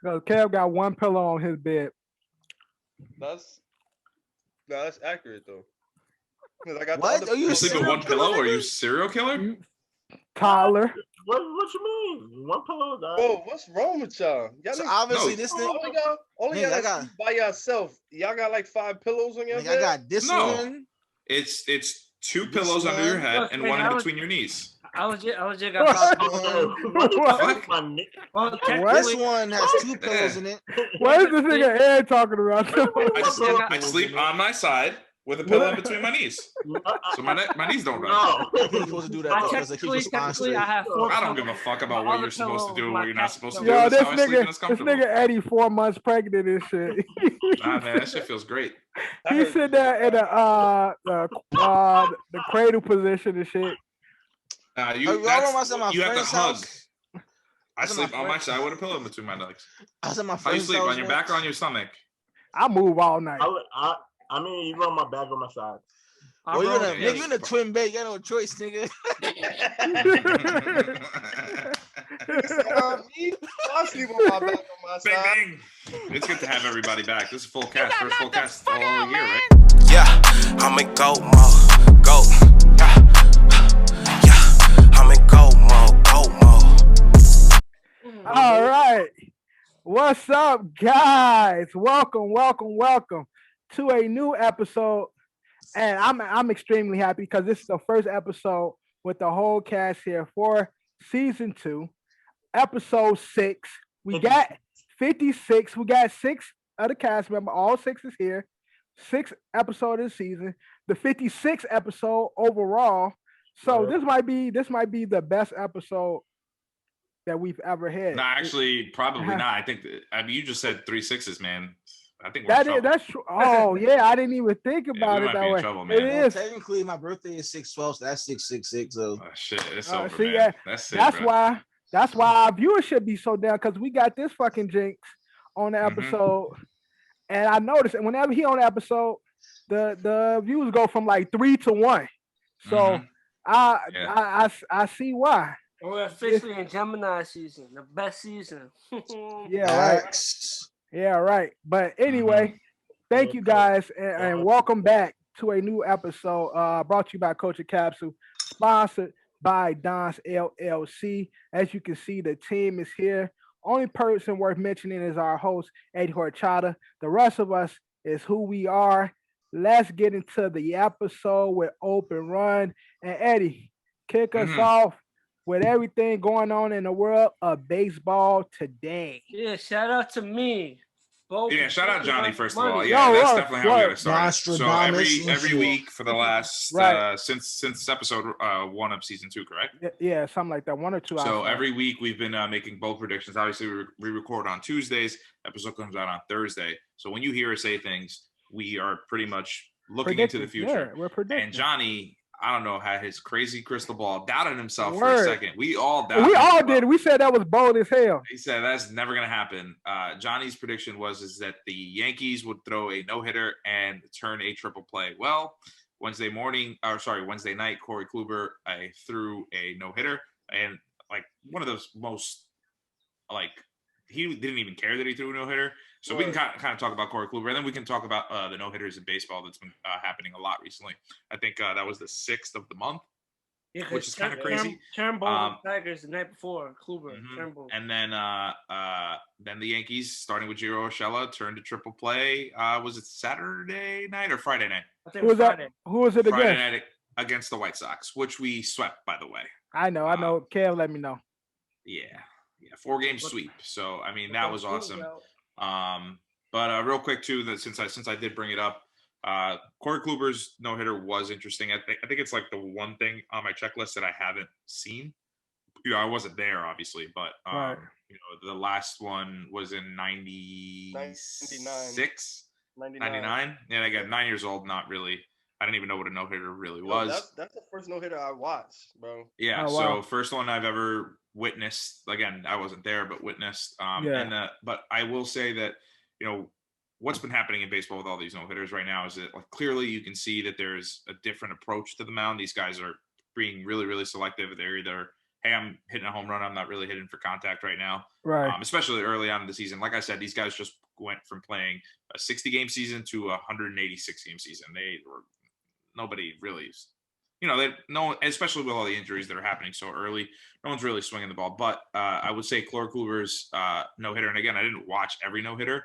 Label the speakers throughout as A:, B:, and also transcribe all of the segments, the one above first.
A: Because Kev got one pillow on his bed.
B: That's that's accurate though. Because I got the
C: What?
B: other
C: Are you
D: You
C: a
D: sleep with
C: serial
D: one
C: killer,
D: pillow? Are
C: nigga?
D: you a serial killer?
A: You, Tyler.
E: What you mean? One pillow?
B: Bro, what's wrong with y'all? Y'all
C: So
B: niggas,
C: obviously
D: No.
C: this nigga,
B: only
C: Nigga,
B: y'all
C: I
B: that
C: got-
B: sleep by yourself. Y'all got like 5 pillows on your
C: nigga,
B: bed.
C: I got this
D: No.
C: one.
D: It's two
C: This
D: pillows under your
C: one.
D: head
F: Look,
D: and
F: nigga,
D: one
F: I
D: in
F: was-
D: between your knees.
F: I was just got five.
D: Fuck.
F: Well,
C: This
F: technically,
C: one has 2 pillows in it.
A: What is this nigga Ed talking about?
D: I sleep on my side with a pillow in between my knees, so my knees don't run.
E: No.
C: I think you're supposed to do that
F: I
C: though, because it keeps your spine
F: technically, I
C: straight.
F: have 4
D: I don't
F: pillows.
D: give a fuck about
F: My
D: what
F: other
D: you're supposed to
F: pillow
D: do
F: is
D: and
F: my
D: what you're not
F: cat
D: supposed to
F: pillow.
D: do.
A: Yo,
D: That's how I sleep and it's
A: this
D: comfortable.
A: nigga Eddie 4 months pregnant and shit.
D: Nah, man, that shit feels great.
B: I
A: He
B: heard
A: sit
B: you.
A: there in the cradle position and shit.
D: You
C: I remember I was at my
D: you have to
C: friend's
D: hug.
C: house.
D: I
C: was at my
D: sleep on my
C: friend-
D: side with a pillow in between my legs.
C: I was at my
D: How you
C: friend's
D: sleep,
C: house
D: on your back or
C: once.
D: on your stomach?
A: I move all night.
E: I mean, you on my back on my side.
F: I
C: Well,
F: roll-
D: yeah.
C: you're in a twin bed. You got no choice, nigga.
B: Me? I sleep on my back on my
D: Bing,
B: side.
D: bing. It's good to have everybody back. This is full cast. First full cast all year, right?
G: Yeah, I'm in go mode, go. Yeah, I'm in go mode, go mode.
A: All right. What's up, guys? Welcome to a new episode. And I'm extremely happy because this is the first episode with the whole cast here for season 2, episode 6. We got 56. We got 6 of the cast member. All 6 is here. 6th episode of the season. The 56th episode overall. So
E: Yeah.
A: this might be the best episode that we've ever had.
D: Nah, actually, probably not. I think you just said 3 6s, man. I think we're
A: That
D: in
A: is,
D: trouble.
A: that's true. Oh yeah, I didn't even think about
D: we
A: it
D: might
A: that
D: be in
A: way.
D: trouble,
A: It
D: man.
C: Well,
A: is.
C: technically, my birthday is 6/12, so that's 666. So
D: Shit, it's
A: Uh,
D: over,
A: see,
D: man.
A: yeah,
D: That's it,
A: That's
D: bro.
A: why our viewership be so down because we got this fucking jinx on the
D: Mhm.
A: episode, and I noticed that whenever he on the episode, the views go from like 3 to 1. So
D: Mhm.
A: I see why.
F: We're officially in Gemini season, the best season.
A: Yeah, right.
C: Facts.
A: Yeah, right. But anyway, thank you guys and welcome back to a new episode brought to you by Culture Capsule, sponsored by Don's LLC. As you can see, the team is here. Only person worth mentioning is our host, Eddie Horchata. The rest of us is who we are. Let's get into the episode with Open Run. And Eddie, kick us off with everything going on in the world of baseball today.
F: Yeah, shout out to me.
D: Yeah, shout out Johnny first of all.
F: Money.
D: Yeah,
A: Yo,
D: that's
A: what-
D: definitely how we
A: what?
D: got to start. So
C: Nostradamus and
D: every
C: shit.
D: week for the last
A: Right.
D: since episode 1 of season 2, correct?
A: Yeah, something like that. 1 or 2.
D: So
A: outside.
D: every week we've been making bold predictions. Obviously, we record on Tuesdays. Episode comes out on Thursday. So when you hear us say things, we are pretty much looking into the
A: Predicting.
D: future.
A: Yeah, we're predicting.
D: And Johnny, I don't know, had his crazy crystal ball, doubted himself for
A: Word.
D: a second. We all doubted.
A: We all
D: himself.
A: did. We said that was bold as hell.
D: He said that's never gonna happen. Johnny's prediction was that the Yankees would throw a no-hitter and turn a triple play. Well, Wednesday night, Corey Kluber threw a no-hitter, and like one of those most like he didn't even care that he threw a no-hitter. So we can kind of talk about Corey Kluber, and then we can talk about the no-hitters in baseball that's been happening a lot recently. I think that was the 6th of the month.
F: Yeah,
D: which is kind of crazy.
F: Turnbull Tigers the night before, Kluber, Turnbull.
D: And then the Yankees, starting with Gio Urshela, turned to triple play. Was it Saturday night or Friday night?
F: I think it was Friday.
A: Who was it
D: Friday
A: against?
D: night against the White Sox, which we swept, by the way.
A: I know. Kev, let me know.
D: Yeah, 4-game sweep. So I mean that was awesome. But real quick too, that since I did bring it up, Corey Kluber's no hitter was interesting. I think it's like the one thing on my checklist that I haven't seen. I wasn't there obviously, but
A: Right.
D: the last one was in 96, 99. Yeah, I got 9 years old. Not really. I didn't even know what a no hitter really was.
B: That's the first no hitter I watched, bro.
D: Yeah.
A: Oh, wow.
D: So first one I've ever witnessed. Again, I wasn't there, but witnessed. But I will say that what's been happening in baseball with all these no hitters right now is that clearly you can see that there's a different approach to the mound. These guys are being really, really selective. They're either hey, I'm hitting a home run. I'm not really hitting for contact right now.
A: Right.
D: Especially early on in the season. Like I said, these guys just went from playing a 60-game season to a 186-game season. Nobody really, especially with all the injuries that are happening so early, no one's really swinging the ball. But I would say Corey Kluber's no-hitter, and again, I didn't watch every no-hitter.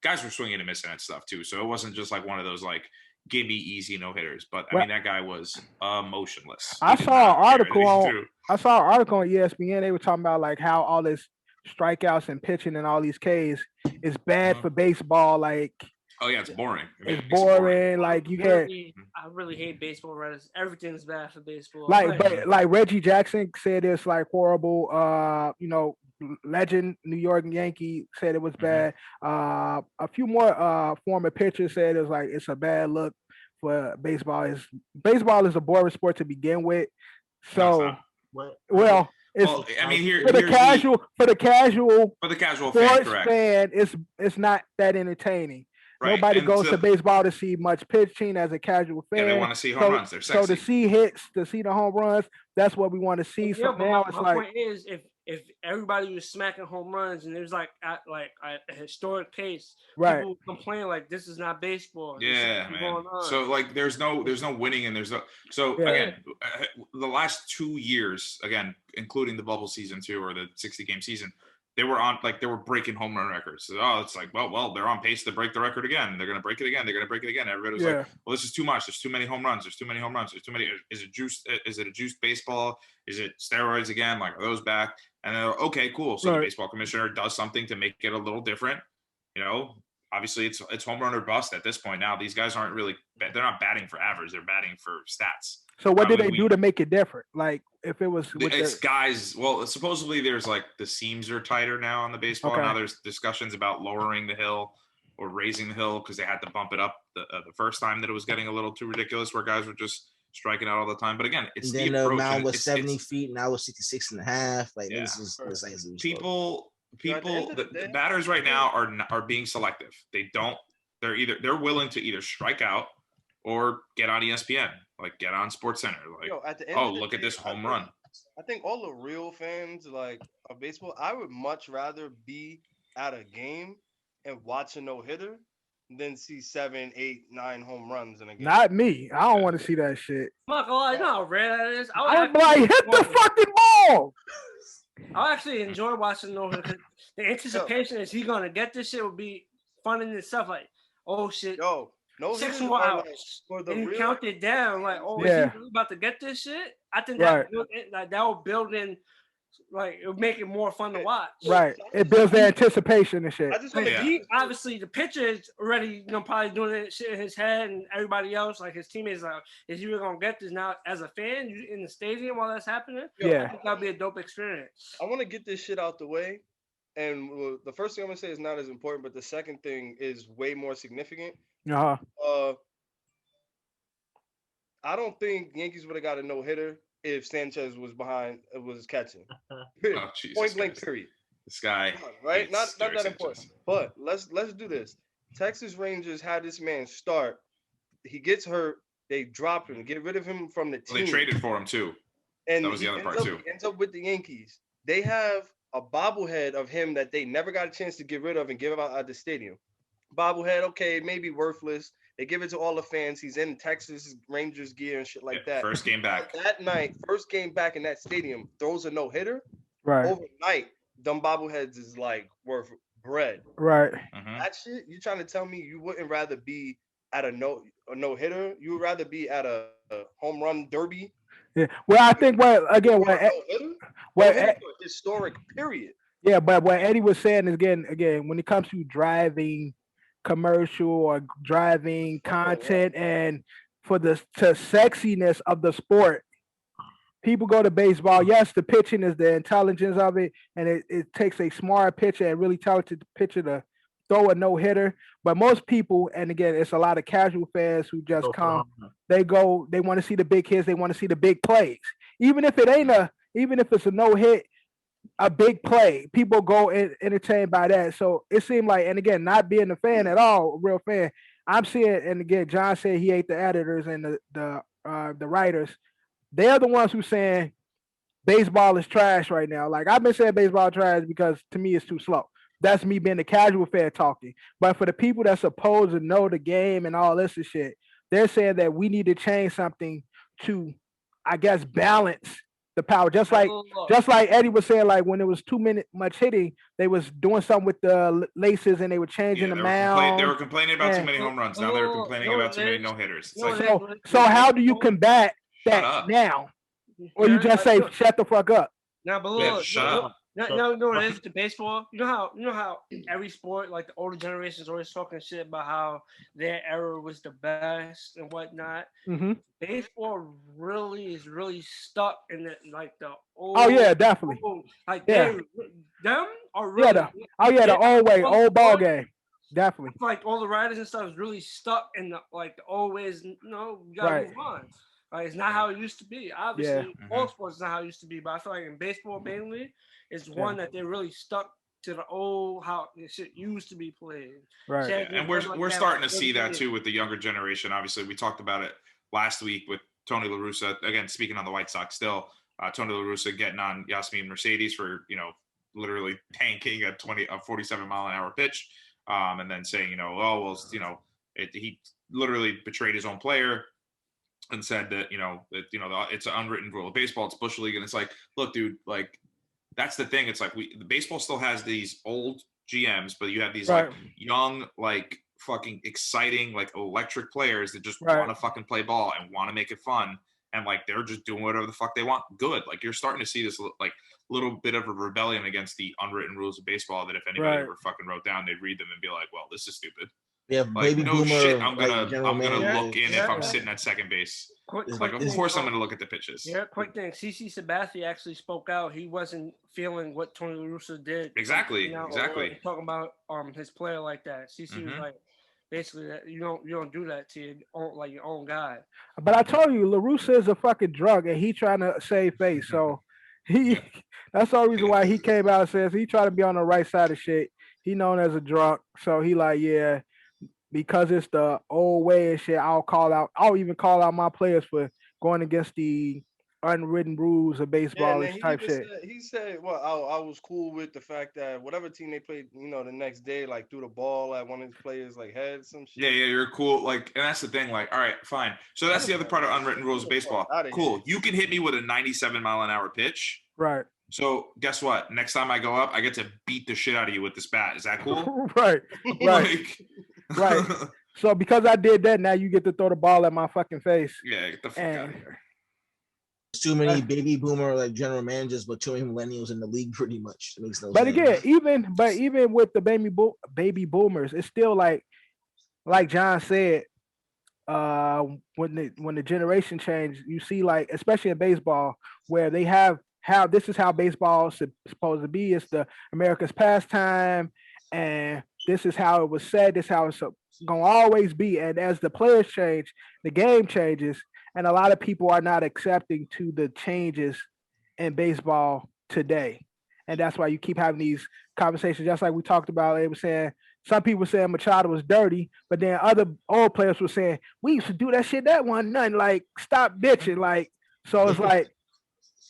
D: Guys were swinging and missing and stuff too. So it wasn't just like one of those like give me easy no-hitters. But I mean, that guy was motionless.
A: I saw an article on ESPN. They were talking about like how all this strikeouts and pitching and all these Ks is bad for baseball. Like,
D: oh yeah, it's boring.
A: It's boring. Like
F: I really hate baseball writers. Everything's bad for baseball.
A: Like Reggie Jackson said it's like horrible. Legend New York Yankee said it was bad. A few more former pitchers said it was like it's a bad look for baseball. Baseball is a boring sport to begin with. So I mean, for the casual sports fan, it's not that entertaining. Right. Nobody goes to baseball to see much pitching as a casual fan.
D: Yeah, they want to see home runs. They're sexy.
A: So to see hits, to see the home runs, that's what we want to see. So now it's
F: my point is, if everybody was smacking home runs and there's like at a historic pace,
A: right?
F: People complain like this is not baseball.
D: Yeah, man. So like, there's no winning and there's no. So again, the last 2 years, again, including the bubble season too, or the 60-game season. They were breaking home run records. So, it's like, well, they're on pace to break the record again. They're going to break it again. Everybody was like, well, this is too much. There's too many home runs. There's too many. Is it juice? Is it a juiced baseball? Is it steroids again? Like, are those back? And they're okay, cool. So the baseball commissioner does something to make it a little different. Obviously it's home run or bust at this point. Now these guys aren't really, they're not batting for average. They're batting for stats.
A: So what did they do to make it different? Like if it was,
D: guys. Well, supposedly there's like the seams are tighter now on the baseball. Okay. Now there's discussions about lowering the hill or raising the hill because they had to bump it up the first time that it was getting a little too ridiculous where guys were just striking out all the time. But again, it's
C: and then the mound was 70 feet. Now it's 66 and a half. Like this is
D: people. The batters right now are being selective. They're willing to either strike out or get on ESPN, like get on SportsCenter. Like, look at this home run.
B: I think all the real fans like of baseball, I would much rather be at a game and watch a no-hitter than see 7, 8, 9 home runs in a game.
A: Not me. I don't want to see that shit.
F: Fuck, you know how rare that is.
A: I'm like, hit the fucking ball.
F: I actually enjoy watching no-hitter. The anticipation is he gonna get this shit would be fun in itself. Like, oh shit.
B: No
F: 6 more hours. And you count it down, like, is he really about to get this shit? I think that will build in, like, it'll make it more fun to watch.
A: Right. It builds the anticipation and shit.
F: Obviously, the pitcher is already, probably doing that shit in his head, and everybody else, like his teammates, like, is you gonna get this now as a fan? You in the stadium while that's happening? I think that'll be a dope experience.
B: I want to get this shit out the way, and the first thing I'm gonna say is not as important, but the second thing is way more significant. I don't think Yankees would have got a no-hitter if Sanchez was catching. Point blank, period.
D: This guy,
B: right? Not that important. But let's do this. Texas Rangers had this man start. He gets hurt. They drop him, get rid of him from the team.
D: Well, they traded for him too. And that was the other part too.
B: He ends up with the Yankees. They have a bobblehead of him that they never got a chance to get rid of and give out at the stadium. Bobblehead, okay, maybe worthless. They give it to all the fans. He's in Texas Rangers gear and shit like that.
D: First game back.
B: That night, first game back in that stadium, throws a no-hitter.
A: Right.
B: Overnight, them bobbleheads is like worth bread.
A: Right.
B: That shit, you trying to tell me you wouldn't rather be at a no-hitter? You would rather be at a home run derby?
A: Yeah. Well, I think
B: historic period.
A: Yeah, but what Eddie was saying is again, when it comes to driving commercial or driving content and for the sexiness of the sport, people go to baseball. Yes, the pitching is the intelligence of it, and it takes a smart pitcher and really talented pitcher to throw a no-hitter. But most people, and again, it's a lot of casual fans who just come. They want to see the big hits. They want to see the big plays. Even if it's a no-hit, a big play, people go entertained by that. So it seemed like, and again, not being a fan at all, a real fan, I'm seeing, and again, John said he ate the editors and the writers. They're the ones who saying baseball is trash right now. Like I've been saying baseball trash because to me it's too slow. That's me being the casual fan talking. But for the people that's supposed to know the game and all this and shit, they're saying that we need to change something to, I guess, balance the power. Just like Eddie was saying, like when it was much hitting, they was doing something with the laces and they were changing the mound.
D: They were complaining about too many home runs. Now they're complaining about too many no hitters.
A: So how do you combat that now? Or you just say shut the fuck up?
F: Now, but look, shut up. No, it is to baseball. You know how every sport, like the older generations, always talking shit about how their era was the best and whatnot.
A: Mm-hmm.
F: Baseball is really stuck in the old.
A: Oh yeah, definitely.
F: Them are really.
A: The old ball game. Definitely.
F: Like all the writers and stuff is really stuck in the old ways. You gotta move on. It's not how it used to be. Obviously, all sports is not how it used to be. But I feel like in baseball mainly, it's one that they're really stuck to the old how shit used to be played.
A: Right.
D: And we're starting to see that too with the younger generation. Obviously, we talked about it last week with Tony La Russa. Again, speaking on the White Sox, still Tony La Russa getting on Yasmin Mercedes for literally tanking a 47 mile an hour pitch, and then saying he literally betrayed his own player. And said that it's an unwritten rule of baseball. It's Bush League, and it's like, look, dude, like that's the thing. It's like the baseball still has these old GMs, but you have these like young, like fucking exciting, like electric players that just want to fucking play ball and want to make it fun, and like they're just doing whatever the fuck they want. Good, like you're starting to see this like little bit of a rebellion against the unwritten rules of baseball. That if anybody ever fucking wrote down, they'd read them and be like, well, this is stupid.
C: Yeah,
D: like,
C: baby boomer.
D: Shit, I'm gonna look in if I'm sitting at second base. Of course I'm gonna look at the pitches.
F: Yeah, quick thing. CC Sabathia actually spoke out. He wasn't feeling what Tony La Russa did.
D: Exactly.
F: Talking about his player like that. CC was like, basically that you don't do that to your own guy.
A: But I told you, La Russa is a fucking drug, and he trying to save face. So that's the only reason why he came out and says he trying to be on the right side of shit. He known as a drunk, so he like because it's the old way and shit, I'll even call out my players for going against the unwritten rules of baseball type shit.
B: He said, well, I was cool with the fact that whatever team they played, the next day, like threw the ball at one of his players, like head some shit.
D: Yeah, you're cool. Like, and that's the thing. Like, all right, fine. So that's the other part of unwritten rules of baseball. Cool. You can hit me with a 97 mile an hour pitch.
A: Right.
D: So guess what? Next time I go up, I get to beat the shit out of you with this bat. Is that cool?
A: Right. Right. So because I did that, now you get to throw the ball at my fucking face.
D: Yeah, get the fuck out of here.
C: There's too many baby boomer like general managers, but too many millennials in the league pretty much. It makes no sense.
A: Again, even with the baby boomers, it's still like John said, when the generation changed, you see like, especially in baseball, where they have how this is how baseball is supposed to be. It's the America's pastime, and this is how it was said. This is how it's going to always be. And as the players change, the game changes, and a lot of people are not accepting to the changes in baseball today. And that's why you keep having these conversations, just like we talked about. They were saying, some people were saying Machado was dirty, but then other old players were saying, we used to do that shit, that one, nothing, like, stop bitching. Like, so it's like,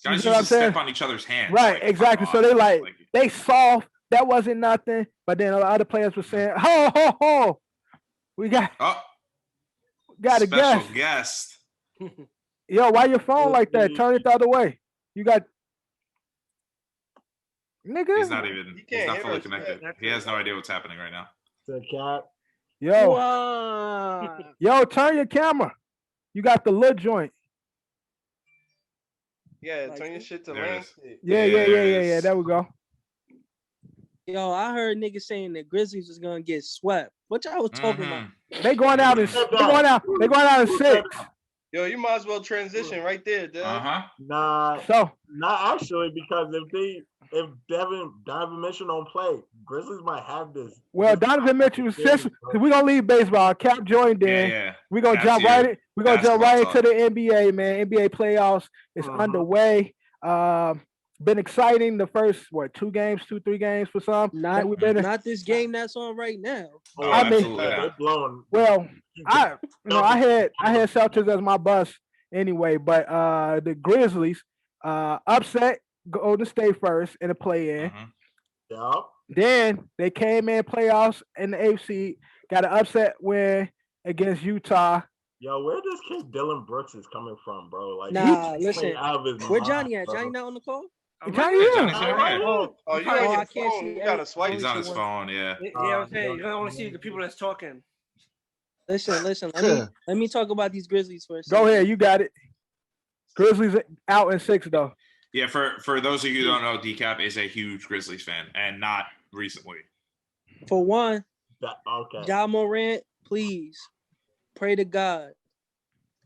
D: guys used to step on each other's hands.
A: Right,
D: like,
A: exactly. So they like, they soft, that wasn't nothing. But then other players were saying, ho, ho, ho, we got a
D: guest.
A: Yo, why your phone like that? Turn it the other way. You got, nigga.
D: He's not fully connected. He has no idea what's happening right now.
E: The cat.
A: Yo, turn your camera. You got the lid joint.
B: Yeah, turn your shit to Lansky.
A: Yeah. There we go.
H: Yo, I heard niggas saying that Grizzlies was gonna get swept. What y'all was talking about?
A: They going out in 6.
B: Yo, you might as well transition right there, dude.
E: Nah, actually, because if Donovan Mitchell don't play, Grizzlies might have this.
A: Well, Donovan Mitchell, since we're gonna leave baseball, Cap joined in.
D: Yeah.
A: We're gonna jump right into the NBA, man. NBA playoffs is underway. Been exciting the first 3 games for some.
H: Not this game that's on right now.
D: Oh,
A: I mean,
E: well,
A: I had Celtics as my bus anyway, but the Grizzlies Upset Golden State first in the play-in.
E: Yup.
A: Then they came in playoffs in the AFC, got an upset win against Utah.
E: Yo, where this kid Dylan Brooks is coming from, bro? Like,
H: Nah,
E: he's
H: listen.
E: out of his
H: Where
E: mind,
H: Johnny at?
E: bro.
H: Johnny not on the call?
A: Johnny,
D: Johnny's here.
B: Oh, you got
H: I
B: your
H: can't
B: phone.
H: see
B: You gotta swipe.
D: He's on his phone. Yeah.
F: Yeah, I'm saying you're gonna want to see the people that's talking.
H: Listen. Let me talk about these Grizzlies for a second.
A: Go ahead, you got it. Grizzlies out in 6 though.
D: Yeah, for those of you who don't know, Decap is a huge Grizzlies fan, and not recently.
H: For one,
E: Okay.
H: Ja Morant, please pray to God.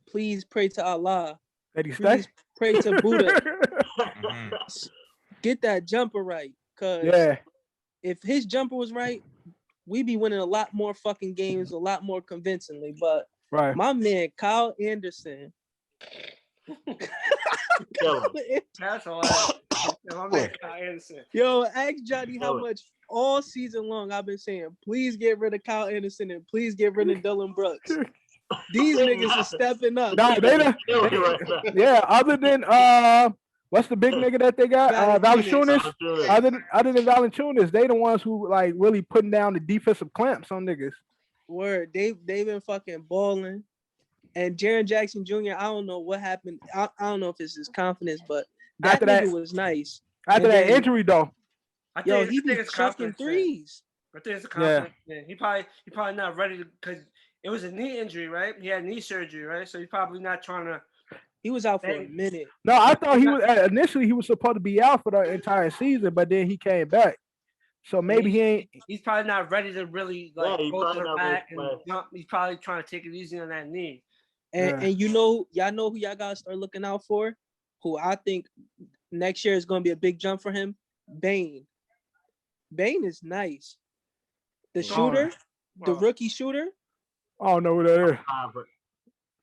H: Please pray to Allah.
A: That he stay?
H: Please pray to Buddha.
D: Mhm.
H: Get that jumper right. Cause
A: Yeah.
H: if his jumper was right, we'd be winning a lot more fucking games, a lot more convincingly. But
A: Right.
H: my man, Kyle Anderson.
F: That's all. My man, Kyle Anderson.
H: Yo, ask Johnny how much all season long I've been saying, please get rid of Kyle Anderson and please get rid of Dylan Brooks. These niggas are stepping up.
A: No, they don't. Yeah, other than what's the big nigga that they got? Valanciunas. Other than Valanciunas, they the ones who like really putting down the defensive clamps on niggas.
H: Word, they've been fucking balling. And Jaren Jackson Jr., I don't know what happened. I don't know if it's his confidence, but that nigga was nice.
A: After that injury though.
H: Yo, he be chucking threes.
F: I think it's a confidence thing. He probably not ready to, because it was a knee injury, right? He had knee surgery, right? So he's probably not trying to.
H: He was out for a minute.
A: No, I thought he was initially he was supposed to be out for the entire season, but then he came back. So maybe he ain't.
F: He's probably not ready to really like go to the back and jump. He's probably trying to take it easy on that knee.
H: And you know, y'all know who y'all gotta start looking out for, who I think next year is gonna be a big jump for him. Bane. Bane is nice. The shooter, the rookie shooter.
A: I don't know who that is.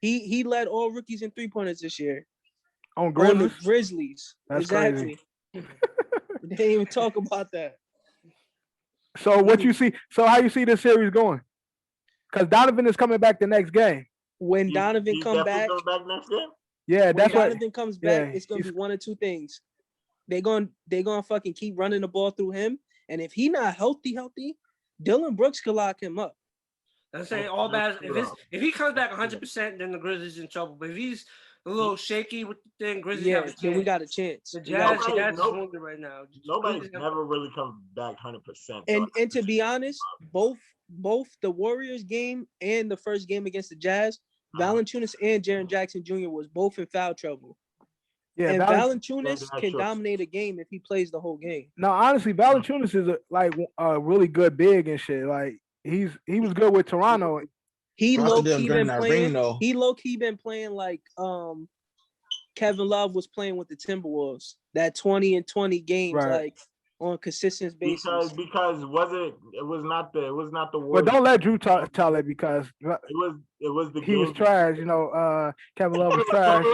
H: He led all rookies in 3-pointers this year.
A: On Grizzlies.
H: Grizzlies.
A: That's
H: exactly.
A: crazy.
H: They didn't even talk about that.
A: So what you see? So how you see this series going? Because Donovan is coming back the next game.
H: When Donovan comes back
E: next game?
A: Yeah, that's
H: when
A: what
H: Donovan comes back, it's gonna be one of two things. They're gonna fucking keep running the ball through him, and if he not healthy, Dylan Brooks could lock him up.
F: I'm saying all bad. If he comes back 100%, then the Grizzlies in trouble. But if he's a little shaky with the thing, Grizzlies have a chance.
H: Then we got a chance.
F: The Jazz is wounded right now.
E: Nobody's never really come back 100%.
H: And to be honest, both the Warriors game and the first game against the Jazz, Valanciunas and Jaren Jackson Jr. was both in foul trouble. Yeah, and Valanciunas can dominate a game if he plays the whole game.
A: No, honestly, Valanciunas is a really good big and shit. Like he was good with Toronto.
H: He low key been playing. He low key been playing like Kevin Love was playing with the Timberwolves. That 20 and 20 games, like on consistent basis.
E: Because it was not the Warriors.
A: But don't let Drew tell it because
E: it was the
A: he was trash. You know, Kevin Love was trash.
E: I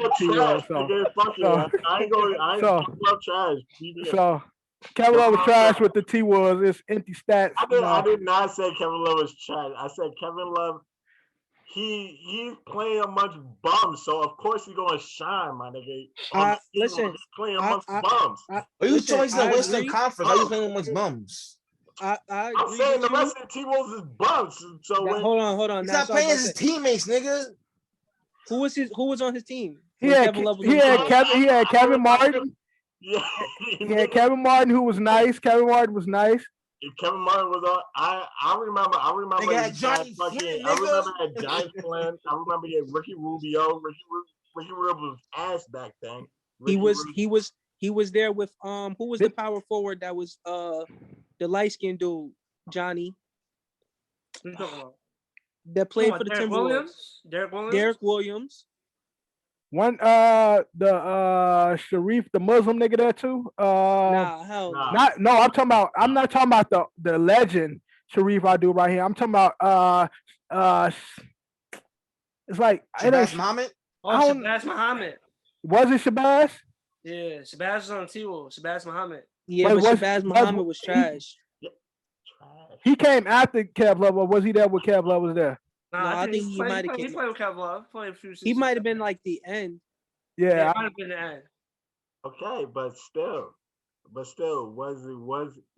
E: ain't love trash.
A: So Kevin Love was trash with the T-Wolves. It's empty stats.
E: I did not say Kevin Love was trash. I said Kevin Love. He's playing amongst bums, so of course he's gonna shine, my nigga.
H: Listen,
E: he's playing amongst bums.
C: Are you talking the Western Conference? How you playing amongst bums?
E: I'm saying the rest of the T-Wolves is bums. So
H: hold on.
C: He's not playing his teammates, nigga.
H: Who was on his team?
A: He had Kevin Martin.
E: Yeah,
A: he had Kevin Martin, who was nice. Kevin Martin was nice.
E: Kevin Martin was on. I remember. I remember that Giant Flynn. I remember Ricky Rubio. Ricky Rubio was ass back then.
H: He was there with who was the power forward that was the light skinned dude, Johnny. That played for the Timberwolves. Derek Williams.
A: One the Sharif, the Muslim nigga there too.
H: Hell
A: no. I'm not talking about the legend Sharif I do right here. I'm talking about it's like
C: Shabazz Muhammad.
F: Shabazz Muhammad.
A: Was it Shabazz?
F: Yeah, Shabazz was on T-Wolves. Shabazz Muhammad.
H: Yeah, but Shabazz Muhammad was trash.
A: He came after Kev Love, or was he there when Kev Love was there?
H: No, I think he might have.
F: He played with Kev Love.
H: He might have been like the end.
A: Yeah,
F: it might have been the end.
E: Okay, but still, was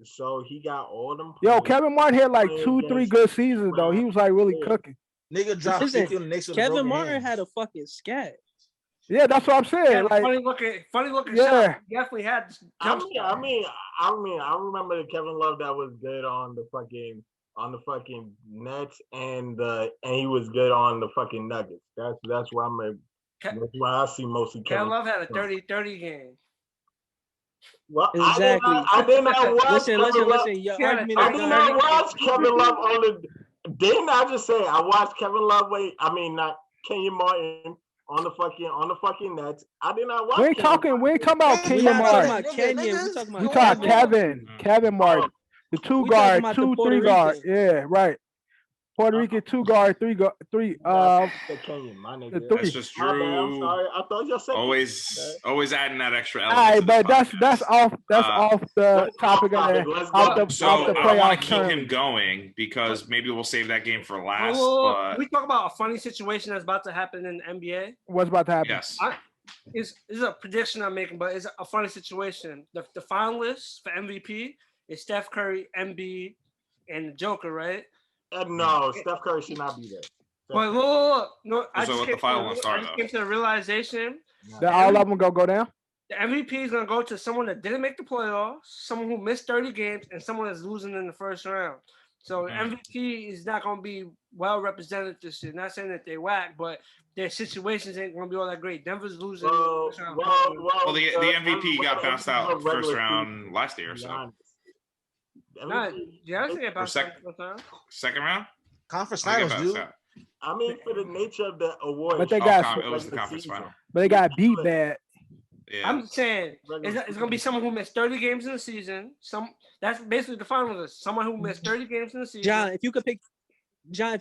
E: so he got all them.
A: Yo, Kevin Martin had like 2-3 good seasons though. He was like really cooking.
C: Nigga dropped 50 on the Knicks with
H: Kevin Martin
C: hands.
H: had a fucking scat.
A: Yeah, that's what I'm saying. Like
F: funny looking shot. He definitely had.
E: I remember the Kevin Love that was good on the fucking Nets and he was good on the fucking Nuggets. That's where that's where I see mostly Kevin
F: Love had a 30-30 game.
E: Well,
H: exactly.
E: I did not watch.
H: Listen. Your argument
E: I did not watch Kevin Love on the. Didn't I just say I watched Kevin Love? Not Kenyon Martin on the fucking Nets. I did not watch.
A: We ain't talking about Kenyon Martin. We talking about Kevin Martin, the 2-3 guard. Yeah, right. Puerto Rican 2-guard, 3.
D: That's just true.
E: I'm sorry. I thought you said
D: always adding that extra element.
A: All right, but that's off the topic of that.
D: So I want to keep him going because maybe we'll save that game for last.
F: Can we talk about a funny situation that's about to happen in the NBA?
A: What's about to happen?
D: Yes.
F: This is a prediction I'm making, but it's a funny situation. The finalists for MVP is Steph Curry, Embiid, and the Joker, right?
E: No, Steph Curry should not be there.
F: But look. No, I just came to the realization
A: that all of them gonna go down.
F: The MVP is gonna go to someone that didn't make the playoffs, someone who missed 30 games, and someone that's losing in the first round. So MVP is not gonna be well represented this year. Not saying that they whack, but their situations ain't gonna be all that great. Denver's losing.
D: Well, the MVP got bounced out first round last year, so. Second round?
C: Conference finals, dude.
E: I mean, for the nature of the award,
A: but they
D: it was the conference final.
A: But they got beat bad.
F: Yeah. I'm saying it's gonna be someone who missed 30 games in the season. That's basically the finalist. Someone who missed 30 games in the season.
H: John, if you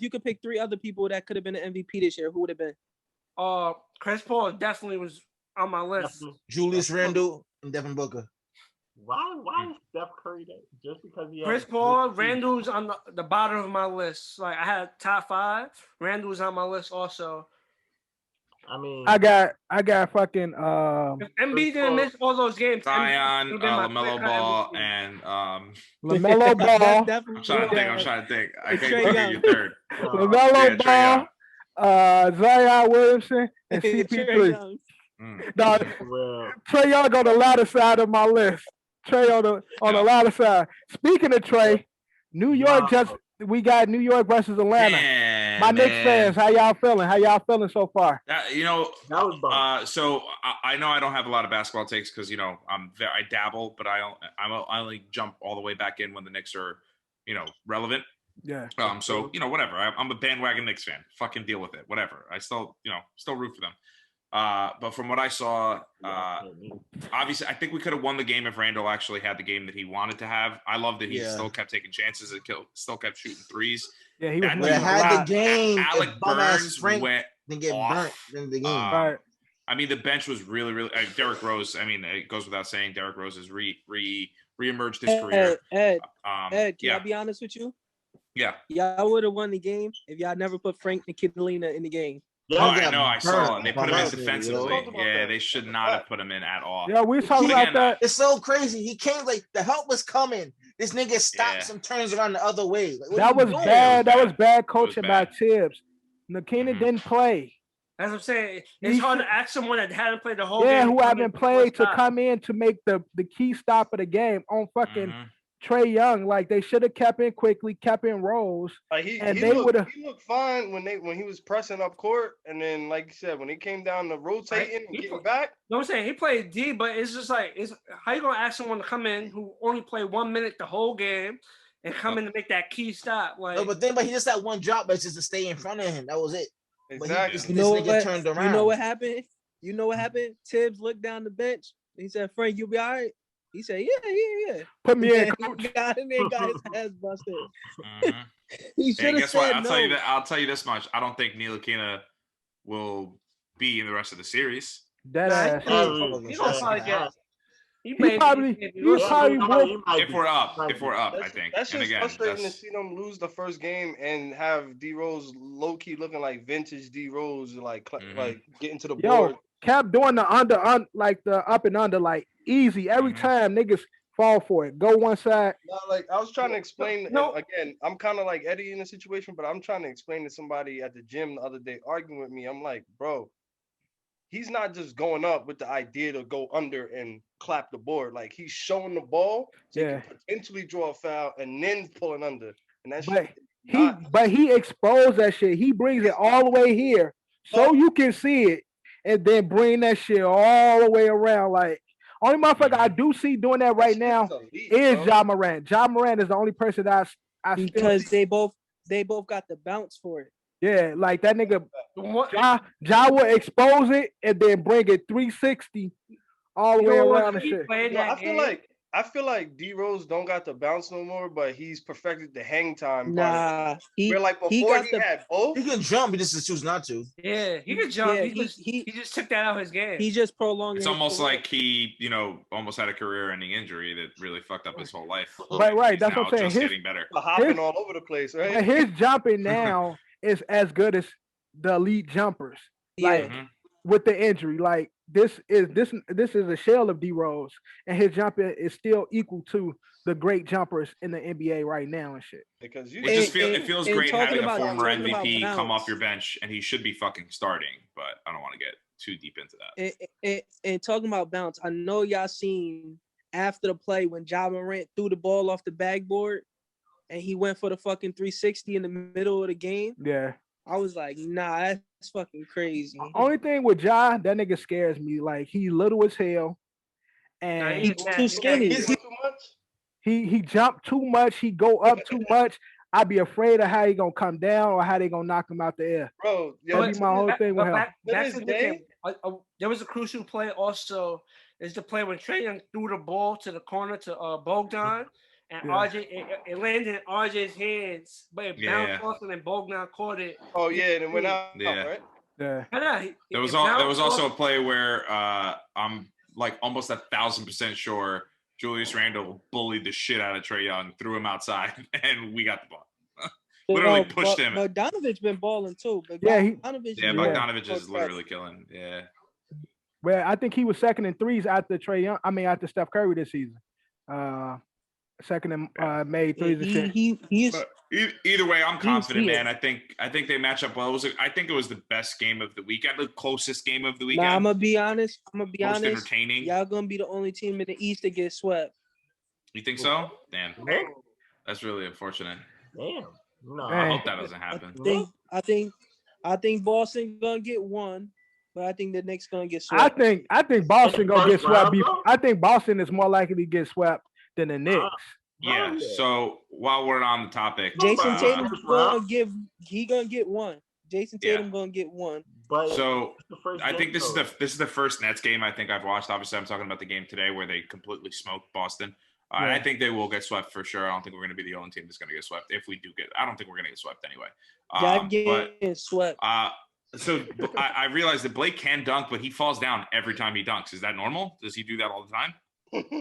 H: could pick 3 other people that could have been an MVP this year, who would have been?
F: Chris Paul definitely was on my list.
C: Julius Randle and Devin Booker.
E: Why is Steph Curry there? Just because he
F: Chris Paul, Randall's on the bottom of my list. Like I had top 5. Randall's on my list also.
E: I mean,
A: I got fucking
F: if Embiid didn't miss all those games.
D: Zion, LaMelo Ball, and
A: LaMelo Ball.
D: I'm trying to think. I can't think your third.
A: LaMelo Ball, Zion Williamson, and CP3. No, Trae Young on the latter side of my list. Trae on the latter side. Speaking of Trae, New York we got New York versus Atlanta. My Knicks fans, how y'all feeling? How y'all feeling so far?
E: That was
D: so I know I don't have a lot of basketball takes because I dabble, but I only jump all the way back in when the Knicks are relevant.
A: Yeah.
D: So whatever. I'm a bandwagon Knicks fan. Fucking deal with it. Whatever. I still root for them. But from what I saw, obviously, I think we could have won the game if Randall actually had the game that he wanted to have. I love that he still kept taking chances and still kept shooting threes.
A: Yeah, he was.
C: Had the game.
D: Alec Burns
C: went
D: then
C: get burnt in the game.
D: I mean, the bench was really, really. Derrick Rose. I mean, it goes without saying, Derrick Rose has reemerged his career.
H: Ed, can I be honest with you?
D: Yeah.
H: Y'all would have won the game if y'all never put Frank Nikitalina in the game.
D: Yeah, I know. I saw it. They put him in defensively. Yeah, they should not have put him in at all.
A: Yeah, we talking about that.
C: It's so crazy. He came the help was coming. This nigga stops and turns around the other way.
A: That was bad. That was bad coaching by Tibbs. Nikina didn't play.
F: As I'm saying, it's hard to ask someone that hadn't played the whole game.
A: Yeah, who haven't played to come in to make the key stop of the game on fucking Trae Young. Like they should have kept in quickly, kept in rolls.
B: He looked fine when he was pressing up court, and then like you said, when he came down to rotating and getting back.
F: No, I'm saying he played D, but it's just like how you gonna ask someone to come in who only played 1 minute the whole game and come in to make that key stop? Like,
C: no, but he just that one drop, but it's just to stay in front of him. That was it.
B: Exactly.
H: You know what happened? You know what happened? Tibbs looked down the bench. He said, "Frank, you be all right?" He said, "Yeah."
A: Put me in, coach.
H: He got in there, got his ass busted. He should have said
D: what?
H: no.
D: I'll tell you this much. I don't think Ntilikina will be in the rest of the series.
A: That ass.
F: He probably
A: will.
D: If we're up, I think.
B: That's just frustrating to see them lose the first game and have D Rose low key looking like vintage D Rose, like getting to the board.
A: kept doing the like the up and under, like easy every time. Niggas fall for it. Go one side.
B: No, like I was trying to explain.
F: No.
B: Again, I'm kind of like Eddie in the situation, but I'm trying to explain to somebody at the gym the other day arguing with me. I'm like, bro, he's not just going up with the idea to go under and clap the board. Like he's showing the ball so he can potentially draw a foul and then pulling under. And that's
A: but he exposed that shit. He brings it all the way here so you can see it, and then bring that shit all the way around. Like only motherfucker I do see doing that right now is Ja Morant. Ja Morant is the only person that I
H: because they both got the bounce for it.
A: Yeah, like that nigga Ja will expose it and then bring it 360 all the way around and shit.
B: I feel like D Rose don't got the bounce no more, but he's perfected the hang time.
H: Nah,
B: where like before he had both.
C: He can jump, he just choose not to.
F: Yeah, he can jump. Yeah, he just took that out of his game.
H: He just prolonged.
D: It's almost like he, almost had a career-ending injury that really fucked up his whole life.
A: Right. That's what I'm saying.
D: Just getting better.
B: Hopping all over the place, right?
A: His jumping now is as good as the elite jumpers. Like with the injury, like this is a shell of D Rose, and his jumping is still equal to the great jumpers in the NBA right now and shit.
B: Because
D: it feels great having a former MVP come off your bench, and he should be fucking starting. But I don't want to get too deep into that.
H: And talking about bounce, I know y'all seen after the play when Ja Morant threw the ball off the backboard, and he went for the fucking 360 in the middle of the game.
A: Yeah.
H: I was like, nah, that's fucking crazy.
A: Only thing with Ja, that nigga scares me. Like he little as hell, and
H: he's too skinny.
A: He jumped too much. He go up too much. I'd be afraid of how he gonna come down or how they gonna knock him out the air.
B: Bro,
A: that'd be my whole thing with him.
F: Back to the game, there was a crucial play. Also, is the play when Trae Young threw the ball to the corner to Bogdan. And RJ, it landed in RJ's hands, but it bounced off and then Bogdan caught it.
B: Oh yeah, and it went out.
D: Yeah,
B: right.
A: Yeah.
D: There was also a play where I'm like almost 1,000% sure Julius Randle bullied the shit out of Trae Young, threw him outside, and we got the ball. Literally pushed him.
H: Bogdanovich been balling too.
D: Bogdanovich is literally killing. Yeah.
A: Well, I think he was second in threes after after Steph Curry this season. Second in made threes and shit.
D: Either way, I'm confident, man. I think they match up well. I think it was the best game of the weekend, the closest game of the weekend.
H: Nah, I'm gonna be honest.
D: Most entertaining.
H: Y'all gonna be the only team in the East to get swept.
D: You think so? Damn. That's really unfortunate.
E: Damn. No,
D: I hope that doesn't happen.
H: I think Boston gonna get one, but I think the Knicks gonna get swept.
A: I think Boston gonna get swept. I think Boston is more likely to get swept than the Knicks.
D: Yeah. So while we're on the topic,
H: Jason Tatum gonna get one. Jason Tatum gonna get one.
E: But
D: so I think this is the first Nets game I think I've watched. Obviously, I'm talking about the game today where they completely smoked Boston. And I think they will get swept for sure. I don't think we're going to be the only team that's going to get swept. If we do I don't think we're going to get swept anyway.
H: Get swept.
D: So I realized that Blake can dunk, but he falls down every time he dunks. Is that normal? Does he do that all the time?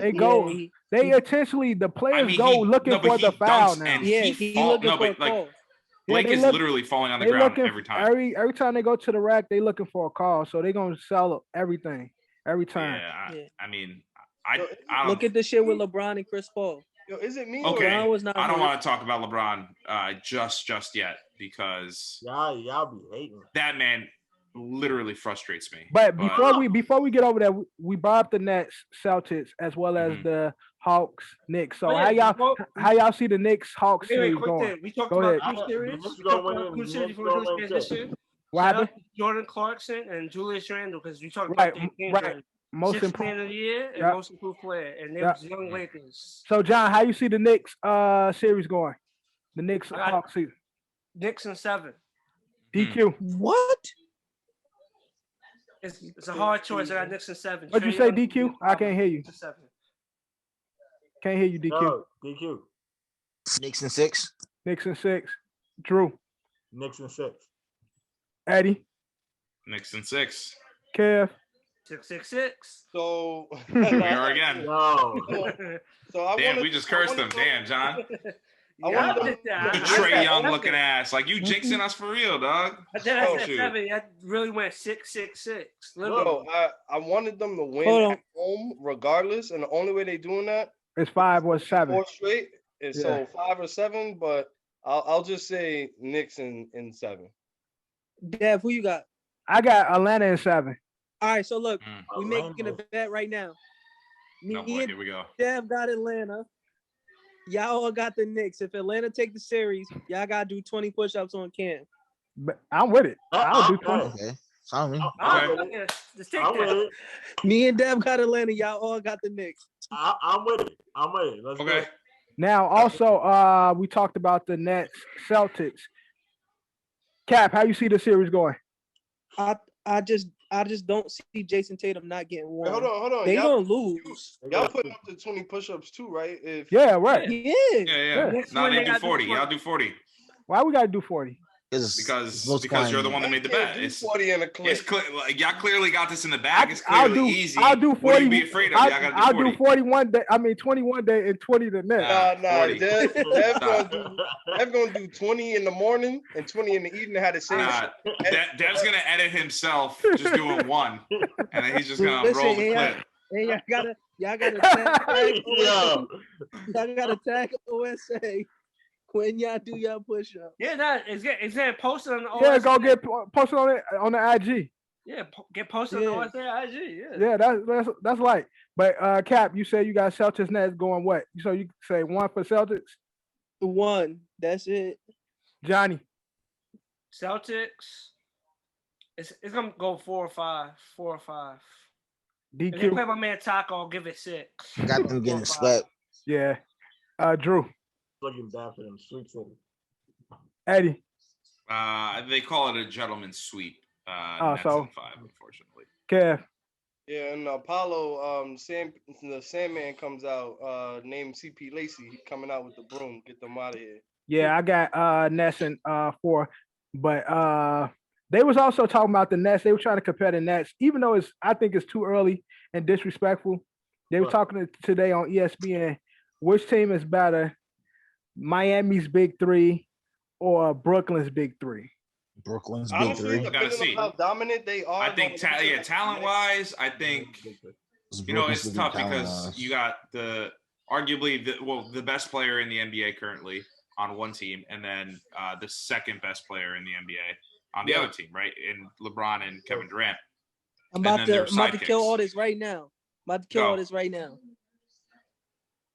A: They go. They intentionally the players go looking for the foul now.
H: He looking for a call.
D: Blake is literally falling on the ground every time.
A: Every time they go to the rack, they looking for a call. So they gonna sell everything every time.
D: I mean, I don't
H: look at the shit with LeBron and Chris Paul.
B: Yo, is it me?
D: Okay, I don't want to talk about LeBron just yet because
E: y'all be hating.
D: That man literally frustrates me.
A: But before we get over that, we brought up the Nets, Celtics, as well as the Hawks, Knicks. So how y'all see the Knicks Hawks series going?
F: We talked about two series. What happened? Jordan Clarkson and Julius Randle, because we talked about
A: right. Most
F: improved of the year and most improved player, and they was young Lakers.
A: So John, how you see the Knicks series going? The Knicks Hawks series.
F: Knicks in 7.
A: DQ.
H: What?
F: It's a hard choice. I got Knicks in 7.
A: What'd you say, DQ? I can't hear you.
F: 7.
A: Can't hear you, DQ.
E: No, DQ.
C: Knicks in 6.
A: Knicks in 6. Drew.
E: Knicks in 6.
A: Eddie.
D: Knicks in 6.
A: Kev.
F: 666.
B: So
D: we are again.
E: No.
B: So
D: we just cursed them. Damn, John.
B: I wanted them.
D: The Trey Young looking ass. Like, you jinxing us for real, dog.
F: I said 7. That really went 6-6-6.
B: Bro, I wanted them to win at home regardless, and the only way they doing that
A: is 5 or 7.
B: 4 straight. So 5 or 7, but I'll just say Knicks in 7.
H: Dev, who you got?
A: I got Atlanta in 7.
H: All right, so look, we making a bet right now.
D: Here we go.
H: Dev got Atlanta. Y'all all got the Knicks. If Atlanta take the series, y'all gotta do 20 push-ups on Cam.
A: But I'm with it. I'll do 20.
C: Okay. Sorry.
F: Just take that.
H: Me and Dev got Atlanta. Y'all all got the Knicks.
E: I'm with it. Let's go.
A: Now, also, we talked about the Nets, Celtics. Cap, how you see the series going?
H: I just don't see Jason Tatum not getting one.
B: Wait, hold on.
H: They gonna lose.
B: Y'all putting up to 20 push-ups too, right?
A: Right.
H: Yeah.
D: No, they do 40. Y'all do 40.
A: Why we gotta do 40?
D: Because you're the one that made the bet. It's
B: 40 in a clip.
D: Y'all clearly got this in the bag. It's clearly easy.
A: I'll do 40.
D: What do you be afraid of? Y'all gotta do 40.
A: I'll do 41 day. 21 day and 20 the next.
B: Nah. Dev's gonna do 20 in the morning and 20 in the evening. Had the same.
D: Dev's gonna edit himself just doing one, and then he's just gonna roll the clip.
H: Hey, y'all gotta tag OSA. Y'all gotta tag OSA. When y'all do y'all push up.
F: Yeah, it's getting posted on the OSA.
A: Yeah, go get posted on the IG.
F: Yeah, get posted on the OSA IG.
A: Yeah, that's like. But Cap, you say you got Celtics Nets going what? So you say 1 for Celtics?
H: 1. That's it.
A: Johnny.
F: Celtics. It's gonna go 4 or 5. 4 or 5.
A: DQ.
F: If they play my man Taco, I'll give it 6.
C: Got them getting swept.
A: Yeah. Drew.
E: Looking bad for them. Sweep City.
A: Eddie.
D: They call it a gentleman's sweep.
A: So
D: 5, unfortunately.
A: Kev.
B: Yeah, and Apollo, the Sandman comes out, named CP Lacey. He's coming out with the broom. Get them out of here.
A: Yeah, I got Nets in 4, but they was also talking about the Nets. They were trying to compare the Nets, even though I think it's too early and disrespectful. They were talking today on ESPN. Which team is better? Miami's Big 3 or Brooklyn's Big 3?
C: Brooklyn's
B: Big 3.
D: Gotta see
B: how dominant they are.
D: I think talent-wise, I think it's tough because you got arguably the best player in the NBA currently on one team, and then the second best player in the NBA on the other team, right? In LeBron and Kevin Durant.
H: I'm about to kill all this right now.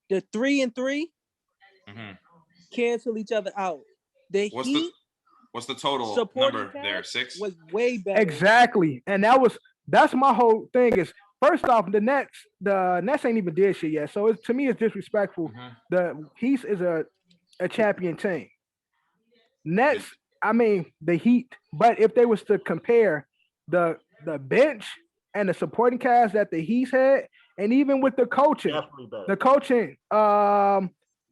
H: The 3 and 3 cancel each other out.
D: What's the total number there? 6
H: was way better.
A: Exactly, and that's my whole thing. Is first off, the Nets ain't even did shit yet, so to me it's disrespectful. The Heat is a champion team. Nets, I mean the Heat, but if they was to compare the bench and the supporting cast that the Heat had, and even with the coaching,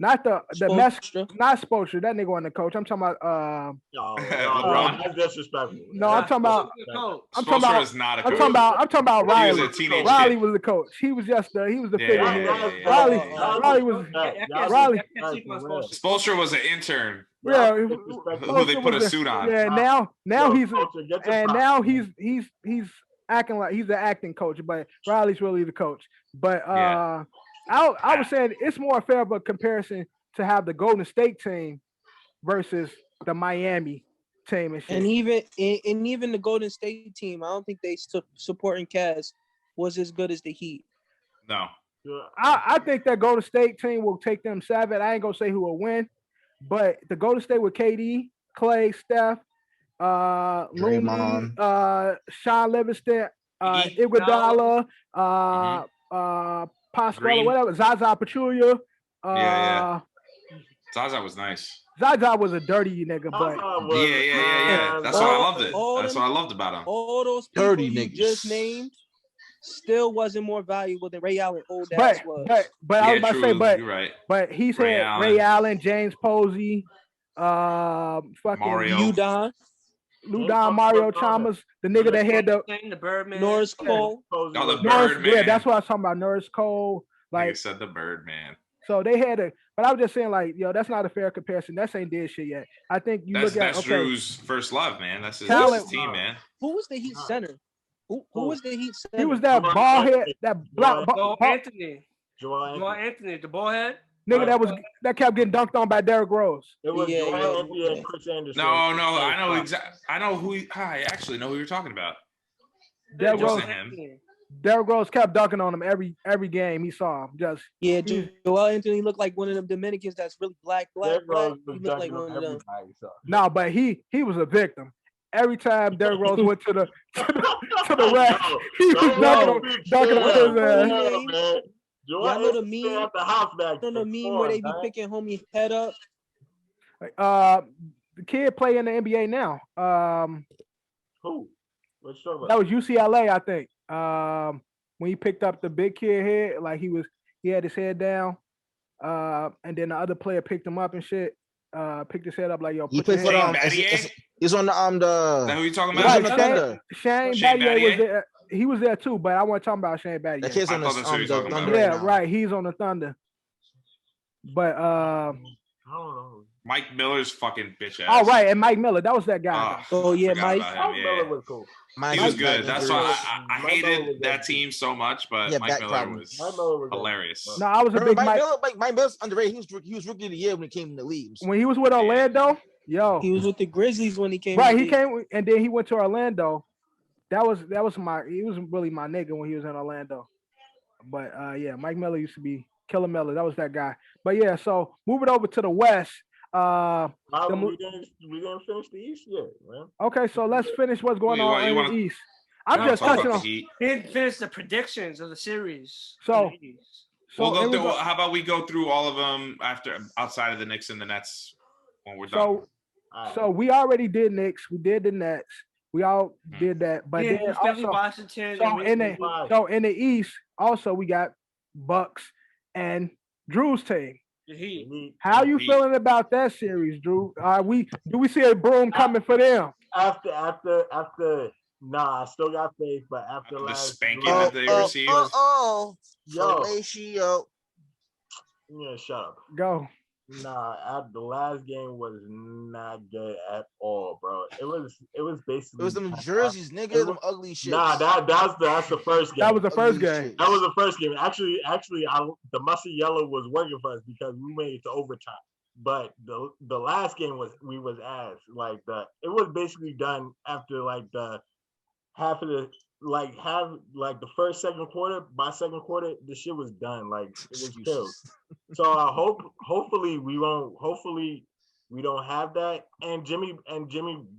A: not the mess, not Spoelstra. That nigga on the coach. I'm talking about
E: that's disrespectful.
A: No, I'm talking about.
D: Spoelstra is not a coach.
A: I'm talking about Riley.
D: He was a teenage
A: Riley
D: kid.
A: was the coach. He was just he was the figurehead.
D: Riley
A: was
F: Riley.
D: Spoelstra was an intern.
A: Yeah,
D: who they put a suit on.
A: Yeah, now he's acting like he's the acting coach, but Riley's really the coach. But I was saying it's more fair of a comparison to have the Golden State team versus the Miami team and shit.
H: And even the Golden State team, I don't think they supporting cast was as good as the Heat.
D: No.
A: I think that Golden State team will take them 7. I ain't gonna say who will win, but the Golden State with KD, Clay, Steph, Looney, Sean Livingston, Iguodala, Pascal, whatever, Zaza Pachulia.
D: Zaza was nice.
A: Zaza was a dirty nigga, but
D: That's why I loved it. That's what I loved about him.
H: All those people
C: dirty
H: you
C: niggas
H: just named still wasn't more valuable than Ray Allen old ass was.
A: But I was about to say,
D: you're right.
A: But he's had Ray Allen, James Posey, fucking
H: Mario.
A: Ludon, Mario Chalmers, the nigga that had
F: the Birdman,
H: Norris Cole.
D: The Birdman.
A: Yeah, that's what I was talking about. Norris Cole. Like
D: said the Birdman.
A: So they had a, but I was just saying, like, yo, that's not a fair comparison. That ain't did shit yet. I think you look at
D: that's Drew's first love, man. That's his team, man.
H: Who was the Heat center? Who was the Heat center?
A: He was that ball head, that black
F: Anthony. Joel Anthony, the ball head.
A: Nigga that kept getting dunked on by Derrick Rose.
E: It was Joel Anthony and Chris Anderson.
D: No, I know exactly. I know who. I actually know who you're talking about.
A: Derrick Rose kept dunking on him every game he saw him. Just
H: Joel Anthony looked like one of them Dominicans that's really black. He looked like one of them.
A: No, but he was a victim. Every time Derrick Rose went to the rack, he was dunking on his ass.
H: Y'all know the meme? At the house back. The meme where they be picking homie head up.
A: The kid play in the NBA now.
E: Who? What you talking about?
A: That was UCLA, I think. When he picked up the big kid head, like he had his head down, and then the other player picked him up and shit. Picked his head up like, yo,
C: he played for he's on the
D: Is that who you talking about?
A: Right, Shane Battier was there. He was there too, but I wasn't talking about Shane Battier.
C: That kid's on the Thunder.
A: Yeah, right. He's on the Thunder. But
E: I don't know.
D: Mike Miller's fucking bitch ass.
A: Oh right, and Mike Miller, that was that guy.
H: Yeah, Mike
E: Miller was cool.
D: He was good. That's why I hated that team so much, but Mike Miller was hilarious.
A: No, I was a big
C: Mike Miller's underrated. He was rookie of the year when he came in the league.
A: When he was with Orlando,
H: he was with the Grizzlies when he came.
A: Right, he came and then he went to Orlando. He was really my nigga when he was in Orlando. But Mike Miller used to be Killer Miller. That was that guy. But yeah, so moving over to the West.
E: We didn't finish the East yet, man.
A: Okay, so let's finish what's going on in the East. I'm just touching on.
F: We didn't finish the predictions of the series.
A: So
D: how about we go through all of them outside of the Knicks and the Nets when we're done?
A: So we already did Knicks. We did the Nets. We all did that, but then also,
F: Washington.
A: So in the East, also we got Bucks and Drew's team. How you feeling about that series, Drew? Do we see a broom coming for them?
E: After, nah, I still got faith, but after
D: the
E: last
D: spanking that they received.
E: Yo, yeah, shut up.
A: Go.
E: Nah, the last game was not good at all, bro. It was basically.
C: It was them jerseys, nigga. Them ugly shit.
E: Nah, that's the first game.
A: That was the first game.
E: That was the first game. Actually, the mustard yellow was working for us because we made it to overtime. But the last game was ass. Like it was basically done after like the first second quarter. By second quarter, the shit was done. Like it was killed. So I hopefully we don't have that. And Jimmy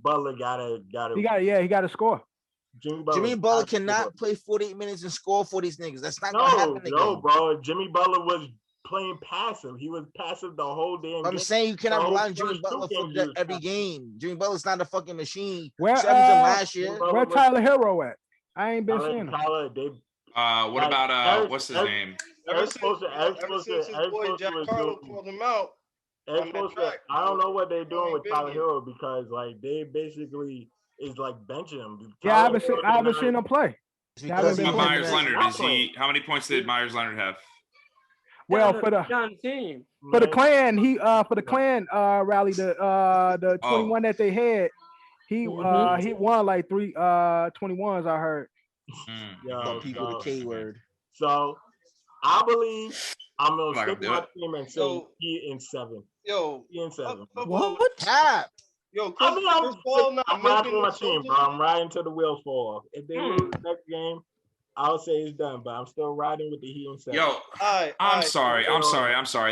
E: Butler gotta.
A: He got to score.
C: Jimmy Butler cannot play 48 minutes and score for these niggas. That's not gonna happen again.
E: No, bro. Jimmy Butler was playing passive. He was passive the whole damn game.
C: I'm saying you cannot rely on Jimmy Butler for every game. Jimmy Butler's not a fucking machine.
A: Where
C: last year?
A: Where Tyler Hero at? I ain't been seeing him.
D: What about what's his name?
B: Ever since his boy Jack Carlo called him out.
E: I don't know what they're doing with Tyler Hero because like they basically is like benching him.
A: Yeah, I haven't seen him play.
D: Myers Leonard, how many points did Myers Leonard have?
A: Well, for the Clan rally, the 21 that they had, he won like 3 21s, I heard.
C: People the K word.
E: So I believe I'm gonna stick my team and say he in 7.
B: Yo,
E: he in 7.
H: What?
C: Tap.
B: Yo,
E: I'm not doing my team, bro. I'm riding till the wheels fall off. If they lose the next game, I would say it's done, but I'm still riding with the Heat in 7.
D: Yo, I'm sorry.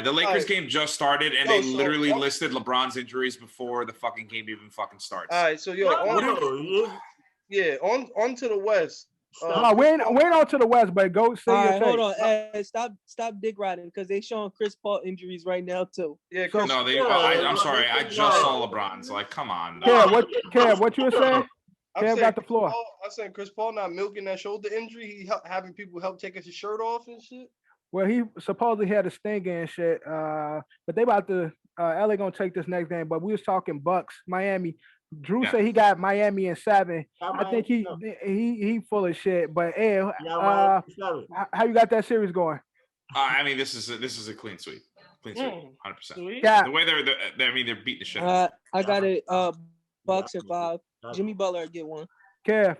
D: The Lakers game just started, and they literally listed LeBron's injuries before the fucking game even fucking starts.
B: All right, so on to the West.
A: We're on to the West, but go say your take.
H: Hold on, stop dick riding because they showing Chris Paul injuries right now too.
B: Yeah,
D: I'm sorry, I just saw LeBron's. Like, come on.
A: Kev, what you were saying? Kev got the floor.
B: I'm saying Chris Paul not milking that shoulder injury. He having people help take his shirt off and shit.
A: Well, he supposedly had a stinger and shit. But they about to LA gonna take this next game. But we was talking Bucks, Miami. Drew said he got Miami in 7. I think he full of shit. But how you got that series going?
D: I mean, this is a clean sweep. Clean sweep, 100%.
A: Yeah.
D: The way they're beating the shit.
H: I got it. Bucks and 5. Jimmy Butler get one.
A: Kev.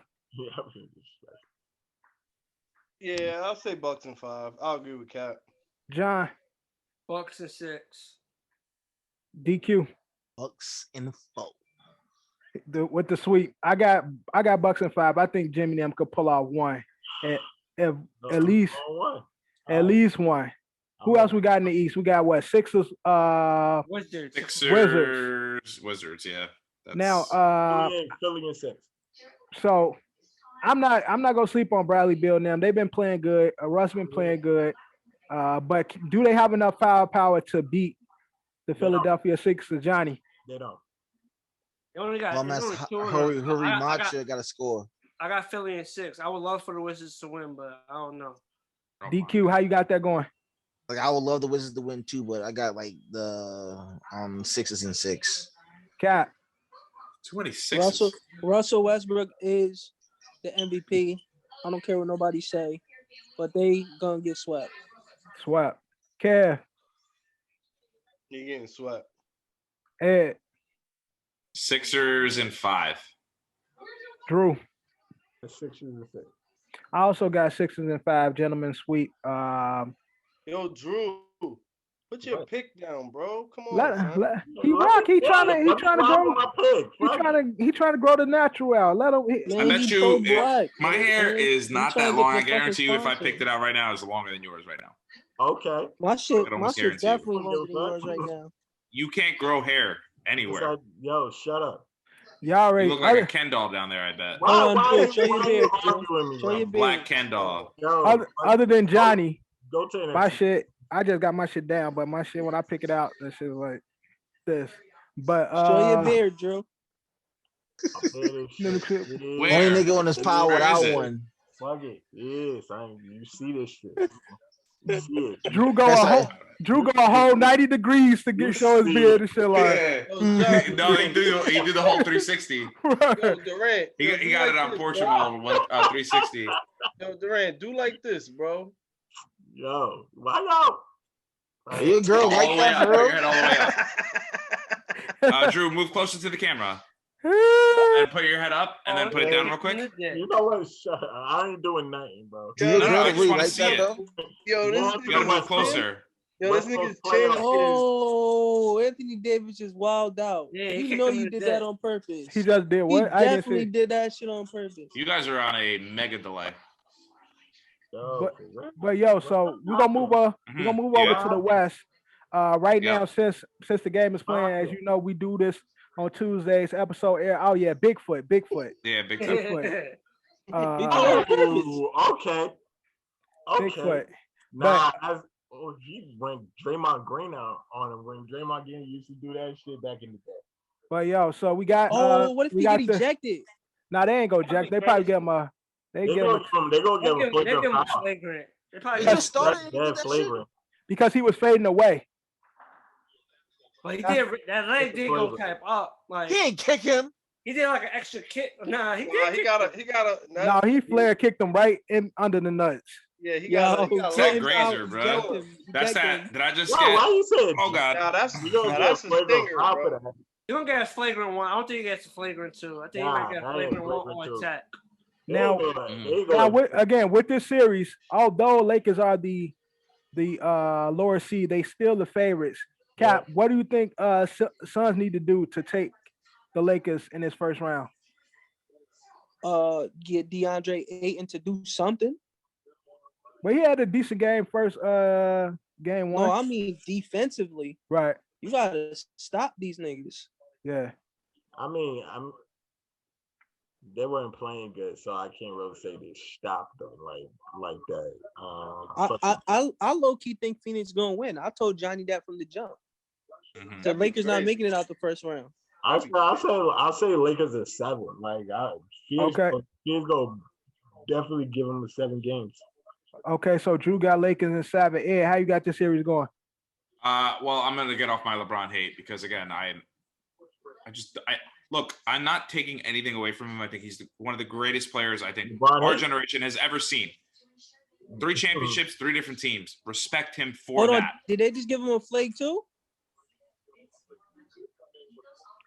B: Yeah, I'll say Bucks and 5. I'll agree with Cap.
A: John.
F: Bucks and 6.
A: DQ.
C: Bucks and 4.
A: With the sweep, I got Bucks and 5. I think Jimmy and them could pull off one, at least one. Who else we got in the East? We got what? Sixers.
D: Wizards. Yeah.
A: Now,
E: Philly and 6.
A: So, I'm not gonna sleep on Bradley Beal and them. They've been playing good. Russ been playing good. But do they have enough firepower to beat the Philadelphia Sixers, Johnny?
E: They don't.
F: They only got
C: Hurry, Macha got to score.
F: I got Philly in 6. I would love for the Wizards to win, but I don't know.
A: DQ, how you got that going?
C: Like I would love the Wizards to win too, but I got like the Sixers in 6.
A: Cap.
D: 26.
H: Russell Westbrook is the MVP. I don't care what nobody say, but they gonna get swept.
A: Swept. Kev.
B: You're getting swept.
A: Ed.
D: Sixers in 5.
A: Drew.
E: The Sixers in 6.
A: I also got Sixers in 5. Gentlemen sweep.
B: Yo, Drew, put your pick down, bro. Come on.
A: He trying to grow the natural out. Let him.
D: I bet you my hair is not that long. I guarantee you, if I picked it out right now, it's longer than yours right now.
E: Okay.
H: My shit definitely longer than yours right now.
D: You can't grow hair anywhere.
E: Yo, shut up.
A: Y'all already
D: you look like a Ken doll down there, I bet.
H: Show your beard. Show your beard.
D: Black Ken doll.
A: Other than Johnny,
E: go to
A: my shit. I just got my shit down, but my shit when I pick it out, that shit is like this. But
H: show your beard, Drew.
C: Only nigga on this power without one.
E: Fuck it. Yes, you see this shit.
A: Drew go a whole 90 degrees to get show his beard and shit like.
D: No, he did the whole 360.
B: Yo, Durant.
D: He got it on portrait mode 360.
B: Yo, Durant, do like this, bro.
E: Yo, why not?
C: You girl like that,
D: bro. Drew, move closer to the camera. And put your head up, and then put it down real quick.
E: You know what? I ain't doing nothing, bro.
D: I just want to see it.
B: Yo, this
D: you gotta move closer.
B: Yo, this nigga's chain.
H: Oh, Anthony Davis is wild out. Yeah, you know you did that on purpose.
A: He just did what?
H: He definitely did that shit on purpose.
D: You guys are on a mega delay.
A: But yo, so we're gonna move over to the West. Right now, since the game is playing, as you know, we do this on Tuesdays. Episode air. Oh yeah, Bigfoot.
D: Yeah, Bigfoot.
E: Okay.
A: Bigfoot.
E: Nah, he bring Draymond Green out on him. When Draymond Green used to do that shit back in the day.
A: But yo, so we got.
H: What if he get ejected?
A: Nah, they ain't go eject. They probably get him a. They gonna
F: give him flagrant. They probably
E: flagrant
A: because he was fading away.
F: But he did that leg did go tap up. Like
C: he ain't kick him.
F: He did like an extra kick. Nah, he
A: flare kicked him right in under the nuts.
B: Yeah, he got
D: that grazer, bro. That's that. Did I just get?
E: Why you said?
D: Oh God,
B: that's a stinger, bro.
F: You don't get a flagrant 1. I don't think he gets a flagrant 2. I think he might get a flagrant 1 on attack.
A: Now, with this series, although Lakers are the lower seed, they still the favorites. Cap, what do you think Suns need to do to take the Lakers in this first round?
H: Get DeAndre Ayton to do something.
A: But he had a decent game first game 1.
H: No, I mean defensively.
A: Right.
H: You gotta stop these niggas.
A: Yeah.
E: I mean, they weren't playing good, so I can't really say they stopped them like that.
H: I low key think Phoenix gonna win. I told Johnny that from the jump. The Lakers not making it out the first round.
E: I'll say Lakers are 7. Like he's gonna definitely give them the 7 games.
A: Okay, so Drew got Lakers in 7. Ed, how you got this series going?
D: Well, I'm gonna get off my LeBron hate because again, look, I'm not taking anything away from him. I think he's one of the greatest players I think our generation has ever seen. 3 championships, 3 different teams. Respect him for
H: Hold on,
D: that.
H: did they just give him a flake too?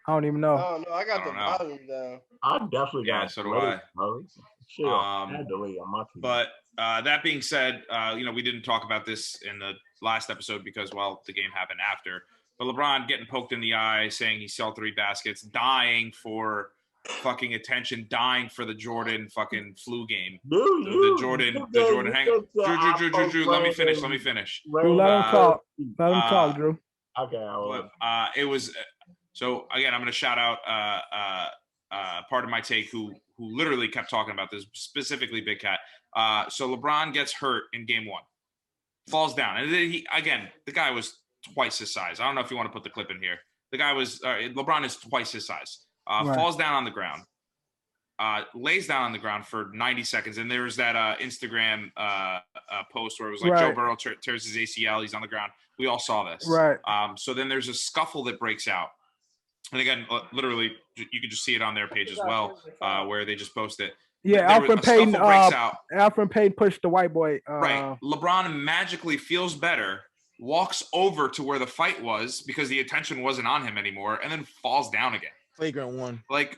A: I don't even know.
B: Oh no, I got the volume down.
E: I definitely got.
D: Yeah, so do I.
E: Shit, I had to leave on my team.
D: But that being said, we didn't talk about this in the last episode because, well, the game happened after. But LeBron getting poked in the eye, saying he saw 3 baskets, dying for fucking attention, dying for the Jordan fucking flu game. The Jordan hang. Drew, let me finish.
A: Drew, let him talk. Let him talk, Drew.
E: Okay.
D: It was. So again, I'm going to shout out part of my take who literally kept talking about this, specifically Big Cat. So LeBron gets hurt in game 1, falls down, and then the guy was twice his size. I don't know if you want to put the clip in here. The guy was LeBron is twice his size. Right. Falls down on the ground, lays down on the ground for 90 seconds, and there's that Instagram post where it was like Joe Burrow tears his ACL. He's on the ground. We all saw this.
A: Right.
D: So then there's a scuffle that breaks out. And again, literally, you can just see it on their page as well, where they just post it.
A: Yeah, Alfred Payton pushed the white boy.
D: Right. LeBron magically feels better, walks over to where the fight was because the attention wasn't on him anymore, and then falls down again.
C: Flagrant 1.
D: Like,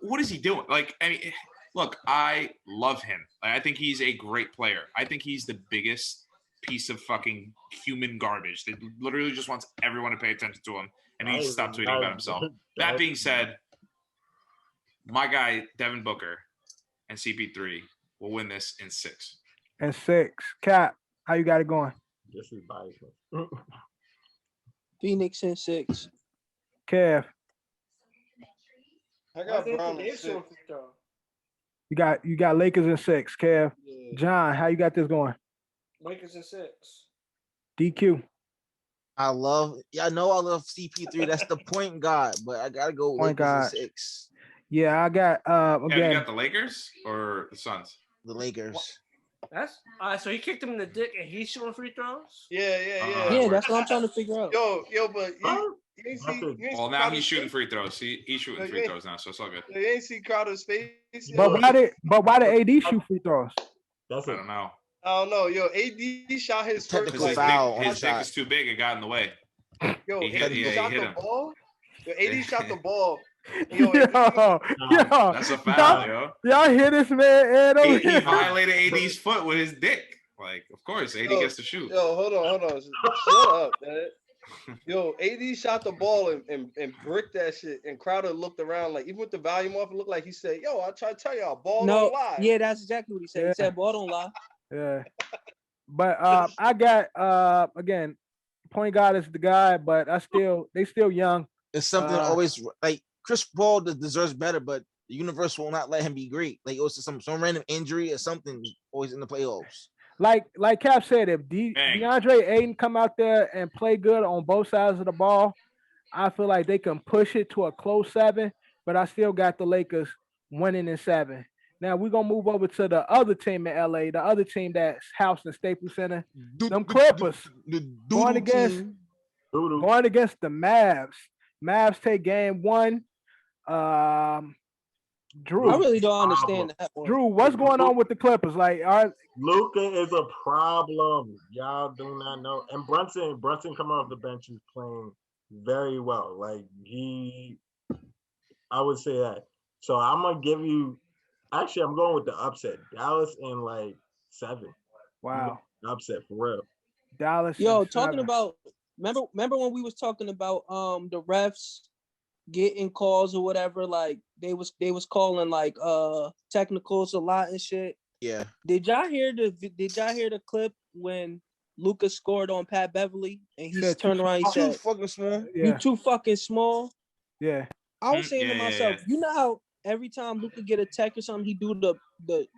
D: what is he doing? Like, I mean, look, I love him. I think he's a great player. I think he's the biggest piece of fucking human garbage that literally just wants everyone to pay attention to him. And he needs to stop tweeting about himself. That being said, my guy, Devin Booker and CP3 will win this in 6.
A: And 6. Cap, how you got it going?
E: This is biased.
H: Phoenix in 6.
A: Kev.
B: I got Brown in 6.
A: You got Lakers in 6, Kev. Yeah. John, how you got this going?
F: Lakers in 6.
A: DQ.
C: I love CP3. That's the point guard, but I gotta go
A: point guard
C: 6.
A: Yeah, I got again.
D: You got the Lakers or the Suns?
C: The Lakers.
F: What? That's so he kicked him in the dick and he's shooting free throws?
B: Yeah.
H: Yeah, that's what I'm trying to figure out.
B: Yo, but you ain't see
D: well, now he's shooting free throws. He's shooting free throws now, so it's all good.
B: You ain't see Crowder's face.
A: But why did AD shoot free throws?
D: I don't know.
B: I don't know. Yo, AD shot his first
C: foul.
D: His dick was too big. It got in the way.
B: Yo,
D: he hit him.
B: Ball. Yo, AD shot the ball.
A: Yo,
D: that's a foul, yo.
A: Y'all hear this man?
D: He violated AD's foot with his dick. Like, of course, AD gets to shoot.
B: Yo, hold on. Shut up, man. Yo, AD shot the ball and bricked that shit, and Crowder looked around like, even with the volume off, it looked like he said, "Yo, I try to tell y'all, ball don't lie."
H: Yeah, that's exactly what he said. He said, "Ball don't lie."
A: Yeah, but I got again, point guard is the guy, but they still young.
C: It's something always like Chris Paul deserves better, but the universe will not let him be great. Like it was some random injury or something always in the playoffs.
A: Like Cap said, if DeAndre Ayton come out there and play good on both sides of the ball, I feel like they can push it to a close 7. But I still got the Lakers winning in 7. Now we're gonna move over to the other team in LA, the other team that's housed in Staples Center. Them Clippers going against the Mavs. Mavs take game 1. Drew,
H: I really don't understand that one.
A: Drew, what's going on with the Clippers? Like,
E: Luka is a problem. Y'all do not know. And Brunson coming off the bench is playing very well. Like I would say that. So I'm gonna give you. Actually, I'm going with the upset. Dallas in like 7.
A: Wow,
E: upset for real.
A: Dallas.
H: Yo, talking about. Remember when we was talking about the refs getting calls or whatever? Like they was calling like technicals a lot and shit.
C: Yeah. Did
H: y'all hear the clip when Lucas scored on Pat Beverly and he turned around? He said,
C: "Too fucking small.
H: Yeah. You too fucking small."
A: Yeah.
H: I was saying to myself, you know how every time Luka get a tech or something, he do the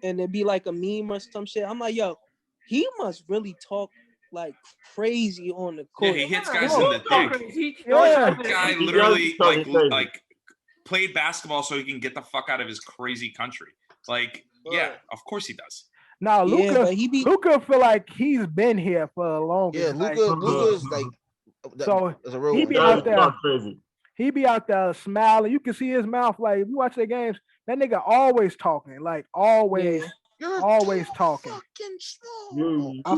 H: and it'd be like a meme or some shit. I'm like, yo, he must really talk like crazy on the court.
D: Yeah, he hits guys in the dick. That guy literally like played basketball so he can get the fuck out of his crazy country. Like, yeah, of course he does.
A: Now, Luka feel like he's been here for a long time.
C: Yeah, Luka's like
A: so
C: he
A: be out there. He be out there smiling. You can see his mouth. Like if you watch their games, that nigga always talking. Like always
C: You're
A: always talking.
C: fucking small.
H: I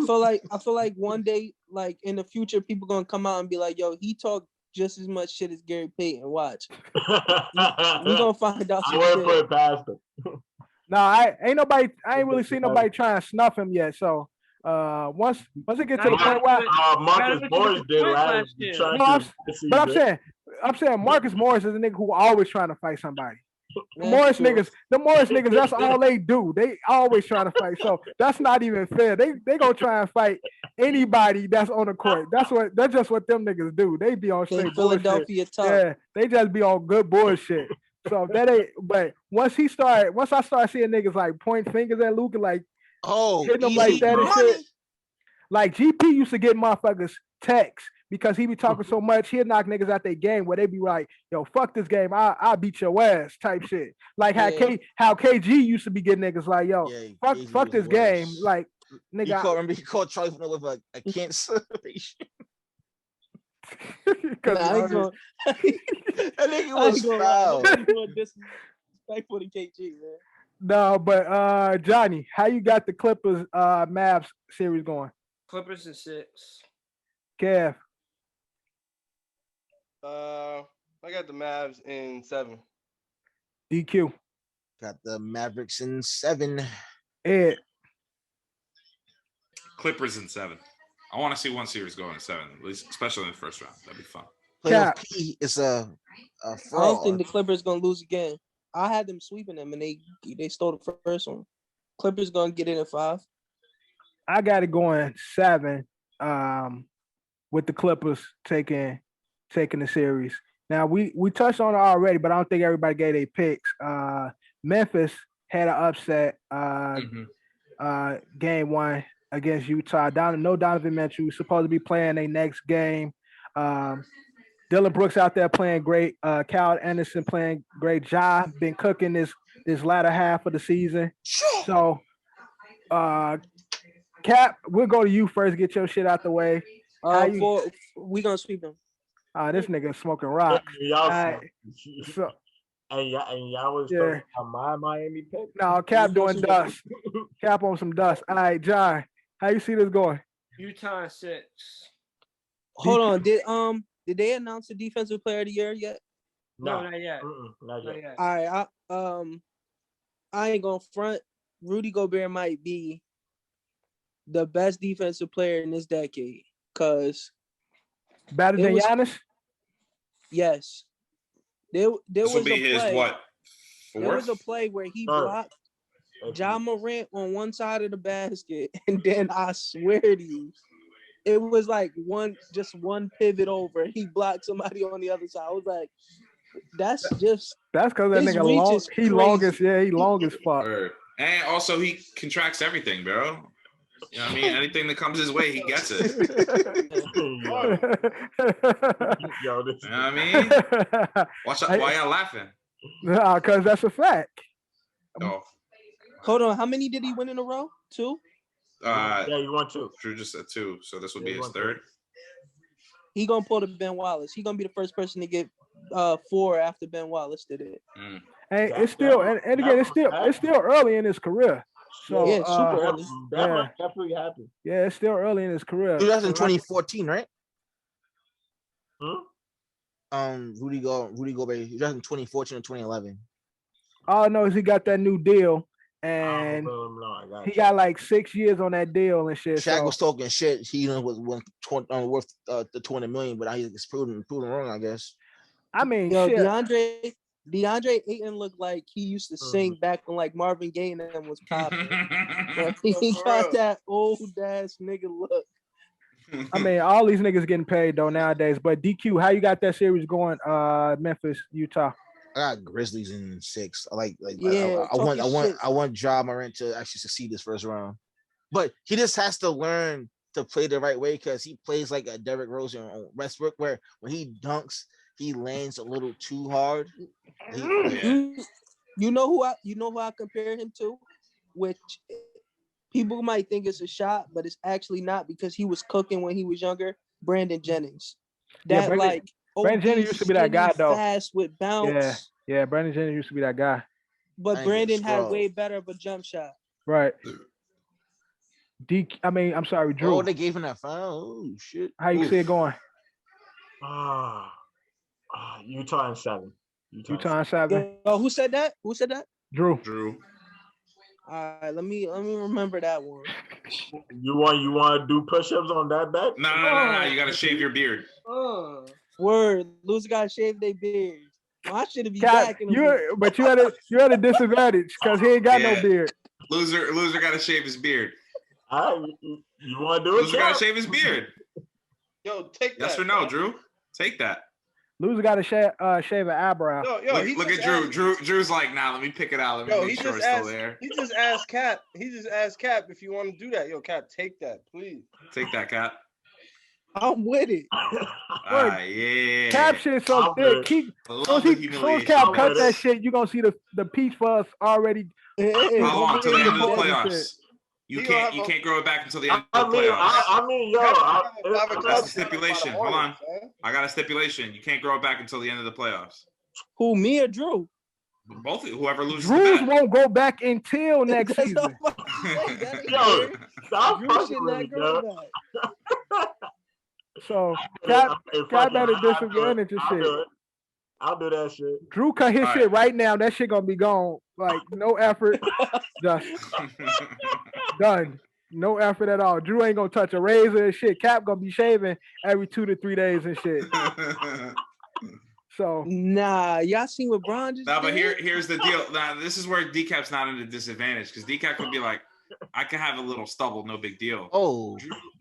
H: feel like one day, like in the future, people gonna come out and be like, "Yo, he talked just as much shit as Gary Payton." Watch, we gonna find out.
E: I wouldn't put it past him.
A: No, I ain't really seen nobody trying to snuff him yet. So once it gets to the point where
E: Marcus Morris did last year.
A: I'm saying Marcus Morris is a nigga who always trying to fight somebody. The Morris niggas, that's all they do. They always trying to fight. So that's not even fair. They gonna try and fight anybody that's on the court. That's just what them niggas do. They be on straight
H: Philadelphia
A: bullshit.
H: tough.
A: Yeah, they just be on good bullshit. So that ain't. But once I start seeing niggas like point fingers at Luka, like hitting them like that and shit. Like GP used to get motherfuckers texts because he be talking so much, he'll knock niggas out their game where they be like, yo, fuck this game, I'll beat your ass type shit. Like how KG used to be getting niggas like, yo, fuck this game. Like nigga.
C: He called Charlie with a cancer patient.
H: That
C: nigga was foul.
H: Disrespectful to KG, man.
A: No, but Johnny, how you got the Clippers Mavs series going?
F: Clippers in 6.
A: Kev.
B: I got the Mavs in 7.
A: DQ.
C: Got the Mavericks in 7.
A: Ed.
D: Clippers in 7. I want to see one series go in 7, at least, especially in the first round. That'd be fun.
C: Playoff P is a fraud.
H: I don't think the Clippers gonna lose again. I had them sweeping them, and they stole the first one. Clippers gonna get it in 5.
A: I got it going 7. With the Clippers taking the series. Now we touched on it already, but I don't think everybody gave their picks. Memphis had an upset game 1 against Utah. Donovan Mitchell supposed to be playing their next game. Dylan Brooks out there playing great. Kyle Anderson playing great. Ja been cooking this latter half of the season. So Cap, we'll go to you first. Get your shit out the way.
H: We gonna sweep them.
A: This nigga smoking rocks.
E: And y'all was talking about my Miami pick.
A: No, Cap doing dust. Cap on some dust. All right, John, how you see this going?
F: Utah in 6.
H: Hold on. Did they announce the defensive player of the year yet?
F: No, not yet.
E: Not yet.
H: All right, I ain't gonna front. Rudy Gobert might be the best defensive player in this decade. Cause
A: better than Giannis?
H: Yes. There was a play.
D: What?
H: There was a play where he blocked Ja Morant on one side of the basket, and then I swear to you, it was like one pivot over. He blocked somebody on the other side. I was like, that's because
A: that nigga long. He long as fuck.
D: And also he contracts everything, bro. You know what I mean? Anything that comes his way, he gets it. You know what I mean? Watch out, why y'all laughing?
A: Nah, because that's a fact.
D: Oh.
H: Hold on, how many did he win in a row? 2?
E: Yeah, he won 2.
D: Drew just said 2, so this will be his 3rd.
H: He gonna pull the Ben Wallace. He gonna be the first person to get 4 after Ben Wallace did it.
A: And it's still, and again, it's still early in his career. So
H: yeah, super early.
E: That might definitely happen.
A: Yeah, it's still early in his career.
C: That's in 2014, right? Rudy Gobert. He was in 2014 or 2011.
A: All I know is he got that new deal, and he got like 6 years on that deal and shit.
C: Shaq was talking shit. He was worth the $20 million, but he's proven wrong, I guess.
A: I mean,
H: shit. DeAndre Ayton looked like he used to sing back when like Marvin Gaye and them was popping. He got that old ass nigga look.
A: I mean, all these niggas getting paid though nowadays. But DQ, how you got that series going? Memphis, Utah.
C: I got Grizzlies in 6. I want Ja Morant to actually succeed this first round, but he just has to learn to play the right way because he plays like a Derrick Rose or Westbrook, where when he dunks, he lands a little too hard.
H: You know who I compare him to, which people might think it's a shot, but it's actually not because he was cooking when he was younger. Brandon Jennings. Brandon
A: Jennings used to be that guy though.
H: Fast with bounce.
A: Yeah, Brandon Jennings used to be that guy.
H: But Brandon had way better of a jump shot.
A: Right. I'm sorry, Drew.
C: Oh, they gave him that foul. Oh shit.
A: How you see it going?
E: Utah in 7.
A: Utah in 7.
H: Yo, who said that? Who said that?
A: Drew.
H: All right, let me remember that one.
E: You want to do push-ups on that bet?
D: No. You gotta shave your beard.
H: Word, loser gotta shave their beard. I should be back in
A: but you're at a disadvantage because he ain't got no beard.
D: Loser gotta shave his beard.
E: You want to do it?
D: Loser gotta shave his beard.
B: Yo, take that.
D: Yes or no, Drew? Take that.
A: Loser got to shave an eyebrow.
B: Look
D: at Drew. Drew's like, nah, let me pick it out. Let me make sure it's still there.
B: He just asked Cap. If you want to do that. Yo, Cap, take that, please.
D: Take that, Cap.
H: I'm with it.
D: Yeah.
A: Cap shit so thick. So Cap cut that shit, you gonna see the peach fuzz already.
D: How long until the end of the playoffs? You can't grow it back until the end of the playoffs. That's the stipulation. Hold on. I got a stipulation. You can't grow it back until the end of the playoffs.
H: Who, me or Drew?
D: Both, whoever loses.
A: Drews won't go back until next season.
E: Yo, stop fucking with me, yo.
A: So Cap at a disadvantage and shit.
E: I'll do that shit.
A: Drew cut his shit right now. That shit gonna be gone. Like no effort. Just done. No effort at all. Drew ain't gonna touch a razor and shit. Cap gonna be shaving every 2 to 3 days and shit. So
H: nah, y'all seen what Bron just did?
D: But here's the deal. Now this is where Decap's not at a disadvantage because Decap could be like, I can have a little stubble, no big deal.
C: Oh,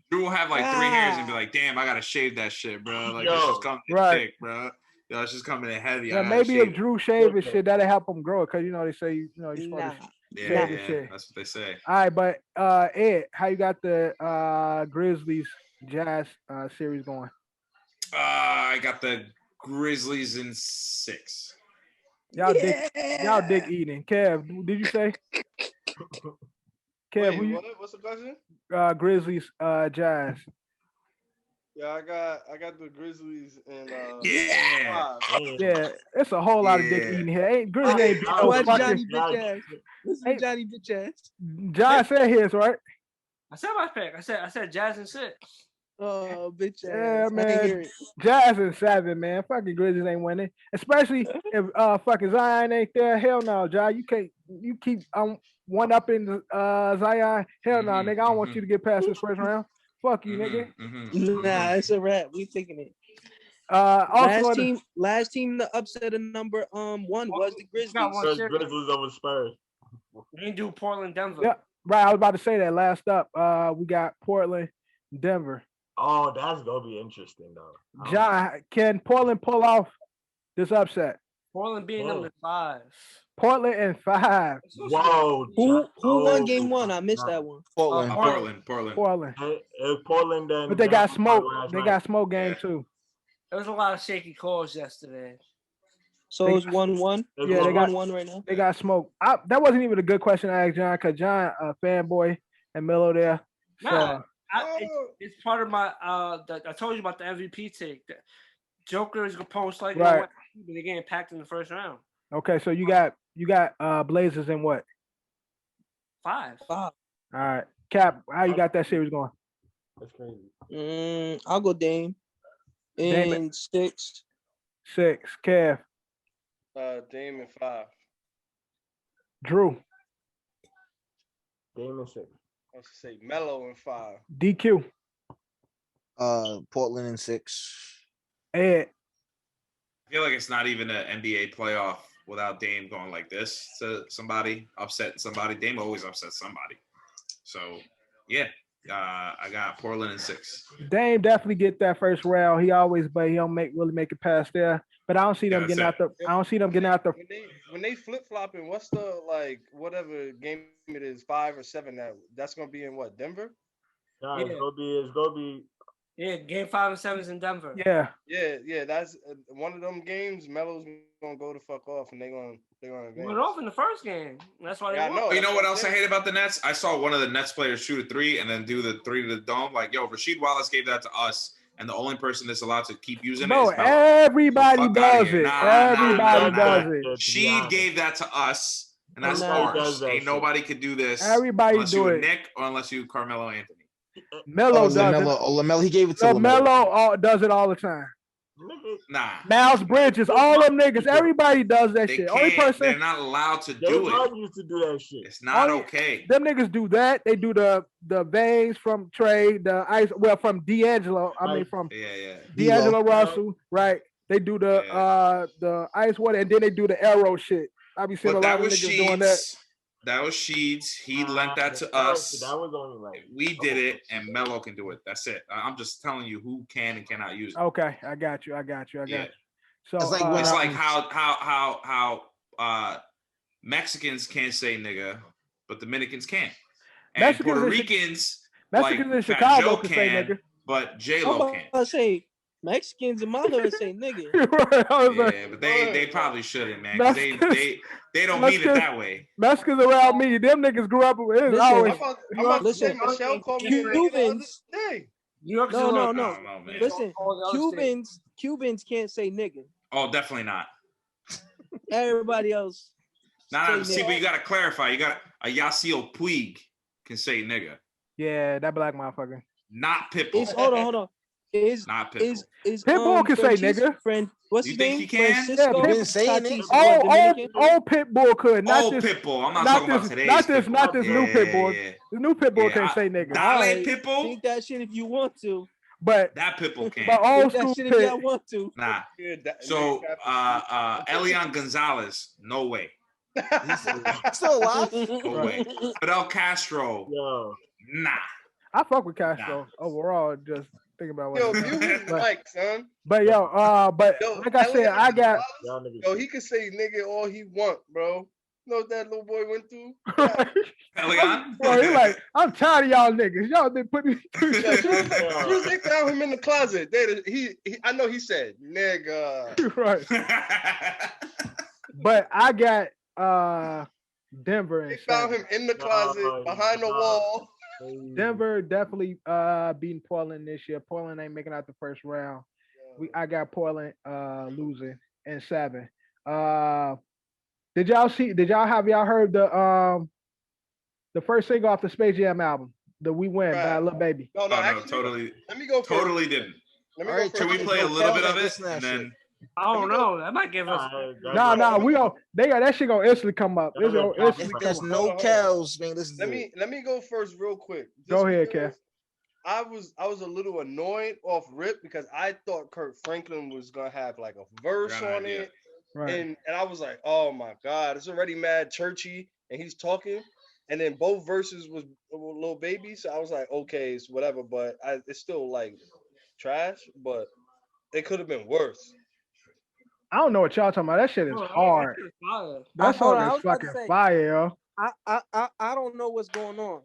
D: Drew will have like 3 hairs and be like, damn, I gotta shave that shit, bro. Like this is coming thick, bro. Yo, it's just coming in heavy.
A: Yeah, maybe if Drew shave his shit, that'll help him grow it because they say you're supposed to shave his shit.
D: That's what they say.
A: All right, but Ed, how you got the Grizzlies Jazz series going?
D: I got the Grizzlies in 6.
A: Y'all dick eating. Kev, did you say? Kev,
B: wait, what's the question?
A: Grizzlies Jazz.
B: Yeah, I got the Grizzlies and
A: yeah, it's a whole lot of dick eating here. Grizzlies ain't
H: no Johnny bitch ass. Listen, Johnny bitch ass.
A: John said his, right?
F: I said my pick. I said Jazz and 6.
H: Oh, bitch ass.
A: Yeah, man. Jazz and 7, man. Fucking Grizzlies ain't winning. Especially if fucking Zion ain't there. Hell no, John. You keep one up in Zion. Hell no, nigga. I don't want you to get past this first round. Fuck you, nigga.
H: Nah, it's a wrap. We taking it. Last team the upset of number 1 was the Grizzlies.
E: Grizzlies over Spurs.
F: We didn't do Portland, Denver.
A: Yeah, right. I was about to say that. Last up, we got Portland, Denver.
E: Oh, that's gonna be interesting though.
A: John, can Portland pull off this upset?
F: Portland being number 5.
A: Portland and 5.
E: Whoa.
H: Who won game 1? I missed that one.
D: Portland.
E: If Portland then.
A: But they got smoke. They got smoke game too.
F: There was a lot of shaky calls yesterday.
H: So it's 1-1.
A: Yeah, they got
H: 1-1 right now.
A: They got smoke. That wasn't even a good question to ask John because John a fanboy and Melo there.
F: Nah, it's part of my. I told you about the MVP take. Joker is gonna post like right. They're getting packed in the first round.
A: Okay, so you got Blazers in what?
F: 5.
A: All right, Cap, how you got that series going?
E: That's crazy.
H: I'll go Dame in 6.
A: 6. Kev.
B: Dame in 5.
A: Drew.
E: Dame in 6.
B: I was to say Melo in 5.
A: DQ.
C: Portland in 6.
A: Ed.
D: I feel like it's not even an NBA playoff without Dame going like this to somebody, upsetting somebody. Dame always upsets somebody. So, yeah, I got Portland in 6.
A: Dame definitely get that first round. He always, but he don't really make it past there. But I don't see them getting out the. I don't see them getting out the.
B: When they flip flopping, what's the whatever game it is, 5 or 7? That's gonna be in what, Denver?
E: No, it's gonna be.
F: Yeah, game 5 and 7 is in Denver.
B: Yeah. That's one of them games. Melo's gonna go the fuck off, and they're gonna.
F: He went off in the first game. That's why.
B: I know.
D: You know what else I hate about the Nets? I saw one of the Nets players shoot a 3 and then do the 3 to the dome. Like, yo, Rasheed Wallace gave that to us, and the only person that's allowed to keep using it is Melo.
A: Everybody does it. Everybody does it.
D: Sheed gave that to us, And that's ours. Ain't nobody could do this.
A: Everybody
D: unless
A: do
D: you
A: it.
D: Nick or unless you Carmelo Anthony.
A: Melo does it.
C: LaMelo, he gave it to
A: LaMelo does it all the time.
D: Nah.
A: Miles Bridges, all them niggas, everybody does that shit. Only person
D: they're not allowed to do it.
E: Used to do that shit.
D: It's not okay.
A: Them niggas do that. They do the veins from Trey, the ice. Well, from D'Angelo. I mean, from D'Angelo Russell, right? They do the ice water, and then they do the arrow shit. I be seeing a lot of niggas doing that.
D: That was Sheeds. He lent that to us.
E: That was only like
D: we did it, and Melo can do it. That's it. I'm just telling you who can and cannot use it.
A: Okay, I got you. So
C: it's
D: like how Mexicans can't say nigga, but Dominicans can. And
A: Mexicans
D: Puerto Ricans,
A: Mexicans in
D: like
A: Chicago
D: Joe
A: can say nigga,
D: but J-Lo can't.
H: I say Mexicans in my hood say nigga.
D: But they probably shouldn't, man. Because they don't mean it that way.
A: Mexicans around me, them niggas grew up with it.
H: Listen, Cubans. No. Listen, Cubans can't say nigga.
D: Oh, definitely not.
H: Everybody else.
D: Nah, see, but you gotta clarify. You got a Yasiel Puig can say nigga.
A: Yeah, that black motherfucker.
D: Not Pitbull.
H: Hold on.
D: Not Pitbull.
A: Pitbull can say nigga.
H: What's
D: his
H: name?
D: He can?
H: Francisco.
C: Been saying it.
A: Old Pitbull could. Not this
D: Pitbull. I'm not talking about today's
A: Not this new Pitbull. The new Pitbull can't say nigga.
D: Dale Pitbull.
H: Think that shit if you want to.
A: But
D: that Pitbull can't.
A: But old school
H: shit if y'all want to.
D: Nah. So Elian Gonzalez, no way.
C: Still alive?
D: No way. Fidel Castro, nah.
A: I fuck with Castro overall. Just think about what.
B: Music like, son.
A: But like I said, I got.
B: He can say nigga all he want, bro. You know what that little boy went through?
A: Bro, he like, I'm tired of y'all niggas. Y'all been putting.
B: They found him in the closet. I know he said nigga.
A: Right. But I got Denver.
B: They found him in the closet behind the wall.
A: Denver definitely beating Portland this year. Portland ain't making out the first round. I got Portland losing in 7. Did y'all heard the first single off the Space Jam album, the We Win by Lil Baby?
B: No, actually,
D: totally.
B: Let me go first.
D: Totally didn't.
B: Let me go first.
D: Can we play a little bit of it and then?
F: I don't know. That might give us.
A: No. We got that shit gonna instantly come up.
C: There's no cows, man.
B: Let me go first, real quick.
A: Go ahead, Kev.
B: I was a little annoyed off rip because I thought Kirk Franklin was gonna have like a verse on it, right. and I was like, oh my god, it's already mad churchy, and he's talking, and then both verses was Lil Baby, so I was like, okay, it's whatever, but it's still like trash, but it could have been worse.
A: I don't know what y'all talking about. That shit is hard. That song is fucking fire, yo.
H: I don't know what's going on.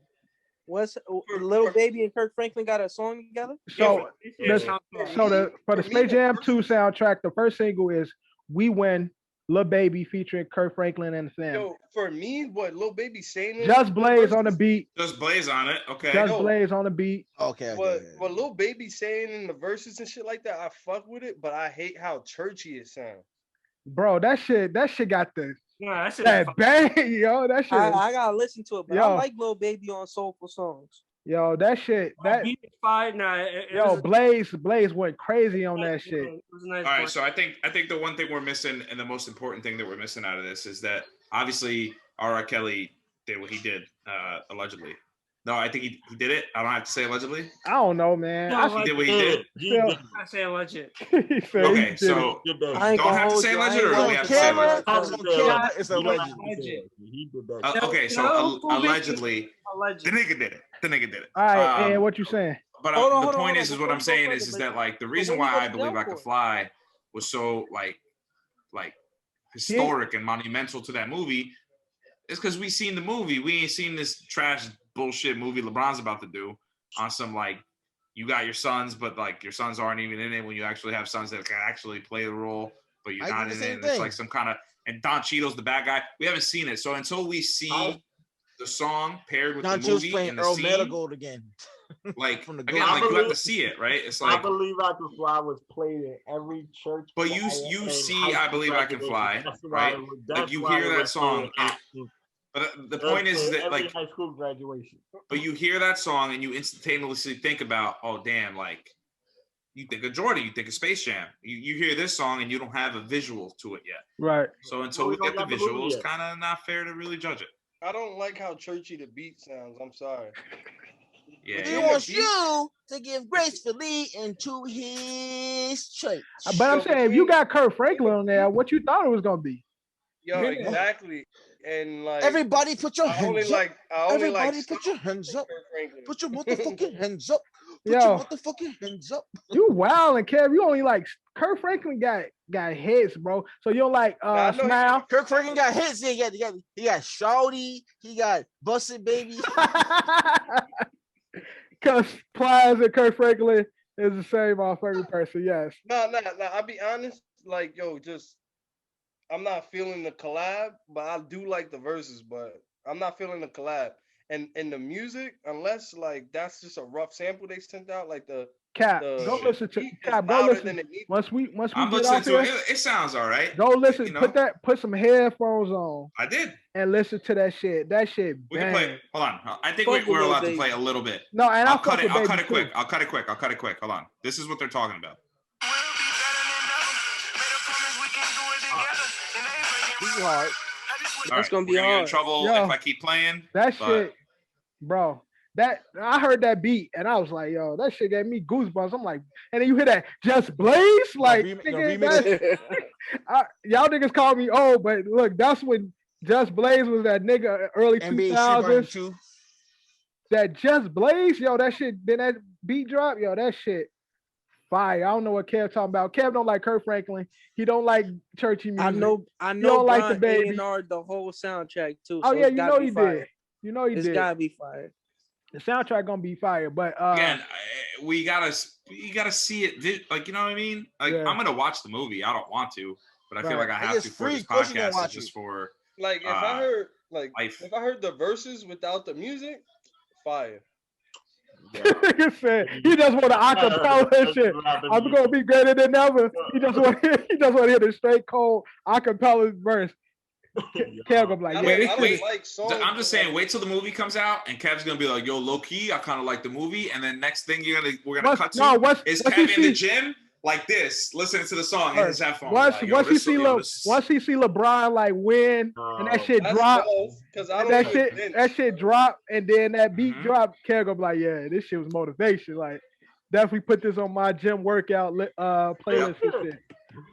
H: What's Lil Baby and Kirk Franklin got a song together?
A: So for the Space Jam 2 soundtrack, the first single is "We Win," Lil Baby featuring Kirk Franklin and the Fam.
B: Yo, for me, what Lil Baby saying?
A: Just Blaze on the beat.
D: Just Blaze on it. Okay.
A: Just Blaze on the beat.
C: Okay.
B: What Lil Baby saying in the verses and shit like that, I fuck with it, but I hate how churchy it sounds.
A: Bro, that shit got the.
F: Yeah,
A: that bang, yo. That shit.
H: I gotta listen to it, but I like Lil Baby on soulful songs.
A: Yo, that shit. That
F: beat is fine. Nah,
A: Blaze went crazy on that shit.
D: All right, so I think the one thing we're missing, and the most important thing that we're missing out of this, is that obviously R. Kelly did what he did, allegedly. No, I think he did it. I don't have to say allegedly.
A: I don't know, man.
D: He did what he did.
F: I say alleged.
D: Okay, so don't have to say alleged, or do we have to say alleged?
C: It's alleged.
D: Okay, so allegedly, the nigga did it.
A: All right, and what you saying?
D: But the point is what I'm saying is that like the reason why I Believe I Could Fly was so like historic and monumental to that movie is because we seen the movie. We ain't seen this trash bullshit movie LeBron's about to do on some like you got your sons, but like your sons aren't even in it when you actually have sons that can actually play the role, but you're not in it. And it's like some kind of and Don Cheadle's the bad guy. We haven't seen it, so until we see the song paired with
C: Don
D: the movie
C: playing
D: and the
C: Earl
D: scene,
C: Marigold again.
D: Like again, like you have to see it, right? It's like
E: I Believe I Can Fly was played in every church.
D: But you see I Believe I Can Fly, right? Like you hear that song, But the point is that
E: every
D: like
E: high school graduation.
D: But you hear that song and you instantaneously think about, oh damn, like you think of Jordan, you think of Space Jam. You hear this song and you don't have a visual to it yet.
A: Right.
D: So until we get the visual, it's kind of not fair to really judge it.
B: I don't like how churchy the beat sounds. I'm sorry.
C: Yeah. He wants you to give gracefully into his church.
A: But I'm saying, if you got Kurt Franklin on there, what you thought it was gonna be?
B: Yo, exactly. And like
C: everybody, put your hands up.
B: Everybody,
C: put your hands up. Put your motherfucking hands up. Put
A: Yo,
C: your motherfucking hands up.
A: You wildin', Kev. You only like Kurt Franklin got hits, bro. So you don't like Smile.
C: Kurt Franklin got hits. He got Shawty. He got Busted Baby.
A: Cause Plies and Kurt Franklin is the same off every person. Yes.
B: No. I'll be honest. Like, yo, I'm not feeling the collab, but I do like the verses. But I'm not feeling the collab. And the music, unless like that's just a rough sample they sent out, like the
A: Cap, go listen to Cap. Go listen. Once we
D: I'm
A: get
D: listening
A: off
D: to
A: here,
D: it. It sounds all right.
A: Go listen. You know? Put some headphones on.
D: I did.
A: And listen to that shit. That shit.
D: We can play. Hold on. I think we're allowed to play a little bit.
A: No, and
D: I'll cut it. I'll cut it quick. I'll cut it quick. Hold on. This is what they're talking about.
C: Hard.
H: That's gonna be hard.
D: Get in trouble if I keep playing.
A: That shit, bro. That I heard that beat and I was like, yo, that shit gave me goosebumps. I'm like, and then you hear that Just Blaze, like, nigga, y'all niggas call me old, but look, that's when Just Blaze was that nigga early 2000s. That Just Blaze, yo, that shit. Then that beat drop, yo, that shit. Fire. I don't know what Kev talking about. Kev don't like Kurt Franklin. He don't like churchy music.
H: I know. Don't like the baby. The whole soundtrack too.
A: Oh
H: so
A: yeah, you know he did. You know he
H: did. It's gotta be fire.
A: The soundtrack gonna be fire, but
D: again, you gotta see it. Like, you know what I mean? Like, I'm gonna watch the movie. I don't want to, but I feel like I have to for this podcast. It's just for
B: like if I heard the verses without the music, fire.
A: Said, he just want to acapella shit. I'm gonna be greater than ever. He just want to hear the straight cold acapella verse. Kev gonna be like,
D: I'm just saying, wait till the movie comes out, and Kev's gonna be like, yo, low key, I kind of like the movie, and then next thing we're gonna cut to is Kev in the gym like this, listening to the song in his headphones. Once he see
A: LeBron like win, and that shit drop, that shit drop, and then that beat drop, Kev gonna be like, yeah, this shit was motivation. Like, definitely put this on my gym workout playlist and shit.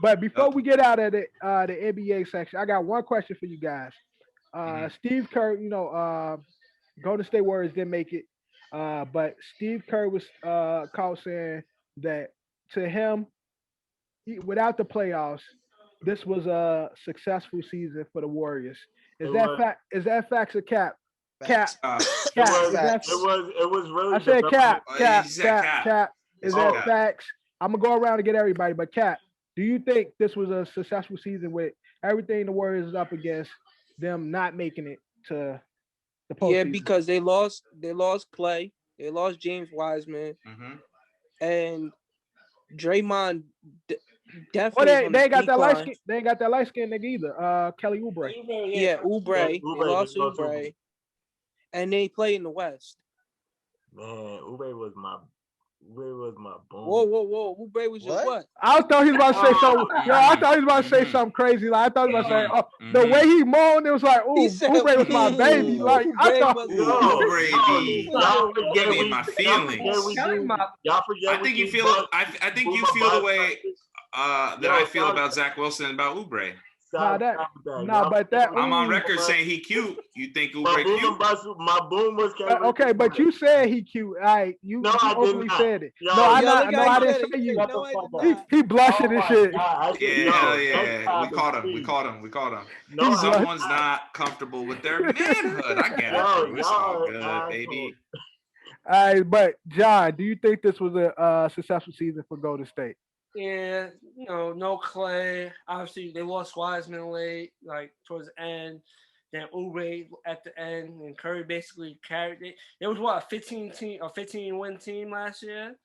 A: But before we get out of the NBA section, I got one question for you guys. Steve Kerr, Golden State Warriors didn't make it, but Steve Kerr was caught saying that to him, without the playoffs, this was a successful season for the Warriors. Is that facts or cap? Cap.
E: It was really.
A: I said cap. Cap. Is that facts? I'm gonna go around and get everybody, but Cap, do you think this was a successful season with everything the Warriors is up against, them not making it to the postseason?
H: Yeah, because they lost Clay, they lost James Wiseman, and Draymond definitely.
A: They ain't got that light skin. They ain't got that light skin nigga either. Kelly Oubre.
H: Yeah, Oubre. They lost Oubre, and they play in the West.
E: Man, Oubre was my boom.
H: Whoa! Oubre was your what?
A: I thought he was about to say something. I thought he was about to say something crazy. Like, I thought he was about to say, the way he moaned, it was like, "Ooh, Oubre was my baby." Like, I thought
D: Oubre gave me my feelings.
E: Y'all forget.
D: I think you feel the way that I feel about Zach Wilson and about Oubre.
A: But
D: I'm on record saying he cute. You think Oubre cute?
E: My boom was
A: okay, but you said he cute. You openly said it. I didn't say you. He blushing and shit.
D: Yeah. We caught him. Someone's not comfortable with their manhood. I get it. It's all good, baby.
A: All right, but John, do you think this was a successful season for Golden State?
F: Yeah, no Clay. Obviously, they lost Wiseman late, like towards the end. Then Oubre at the end, and Curry basically carried it. It was a 15-win team last year,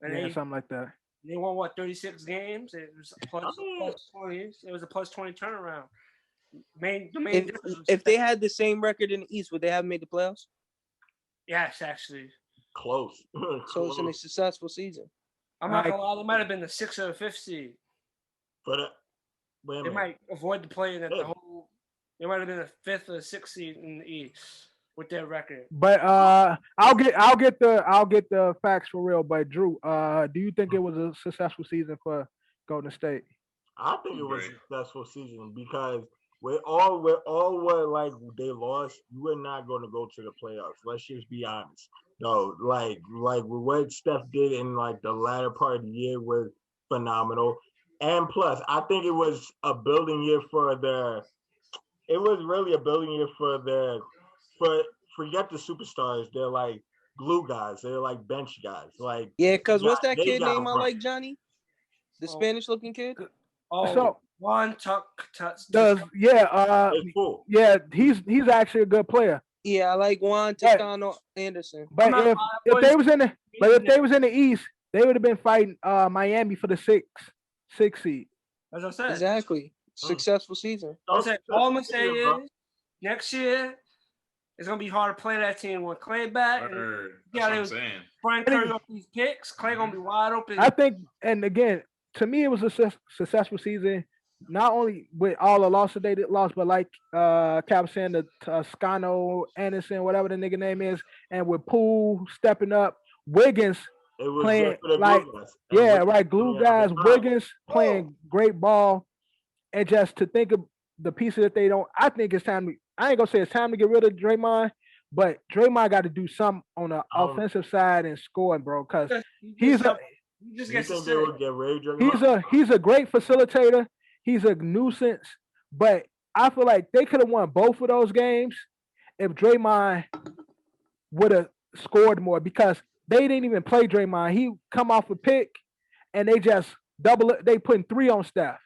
F: and
A: something like that.
F: They won 36 games. It was plus 20. It was a plus 20 turnaround.
H: If they had the same record in the East, would they have made the playoffs?
F: Yes, actually.
E: Close.
H: So it's a successful season.
F: I'm not gonna lie, they might have been the 6th or the 5th seed.
E: But
F: they might avoid the play-in at the whole. They might have been the 5th or the 6th seed in the East with their record.
A: But I'll get the facts for real. But Drew, do you think it was a successful season for Golden State?
E: I think it was a successful season because with all what like they lost, you were not going to go to the playoffs. Let's just be honest. No, like with what Steph did in like the latter part of the year was phenomenal. And plus, I think it was a building year for the. It was really a building year for forget the superstars. They're like glue guys. They're like bench guys. Like
H: because what's that kid name I like, Johnny? The Spanish looking kid.
F: Oh,
A: so
F: Juan
A: yeah, he's actually a good player.
H: Yeah, I like Juan Toscano Anderson.
A: But if they was in the East, they would have been fighting Miami for the six seed.
F: As I said,
H: exactly. Successful season.
F: All I'm gonna say is next year it's gonna be hard to play that team with Clay back.
D: That's what I'm saying.
F: Brian Curry off these picks. Clay gonna be wide open.
A: I think, and again, to me, it was a successful season. Not only with all the losses they lost, but like Cap saying, the Toscano Anderson, whatever the nigga name is, and with Poole stepping up, Wiggins playing like glue guys. Wiggins playing great ball, and just to think of the pieces that they don't. I think it's time. I ain't gonna say it's time to get rid of Draymond, but Draymond got to do something on the offensive side and scoring, bro, because he's a great facilitator. He's a nuisance, but I feel like they could have won both of those games if Draymond would have scored more, because they didn't even play Draymond. He come off a pick, and they just double it. They putting 3 on Steph,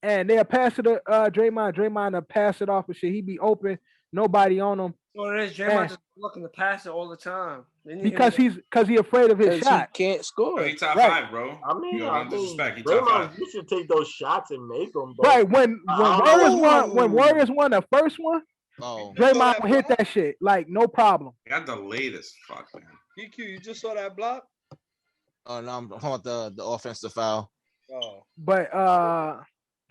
A: and they'll pass it to Draymond. Draymond will pass it off and shit. He be open, nobody on him.
F: Well, it is. Draymond just looking to pass it all the time.
A: Because he's afraid of his shot.
H: He can't score.
D: He top 5, bro.
E: I mean,
D: disrespect. He top 5.
E: You should take those shots and make them. Bro.
A: Right. When Warriors won the first one, Draymond would hit that shit like no problem.
D: I got delayed as fuck, man.
B: EQ, you just saw that block?
C: Oh no, I'm talking about the offensive foul.
B: Oh.
A: But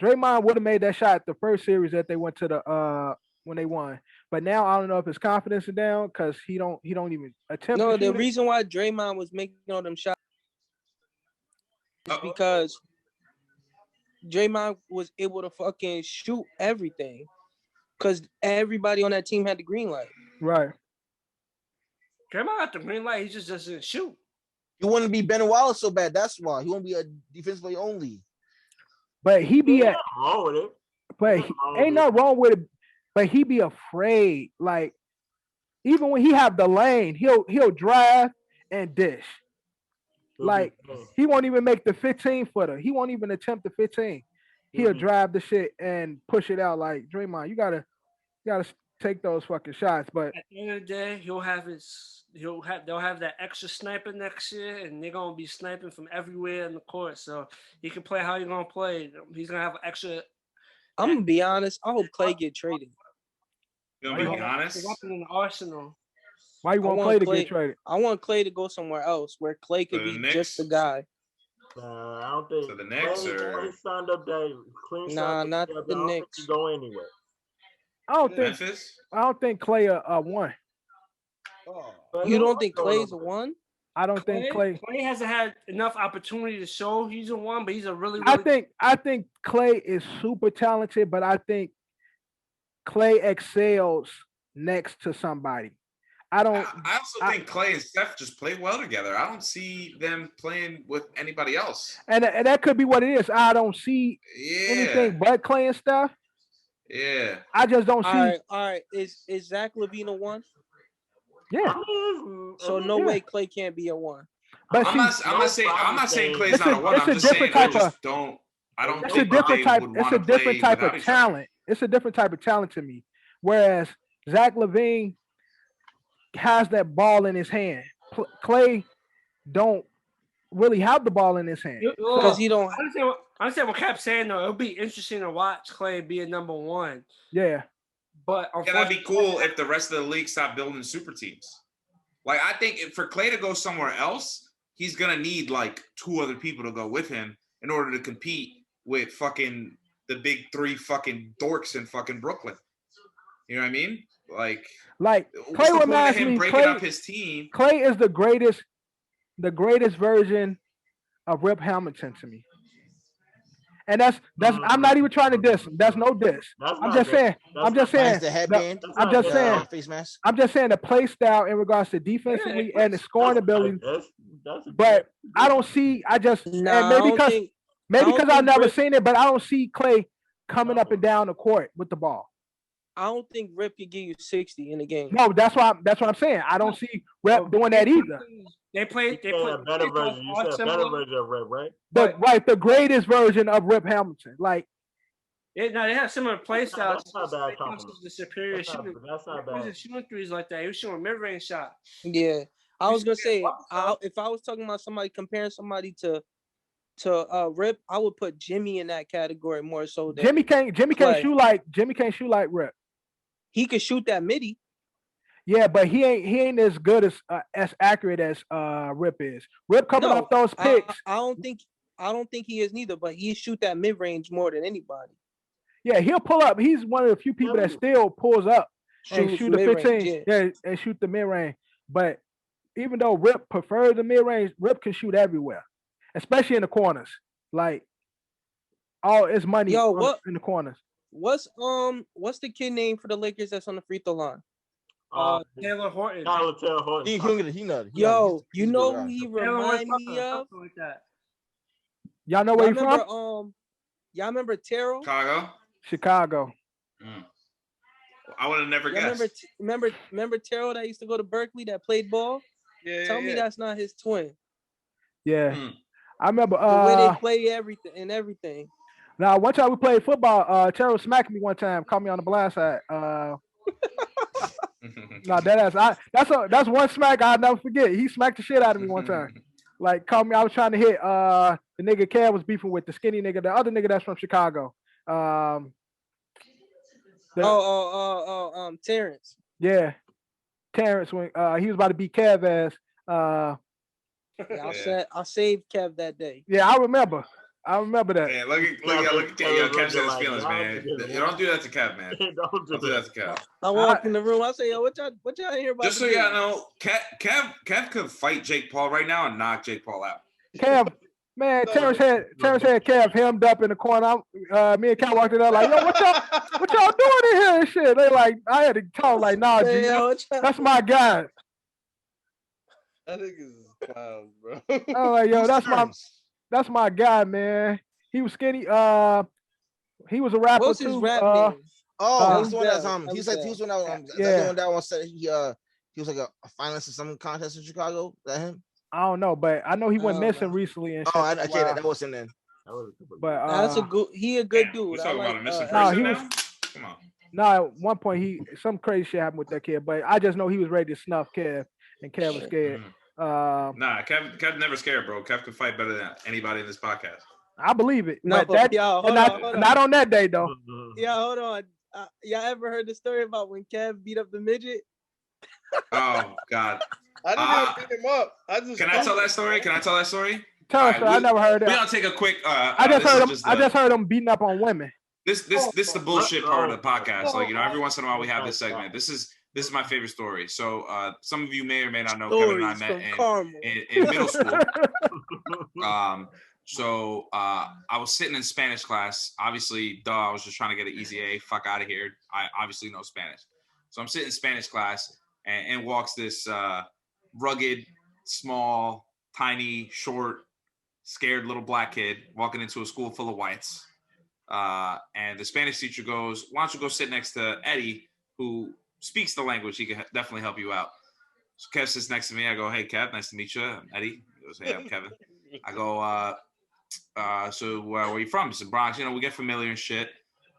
A: Draymond would have made that shot the first series that they went to the when they won. But now I don't know if his confidence is down because he don't even attempt.
H: No, the reason why Draymond was making all them shots is because Draymond was able to fucking shoot everything because everybody on that team had the green light.
A: Right.
F: Draymond got the green light. He just doesn't shoot.
C: He want to be Ben Wallace so bad. That's why he won't be a defensively only.
A: But he be at.
E: Wrong with it.
A: But ain't nothing wrong with it. But he be afraid, like even when he have the lane, he'll drive and dish. Like he won't even make the 15-footer. He won't even attempt the 15. He'll drive the shit and push it out. Like Draymond, you gotta take those fucking shots. But
F: at the end of the day, they'll have that extra sniper next year, and they're gonna be sniping from everywhere in the court. So he can play how he's gonna play. He's gonna have extra.
H: I'm gonna be honest. I hope Clay get traded.
D: You gonna be honest?
F: In the Arsenal.
A: Why you want Clay to get traded?
H: I want Clay to go somewhere else where Clay could be just the guy.
E: I don't think.
D: So the Knicks
E: Clay signed up that clean.
H: Nah, not the Knicks.
E: Go anywhere.
A: I don't think Clay a one.
H: You don't think Clay's a one?
A: I don't think Clay
F: hasn't had enough opportunity to show he's a one, but he's a really.
A: I think Clay is super talented, but I think Clay excels next to somebody. I
D: also think Clay and Steph just play well together. I don't see them playing with anybody else.
A: And that could be what it is. I don't see anything but Clay and Steph.
D: Yeah.
A: I just don't see.
H: All right. Is Zach LaVine a one?
A: Yeah.
H: So no way Clay can't be a one.
A: But
D: I'm not saying Clay's not a one. I'm just saying I just don't. I don't.
A: It's a different type. It's a different type of talent. It's a different type of talent to me. Whereas Zach LaVine has that ball in his hand. Clay don't really have the ball in his hand
H: because he don't.
F: I understand what Cap's saying though. It'll be interesting to watch Clay be a number one.
A: Yeah.
F: But
D: that'd be cool if the rest of the league stopped building super teams. Like, I think for Clay to go somewhere else, he's gonna need like 2 other people to go with him in order to compete with fucking the big 3 fucking dorks in fucking Brooklyn. You know what I mean? Like
A: Clay reminds me.
D: Breaking up his team.
A: Clay is the greatest version of Rip Hamilton to me. And that's I'm not even trying to diss him. That's no diss. I'm just saying. I'm just saying the play style in regards to defensively and the scoring ability. But I don't see. Maybe because I've never seen it, but I don't see Clay coming up and down the court with the ball.
H: I don't think Rip can give you 60 in the game.
A: No, that's what I'm saying. I don't see Rip doing that either.
E: They play a better version. You said a better version of Rip, right?
A: The greatest version of Rip Hamilton. Like,
F: they have similar play styles.
E: That's not bad compliment.
F: The superior shooting.
E: That's not bad.
F: He was shooting threes like that. He was shooting mid-range shot.
H: Yeah, I was gonna say, if I was talking about somebody comparing somebody to Rip, I would put Jimmy in that category more so.
A: Jimmy can't shoot like Rip.
H: He could shoot that midi.
A: Yeah, but he ain't as good as accurate as Rip is. Rip coming off those picks.
H: I don't think he is neither, but he shoot that mid range more than anybody.
A: Yeah, he'll pull up. He's one of the few people that still pulls up and shoot the 15. And shoot the mid range. But even though Rip prefers the mid range, Rip can shoot everywhere, especially in the corners. Like, all his money in the corners.
H: What's the kid name for the Lakers that's on the free throw line?
F: Taylor Horton.
E: Taylor Horton.
H: Yo, you know who he reminds me of?
F: Like that.
A: Y'all know where he's from?
H: Y'all remember Terrell?
A: Chicago.
D: I would have never guessed.
H: Remember Terrell that used to go to Berkeley that played ball? Tell me that's not his twin.
A: Yeah. I remember
H: the way they play everything.
A: Now, one time we played football, Terrell smacked me one time, caught me on the blind side. No, that's one smack I'll never forget. He smacked the shit out of me one time. Like, called me. I was trying to hit the nigga Kev was beefing with the skinny nigga, the other nigga that's from Chicago.
H: Terrence.
A: Yeah, Terrence when he was about to beat Kev ass.
H: I saved Kev that day.
A: Yeah, I remember that.
D: Yeah, look at Kev said his feelings, man. You don't do that to Kev, man. Don't do that to Kev.
H: I walk in the room. I say, yo, what y'all hear about?
D: Just so y'all know, Kev could fight Jake Paul right now and knock Jake Paul out.
A: Kev, man, Terrence had Kev hemmed up in the corner. Me and Kev walked in there like, yo, what y'all doing in here and shit? They like, I had to talk like, nah, G, that's my guy.
B: I think it's clowns, bro.
A: I'm like, yo, that's my guy, man. He was skinny. He was a rapper.
H: What's
A: too.
H: His rap name?
C: He's the one that's He was one that one said he was like a finalist in some contest in Chicago. Is that him?
A: I don't know, but I know he went missing recently. And shit.
C: I can't. That wasn't then.
A: But
H: that's a good. He a good dude.
D: You talking about a missing
A: person
D: now? Come on.
A: No, at one point some crazy shit happened with that kid, but I just know he was ready to snuff Kev, and Kev was scared.
D: Nah, Kev never scared, bro. Kev can fight better than anybody in this podcast.
A: I believe it.
H: No,
A: but not on that day though.
H: Yeah, hold on. Y'all ever heard the story about when Kev beat up the midget?
D: Oh God.
B: I didn't even beat him up.
D: Can I tell that story?
A: Tell us, I never heard that.
D: We're gonna take a quick.
A: I just heard him beating up on women.
D: This is the bullshit part of the podcast. Like, every once in a while we have this segment. This is my favorite story. So some of you may or may not know Kevin and I met in middle school. So I was sitting in Spanish class. Obviously, I was just trying to get an easy A. Fuck out of here. I obviously know Spanish. So I'm sitting in Spanish class, and walks this rugged, small, tiny, short, scared little black kid walking into a school full of whites. And the Spanish teacher goes, "Why don't you go sit next to Eddie, who speaks the language? He can definitely help you out." So Kev sits next to me. I go, "Hey, Kev, nice to meet you." I'm Eddie. He goes, "Hey, I'm Kevin." I go, so where are you from? He said, "Bronx." We get familiar and shit.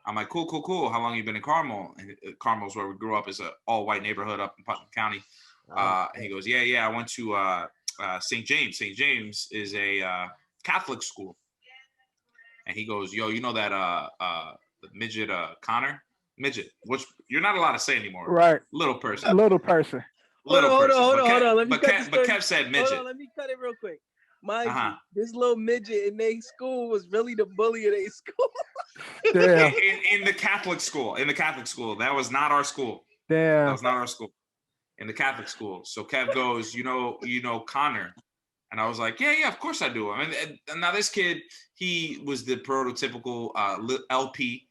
D: I'm like, cool. How long you been in Carmel? And Carmel's where we grew up. Is an all-white neighborhood up in Putnam County. And he goes, yeah. I went to St. James. St. James is a Catholic school. and he goes, "Yo, you know that the midget Connor midget, which you're not allowed to say anymore,
A: right?
D: Little person,
A: little person."
H: Hold on. Let me cut this
D: but Kev said midget.
H: Hold on, let me cut it real quick. Mind you, this little midget in their school was really the bully of their school.
A: Damn.
D: In the Catholic school, that was not our school.
A: Damn.
D: That was not our school. In the Catholic school. So Kev goes, you know Connor. And I was like, yeah, of course I do. I mean, and now this kid, he was the prototypical LP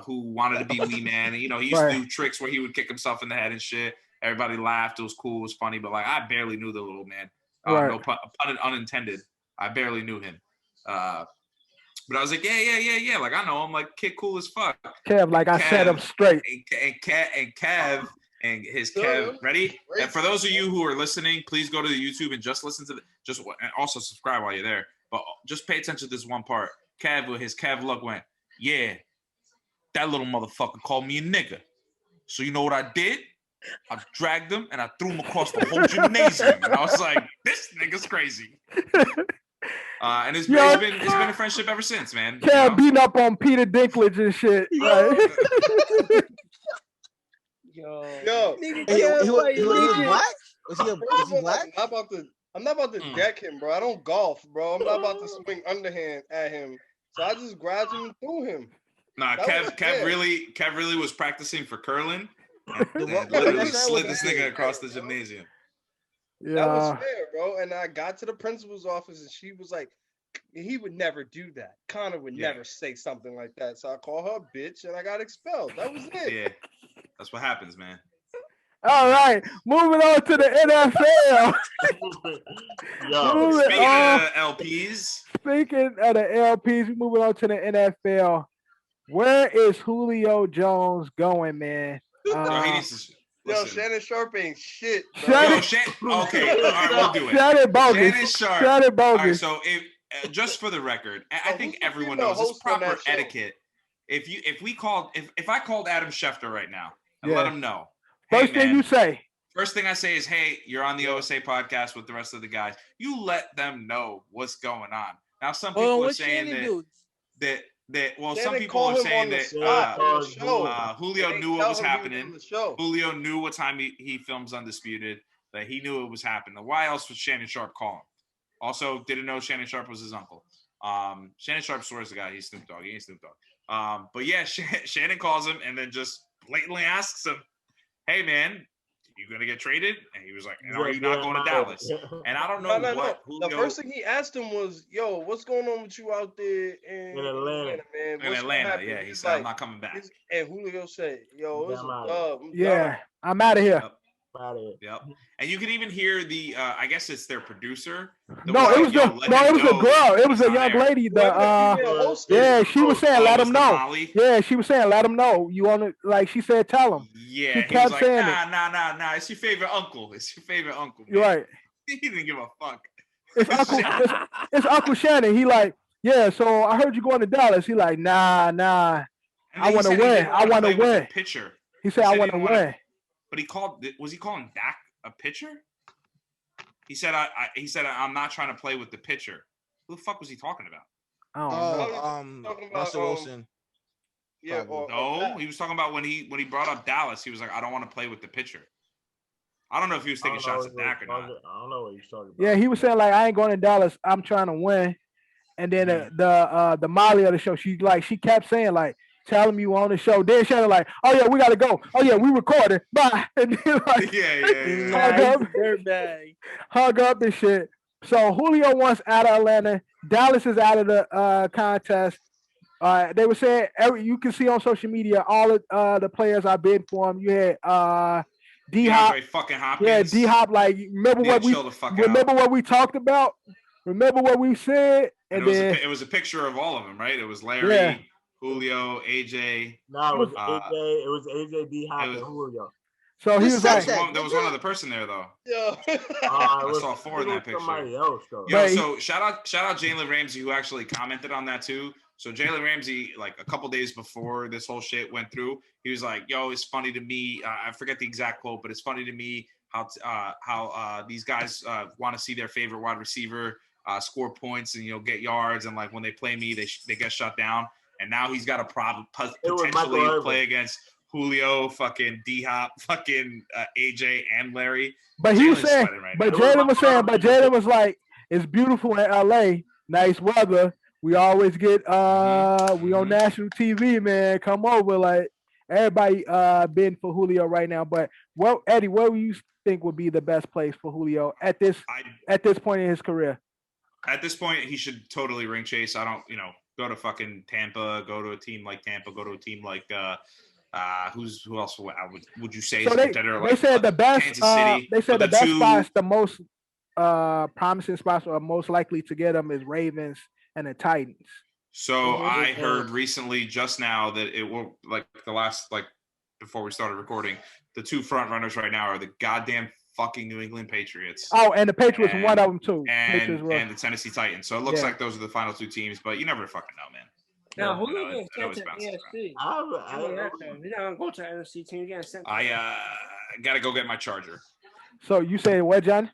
D: who wanted to be Wee Man. And, he used to do tricks where he would kick himself in the head and shit. Everybody laughed. It was cool. It was funny. But, like, I barely knew the little man. No pun unintended. I barely knew him. But I was like, yeah. Like, I know him. Like, kid cool as fuck.
A: Kev, like I set him straight.
D: And Kev and his Kev, ready? And for those of you who are listening, please go to the YouTube and just listen to and also subscribe while you're there. But just pay attention to this one part. Kev, with his Kev look, went, yeah, that little motherfucker called me a nigga. So you know what I did? I dragged him and I threw him across the whole gymnasium. And I was like, this nigga's crazy. And it's been a friendship ever since, man.
A: Kev beating up on Peter Dinklage and shit. Right?
B: Yo.
C: He was black? Was he black?
B: I'm not about to deck him, bro. I don't golf, bro. I'm not about to swing underhand at him. So I just grabbed him and threw him.
D: Nah, Kev really was practicing for curling. And literally slid this nigga across the gymnasium.
A: Yeah.
B: That was fair, bro. And I got to the principal's office and she was like, he would never do that. Connor would never say something like that. So I called her a bitch and I got expelled. That was it.
D: Yeah. That's what happens, man.
A: All right. Moving on to the NFL. Speaking of the LPs, moving on to the NFL. Where is Julio Jones going, man?
B: Shannon Sharp ain't shit.
D: Okay, all right, we'll do it.
A: Shannon bogus.
D: Shannon bogus. All right, so just for the record, I think everyone knows it's proper etiquette. If I called Adam Schefter right now and let him know,
A: first thing you say.
D: First thing I say is, hey, you're on the OSA podcast with the rest of the guys. You let them know what's going on. Now, some people are saying that some people are saying that Julio knew what was happening. Julio knew what time he films Undisputed, that he knew it was happening. Why else would Shannon Sharp call him? Also, didn't know Shannon Sharp was his uncle. Shannon Sharp swears the guy he's Snoop Dogg. He ain't Snoop Dogg. But yeah, Shannon calls him and then just blatantly asks him, hey, man, you going to get traded? And he was like, are you not going to Dallas? And I don't know what Julio...
B: The first thing he asked him was, yo, what's going on with you out there in Atlanta, man?
D: In Atlanta, yeah. He said, I'm not coming back.
B: And Julio said, yo, it's a dub.
A: I'm out of here.
D: Yep. And you can even hear the I guess it's their producer.
A: It was a girl. It was a young lady. She was saying, let him know. Molly. Yeah, she was saying, let him know. You want to, like she said, tell him.
D: Yeah, he kept was like, saying nah. It's your favorite uncle. Man.
A: Right.
D: He didn't give a fuck.
A: It's Uncle Shannon. He like, yeah, so I heard you going to Dallas. He like, nah. I want to win. I want to win.
D: Pitcher.
A: He said, I want to win.
D: But was he calling Dak a pitcher? He said, I'm not trying to play with the pitcher. Who the fuck was he talking about?
A: I don't know.
C: Russell Wilson.
B: Yeah.
D: He was talking about when he brought up Dallas, he was like, I don't want to play with the pitcher. I don't know if he was taking shots at Dak or not.
E: I don't know what he's talking about.
A: Yeah, he was saying like, I ain't going to Dallas. I'm trying to win. And then the Molly of the show, she kept saying like, tell him you on the show. Then Shannon like, oh yeah, we gotta go. Oh yeah, we recorded. Bye. And then hug up and shit. So Julio wants out of Atlanta. Dallas is out of the contest. They were saying you can see on social media all of the players I bid for him. You had D-Hop.
D: Fucking Hopkins.
A: Yeah, D-Hop. Like remember what we talked about? Remember what we said? And then
D: it was a picture of all of them, right? It was Larry, Julio, AJ.
E: No, it was AJ. It was AJ, D-Hop, and Julio.
A: So he was like,
D: there was one other person there though.
B: Yeah.
D: I saw four in that picture.
E: Somebody else, though.
D: So shout out Jalen Ramsey who actually commented on that too. So Jalen Ramsey, like a couple days before this whole shit went through, he was like, "Yo, it's funny to me. I forget the exact quote, but it's funny to me how these guys want to see their favorite wide receiver score points and get yards, and like when they play me, they get shut down. And now he's got a problem potentially play against Julio, fucking D-Hop, fucking AJ, and Larry.
A: But he was saying, Jalen was like, it's beautiful in LA, nice weather. We always get we on national TV, man. Come over, like everybody bidding for Julio right now. But Eddie, what do you think would be the best place for Julio at this point in his career?
D: At this point, he should totally ring chase. I don't, go to fucking Tampa, go to a team like Tampa, go to a team like who else would you say?
A: So they said the best.
D: Kansas City.
A: They said the best spots, the most promising spots, or most likely to get them is Ravens and the Titans.
D: So I heard recently, just now, that it will before we started recording, the two front runners right now are the goddamn fucking New England Patriots.
A: Oh, and the Patriots were one of them too.
D: And the Tennessee Titans. So it looks like those are the final two teams, but you never fucking know, man.
F: Now, who are you getting sent to the AFC? You're not going to go to the NFC team. You're getting sent.
D: I got to go get my charger.
A: So you say what, John?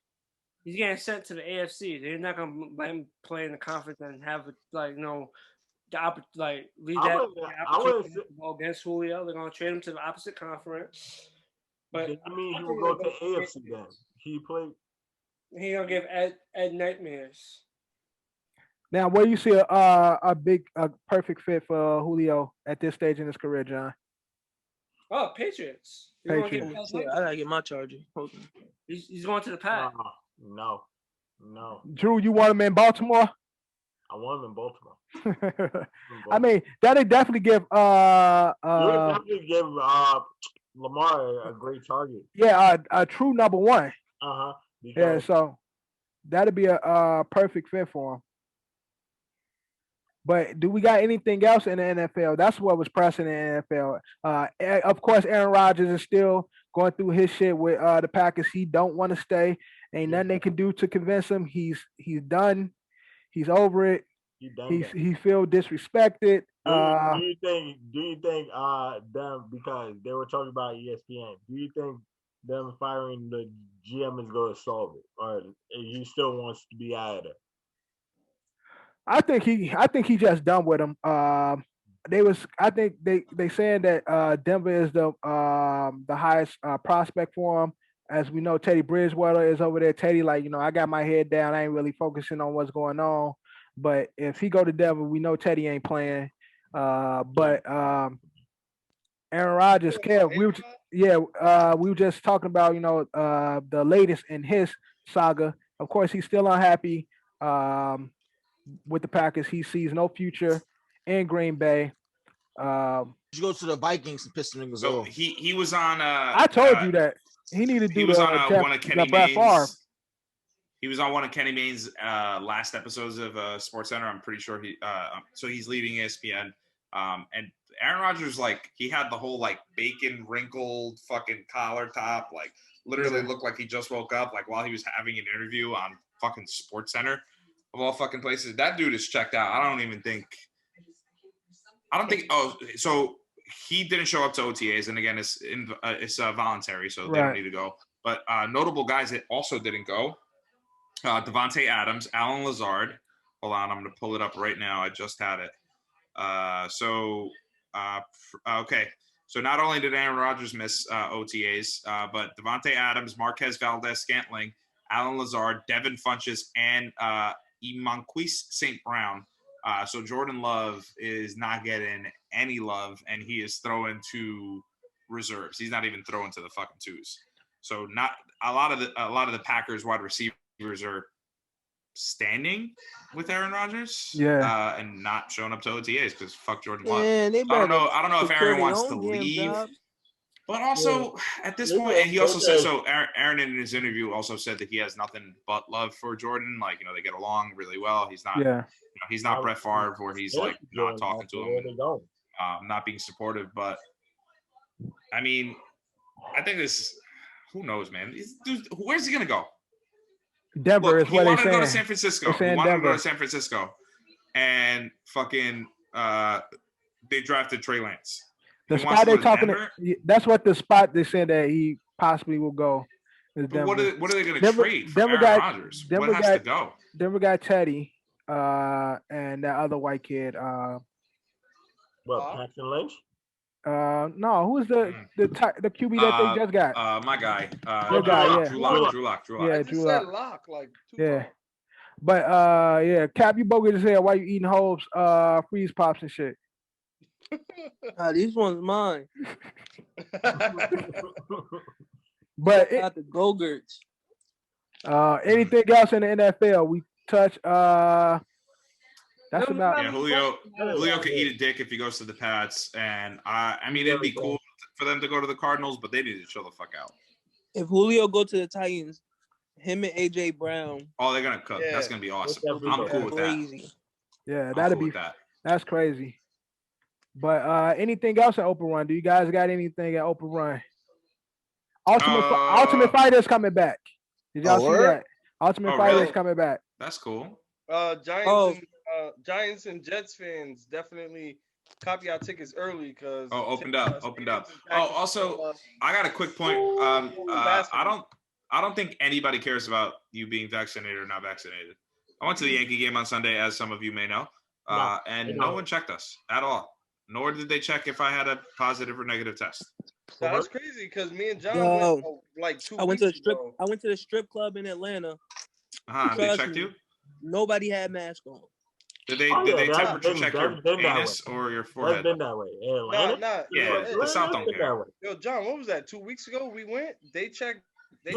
F: He's getting sent to the AFC. They're not going to let him play in the conference and have lead that opportunity to go against Julio. They're going to trade him to the opposite conference. But
E: I mean, he will go to AFC then. He played.
F: He gonna give Ed nightmares.
A: Now, where you see a perfect fit for Julio at this stage in his career, John?
F: Oh, Patriots.
H: I gotta get my charger.
F: He's going to the Pack.
E: No.
A: Drew, you want him in Baltimore?
E: I want him in Baltimore.
A: I mean, that'd definitely give
E: Lamar a great target.
A: Yeah, a true number one.
E: Yeah,
A: so that'd be a perfect fit for him. But do we got anything else in the NFL? That's what was pressing in the NFL. Of course, Aaron Rodgers is still going through his shit with the Packers. He don't want to stay. Ain't nothing they can do to convince him. He's done. He's over it. He feel disrespected.
E: Do you think them, because they were talking about ESPN, do you think them firing the GM is going to solve it, or he still wants to be out of there?
A: I think he just done with him. I think they saying that Denver is the highest prospect for him. As we know, Teddy Bridgewater is over there. Teddy, I got my head down. I ain't really focusing on what's going on. But if he go to Denver, we know Teddy ain't playing. But Aaron Rodgers, Kev, we were just talking about the latest in his saga. Of course, he's still unhappy with the Packers. He sees no future in Green Bay.
C: You go to the Vikings and piss the niggas off.
D: He was on.
A: I told you that he needed to do.
D: He was on one of Kenny Mayne's. He was on one of Kenny Mayne's last episodes of SportsCenter. I'm pretty sure so he's leaving ESPN. And Aaron Rodgers, he had the whole bacon wrinkled fucking collar top, literally looked like he just woke up, while he was having an interview on fucking SportsCenter of all fucking places. That dude is checked out. I don't think. Oh, so he didn't show up to OTAs, and again, it's voluntary, so they don't need to go. But notable guys that also didn't go. Devontae Adams, Alan Lazard. Hold on, I'm going to pull it up right now. I just had it. Okay. So not only did Aaron Rodgers miss OTAs, but Devontae Adams, Marquez Valdez-Scantling, Alan Lazard, Devin Funchess, and Emonquise St. Brown. So Jordan Love is not getting any love, and he is throwing to reserves. He's not even throwing to the fucking twos. So not a lot of the Packers wide receivers are standing with Aaron Rodgers, and not showing up to OTAs because fuck Jordan Love. I don't know if Aaron wants to leave, but also at this point, and he also said so. Aaron in his interview also said that he has nothing but love for Jordan. They get along really well. He's not, he's not Brett Favre where he's not talking to him, not being supportive. But I mean, I think this. Who knows, man? Where's he gonna go?
A: Denver is what they saying.
D: He wanted to go to San Francisco. He wanted to go to San Francisco, and fucking they drafted Trey Lance.
A: The spot they're talking. That's what the spot they said that he possibly will go.
D: But what are they going to trade for Aaron Rodgers? What has to go?
A: Denver got Teddy, and that other white kid.
E: Paxton Lynch?
A: No, who's the QB that they just got?
D: My guy.
A: Your guy, yeah.
D: Drew Lock.
A: Yeah,
B: Drew Lock. Like
A: yeah. But yeah, Cap, you bogus as hell. Why you eating Hope's freeze pops and shit?
H: These ones mine.
A: But
H: got the Go-Gurts.
A: Anything else in the NFL? We touch. That's about.
D: Yeah, Julio could eat a dick if he goes to the Pats, and I mean it'd be cool for them to go to the Cardinals, but they need to chill the fuck out.
H: If Julio go to the Titans, him and AJ Brown.
D: Oh, they're gonna cook. Yeah. That's gonna be awesome. I'm cool with that.
A: Yeah, that'd be. That's crazy. But anything else at Open Run? Do you guys got anything at Open Run? Ultimate Fighter's coming back. Did y'all see that? Ultimate Fighter's coming back.
D: That's cool.
B: Giants and Jets fans definitely copy our tickets early because
D: opened up. Oh, also, I got a quick point. I don't think anybody cares about you being vaccinated or not vaccinated. I went to the Yankee game on Sunday, as some of you may know, and no one checked us at all. Nor did they check if I had a positive or negative test.
B: That's crazy because me and John went like 2 weeks ago.
H: I went to the strip club in Atlanta.
D: They checked you?
H: Nobody had mask on.
D: Did they temperature check your anus or your forehead?
E: That's been that way.
D: Yeah, the South don't care.
B: Yo, John, what was that? 2 weeks ago we went. They checked our.
F: They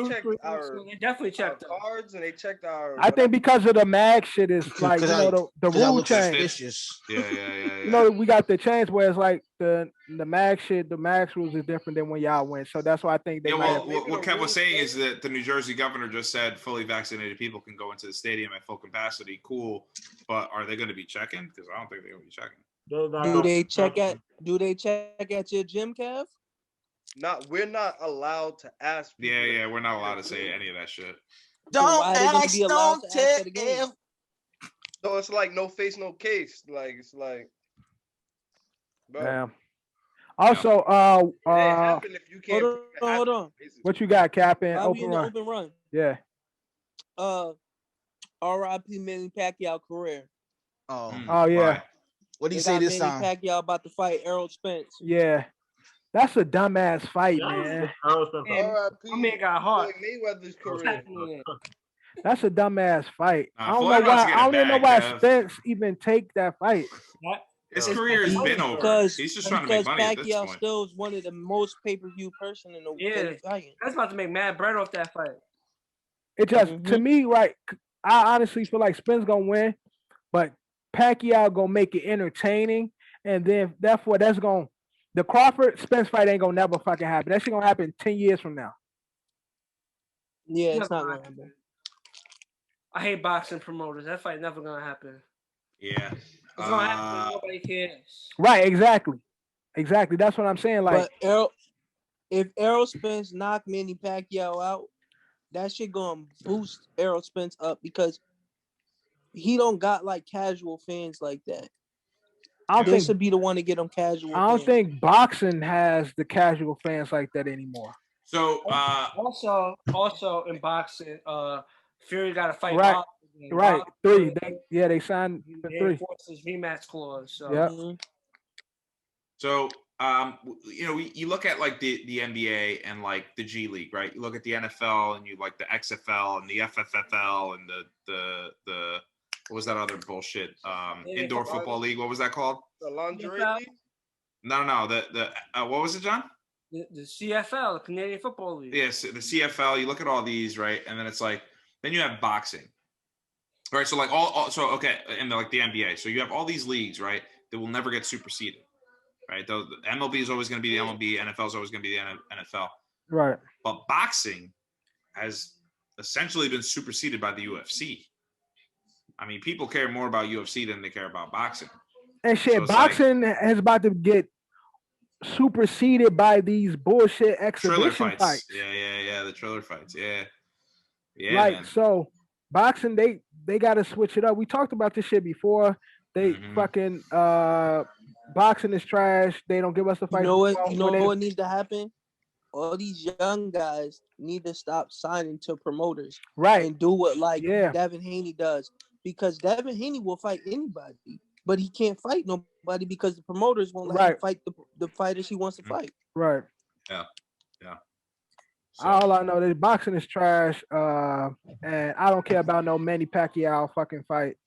F: definitely checked
B: our cards and they checked our.
A: I think because of the mag shit is like the rule change.
D: Yeah.
A: You know, we got the change where it's like the mag shit. The max rules is different than when y'all went. So that's why I think they.
D: Yeah, what Kev was saying is that the New Jersey governor just said fully vaccinated people can go into the stadium at full capacity. Cool, but are they going to be checking? Because I don't think they're going to be checking.
H: Do they check at your gym, Kev?
B: We're not allowed to ask.
D: Yeah, we're not allowed to say any of that shit.
C: Don't ask, don't tell.
B: So it's like no face, no case. Like it's like. Bro.
A: Damn. Also,
H: hold on.
A: What you got, Captain?
H: Open run.
A: Yeah.
H: R.I.P. Manny Pacquiao career.
A: Oh yeah.
C: Why? What did he say this time?
H: Manny Pacquiao about to fight Errol Spence.
A: Yeah. That's a dumbass fight, man.
F: I mean, got hot.
B: Mayweather's career.
A: That's a dumbass fight. I don't know why. I don't even know why Spence even take that fight.
D: His career has been over. He's just trying to make money at this point.
H: Pacquiao still is one of the most pay-per-view person in the world.
F: That's about to make mad bread off that fight.
A: It just to me, right? I honestly feel like Spence gonna win, but Pacquiao gonna make it entertaining, and then therefore that's gonna. The Crawford Spence fight ain't gonna never fucking happen. That shit gonna happen 10 years from now.
H: Yeah, it's not gonna happen.
F: I hate boxing promoters. That fight never gonna happen.
D: Yeah.
F: It's gonna happen. Nobody cares.
A: Right, exactly. That's what I'm saying. Like,
H: if Errol Spence knock Manny Pacquiao out, that shit gonna boost Errol Spence up because he don't got like casual fans like that. I don't think should be the one to get them casual.
A: I don't think boxing has the casual fans like that anymore.
D: So
F: also in boxing, Fury got to fight.
A: Right,
F: boxing,
A: right. Boxing. 3. They signed for 3.
F: Enforced his rematch clause. So.
A: Yeah.
D: So you look at like the NBA and like the G League, right? You look at the NFL and you like the XFL and the FFFL and the what was that other bullshit? Indoor Football League. What was that called?
B: The lingerie league?
D: No. The what was it, John?
F: The CFL, the Canadian Football League.
D: Yes, the CFL. You look at all these, right? And then it's like, then you have boxing, right? So like and like the NBA. So you have all these leagues, right? That will never get superseded, right? The MLB is always going to be the MLB. NFL is always going to be the NFL.
A: Right.
D: But boxing has essentially been superseded by the UFC. I mean, people care more about UFC than they care about boxing.
A: And shit, so boxing is about to get superseded by these bullshit exhibition fights.
D: Yeah, the trailer fights. Yeah.
A: Like,
D: man.
A: So boxing, they got to switch it up. We talked about this shit before. They fucking boxing is trash. They don't give us the fight.
H: You know what needs to happen? all these young guys need to stop signing to promoters,
A: right,
H: and do what Devin Haney does, because Devin Haney will fight anybody, but he can't fight nobody because the promoters won't let him fight the fighters he wants to fight.
A: Right.
D: Yeah. So.
A: All I know is boxing is trash, and I don't care about no Manny Pacquiao fucking fight.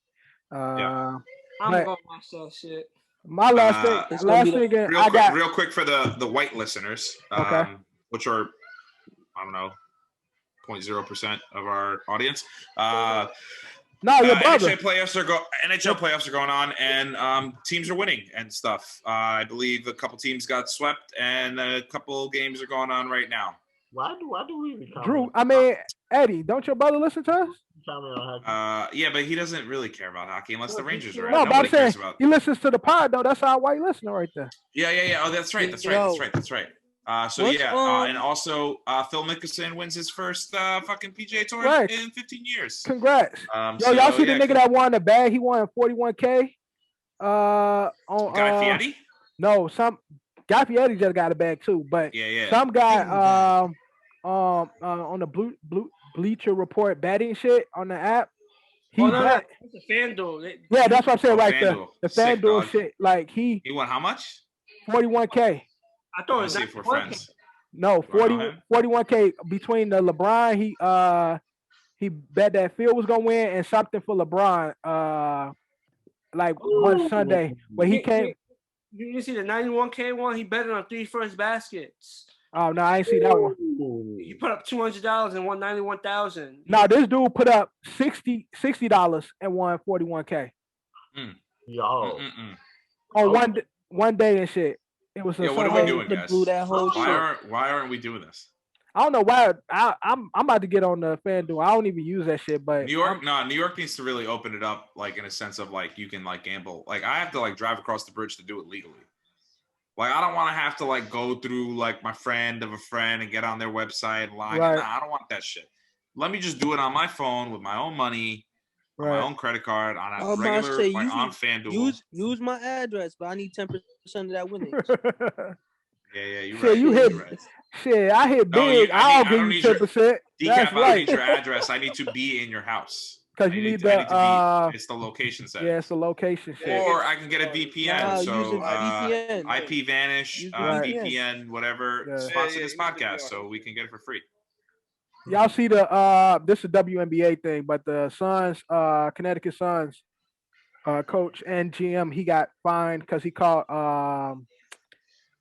F: I'm gonna watch that shit.
A: My last thing,
D: real quick for the white listeners, which are, I don't know, 0.0% of our audience. NHL playoffs are going on, and teams are winning and stuff. I believe a couple teams got swept, and a couple games are going on right now.
E: Why do we become
A: Drew? I mean, Eddie, don't your brother listen to us?
D: Yeah, but he doesn't really care about hockey unless the Rangers are in.
A: No, but I'm saying he listens to the pod though. That's our white listener right there.
D: Yeah. Oh, that's right. And also Phil Mickelson wins his first fucking PGA Tour in 15 years.
A: Congrats. Y'all see the nigga that won the bag? He won 41K. On
D: Guy Fieri?
A: No, Guy Fieri just got a bag too, but some guy on the Bleacher Report betting shit on the app.
F: That's a FanDuel.
A: Yeah, that's what I'm saying. Like the FanDuel shit. Like he
D: won how much?
A: 41K.
F: I thought it was
D: for friends.
A: No, 41K between the LeBron. He bet that Phil was gonna win and something for LeBron. Like one Sunday where he came.
F: You see the 91K one? He betted on 3 first baskets.
A: Oh no, I ain't see that one.
F: He put up $200 and won 91,000.
A: No, this dude put up $60 and won 41K.
E: Yo.
A: On one day and shit. It was.
D: What are we doing, guys? Why aren't we doing this?
A: I don't know why. I'm about to get on the FanDuel. I don't even use that shit, but
D: New York needs to really open it up, like in a sense of like you can like gamble. Like I have to like drive across the bridge to do it legally. Like I don't want to have to like go through like my friend of a friend and get on their website and log. Right. Nah, I don't want that shit. Let me just do it on my phone with my own money, on my own credit card, on a regular on FanDuel.
H: Use my address, but I need 10% of that winnings.
D: Yeah, you're
A: shit,
D: right.
A: You hit.
D: Right.
A: Shit, I hit big. I'll give you 10%.
D: Decaf, I don't need your address. I need to be in your house.
A: Because you need
D: it's the location set.
A: Yeah, it's the location set.
D: Or I can get a VPN.
H: So
D: IP Vanish, VPN, whatever. Sponsor this podcast so we can get it for free.
A: Y'all see this is a WNBA thing, but the Suns, Connecticut Suns coach and GM, he got fined because he called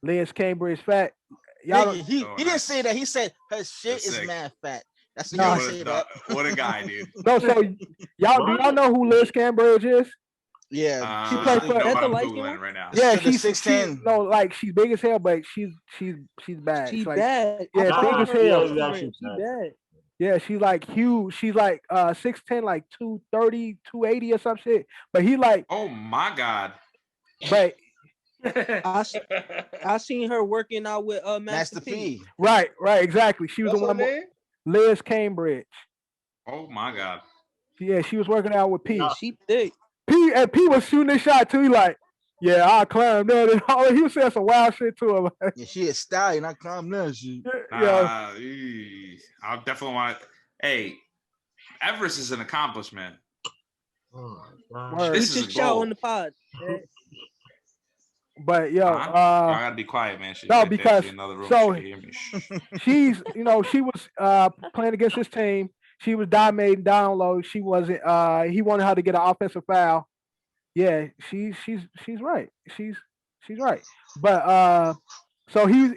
A: Liz Cambridge fat.
C: He didn't say that. He said her shit is mad fat. That's what he said.
D: What a guy, dude.
A: No, so do y'all know who Liz Cambridge is?
C: Yeah,
A: she plays for
D: right now.
A: Yeah, she's 6'10". No, like she's big as hell, but she's bad.
H: She's
A: like,
H: bad.
A: Yeah, big as hell.
H: She's bad.
A: Yeah, she's like huge. She's like 6'10", like 230, 280 or some shit. But he like.
D: Oh my god.
A: But.
H: I seen her working out with Master P.
A: Right, exactly. She was the one. Liz Cambridge.
D: Oh my god.
A: Yeah, she was working out with P.
H: She thick.
A: P was shooting this shot too. He like, yeah, I'll climb that. And all he was saying some wild shit to him.
C: Yeah, she a stallion. I climb that shit.
D: I definitely want. Hey, Everest is an accomplishment.
H: This is a shout on the pod.
A: But yo,
D: I gotta be quiet, man.
A: Because she's, she was playing against his team. She was dominating down low. She wasn't. He wanted her to get an offensive foul. Yeah, she's right. She's right. But so he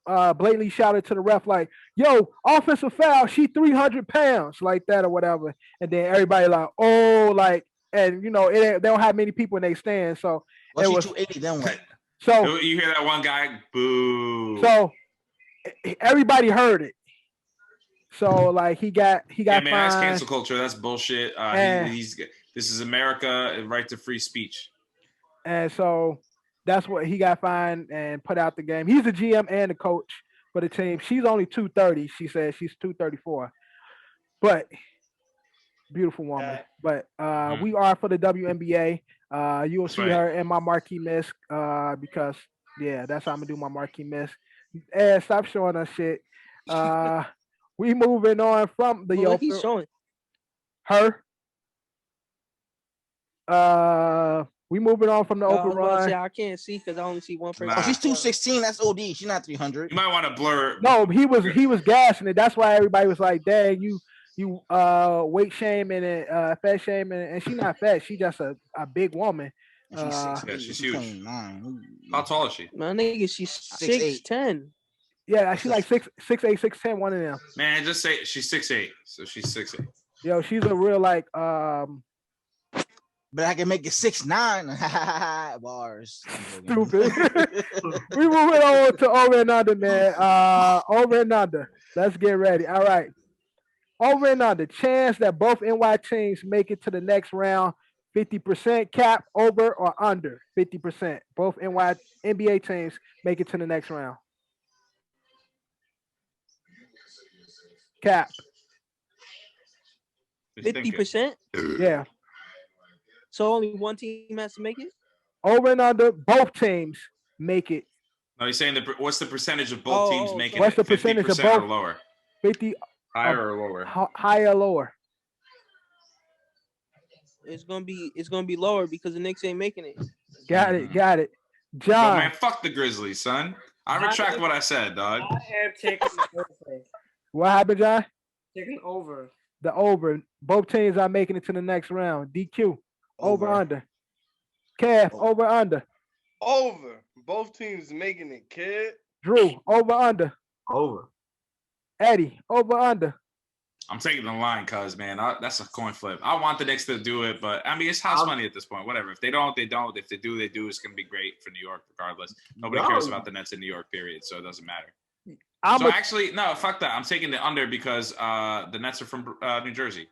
A: blatantly shouted to the ref like, "Yo, offensive foul! She 300 pounds," like that or whatever. And then everybody like, "Oh, like." And they don't have many people in their stand, so
C: it was 280. Then what?
D: So you hear that one guy boo.
A: So everybody heard it. So like he got. Yeah, man,
D: that's cancel culture. That's bullshit. This is America, right to free speech.
A: And so that's what he got fined and put out the game. He's the GM and the coach for the team. She's only 230. She says she's 234, but. Beautiful woman, but we are for the WNBA. You will see her in my Marquee Miss because that's how I'm gonna do my Marquee Miss. And stop showing us shit. We moving on from the
H: Well, he's showing
A: her. We moving on from the open run.
H: I can't see because I only see one person.
C: Oh, she's 216. That's OD. She's not 300.
D: You might want to blur.
A: No, he was gassing it. That's why everybody was like, "Dang, you weight shaming and fat shaming." And she's not fat. She's just a big woman.
D: She's huge. How tall is she?
H: My nigga, she's 6'10".
A: Yeah, she's like 6'8", 6'10", one of them.
D: Man, just say she's 6'8", so she's 6'8".
A: Yo, she's a real like
C: But I can make it 6'9". Bars.
A: Stupid. We moving on to over and under, man. Over and under. Let's get ready. All right. Over and under. Chance that both NY teams make it to the next round. 50% cap, over or under 50%. Both NBA teams make it to the next round. Cap.
H: 50%?
A: Yeah.
H: So only one team has to make it?
A: Over and under, both teams make it.
D: No, he's saying what's the percentage of both teams making
A: what's
D: it?
A: What's the percentage of both?
D: Or lower?
A: 50.
D: Higher or lower?
A: Higher or lower?
H: It's gonna be lower because the Knicks ain't making it.
A: Got it. John.
D: Yo, man, fuck the Grizzlies, son. I retract what I said, dog.
F: I am taking the over.
A: What happened, John?
F: Taking over.
A: The over. Both teams are making it to the next round. DQ. Over under. Kev, over under.
B: Over. Both teams making it, kid.
A: Drew, over under.
E: Over.
A: Eddie, over under.
D: I'm taking the line, cuz, man. That's a coin flip. I want the Knicks to do it, but I mean, it's house money at this point. Whatever. If they don't, they don't. If they do, they do. It's going to be great for New York, regardless. Nobody cares about the Nets in New York, period. So it doesn't matter. Actually, no, fuck that. I'm taking the under because the Nets are from New Jersey.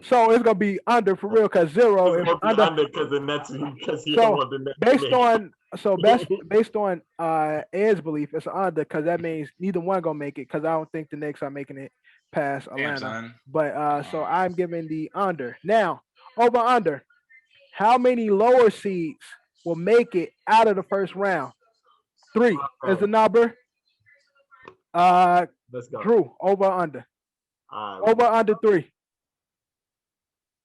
A: So it's gonna be under for real because zero is under
E: because the Nets because he
A: so
E: don't want the Nets
A: based on Ed's belief, it's under because that means neither one gonna make it because I don't think the Knicks are making it past Atlanta. But so I'm giving the under. Now, over under. How many lower seeds will make it out of the first round? 3 is the number.
E: Let's go.
A: Drew, over under. Over under 3.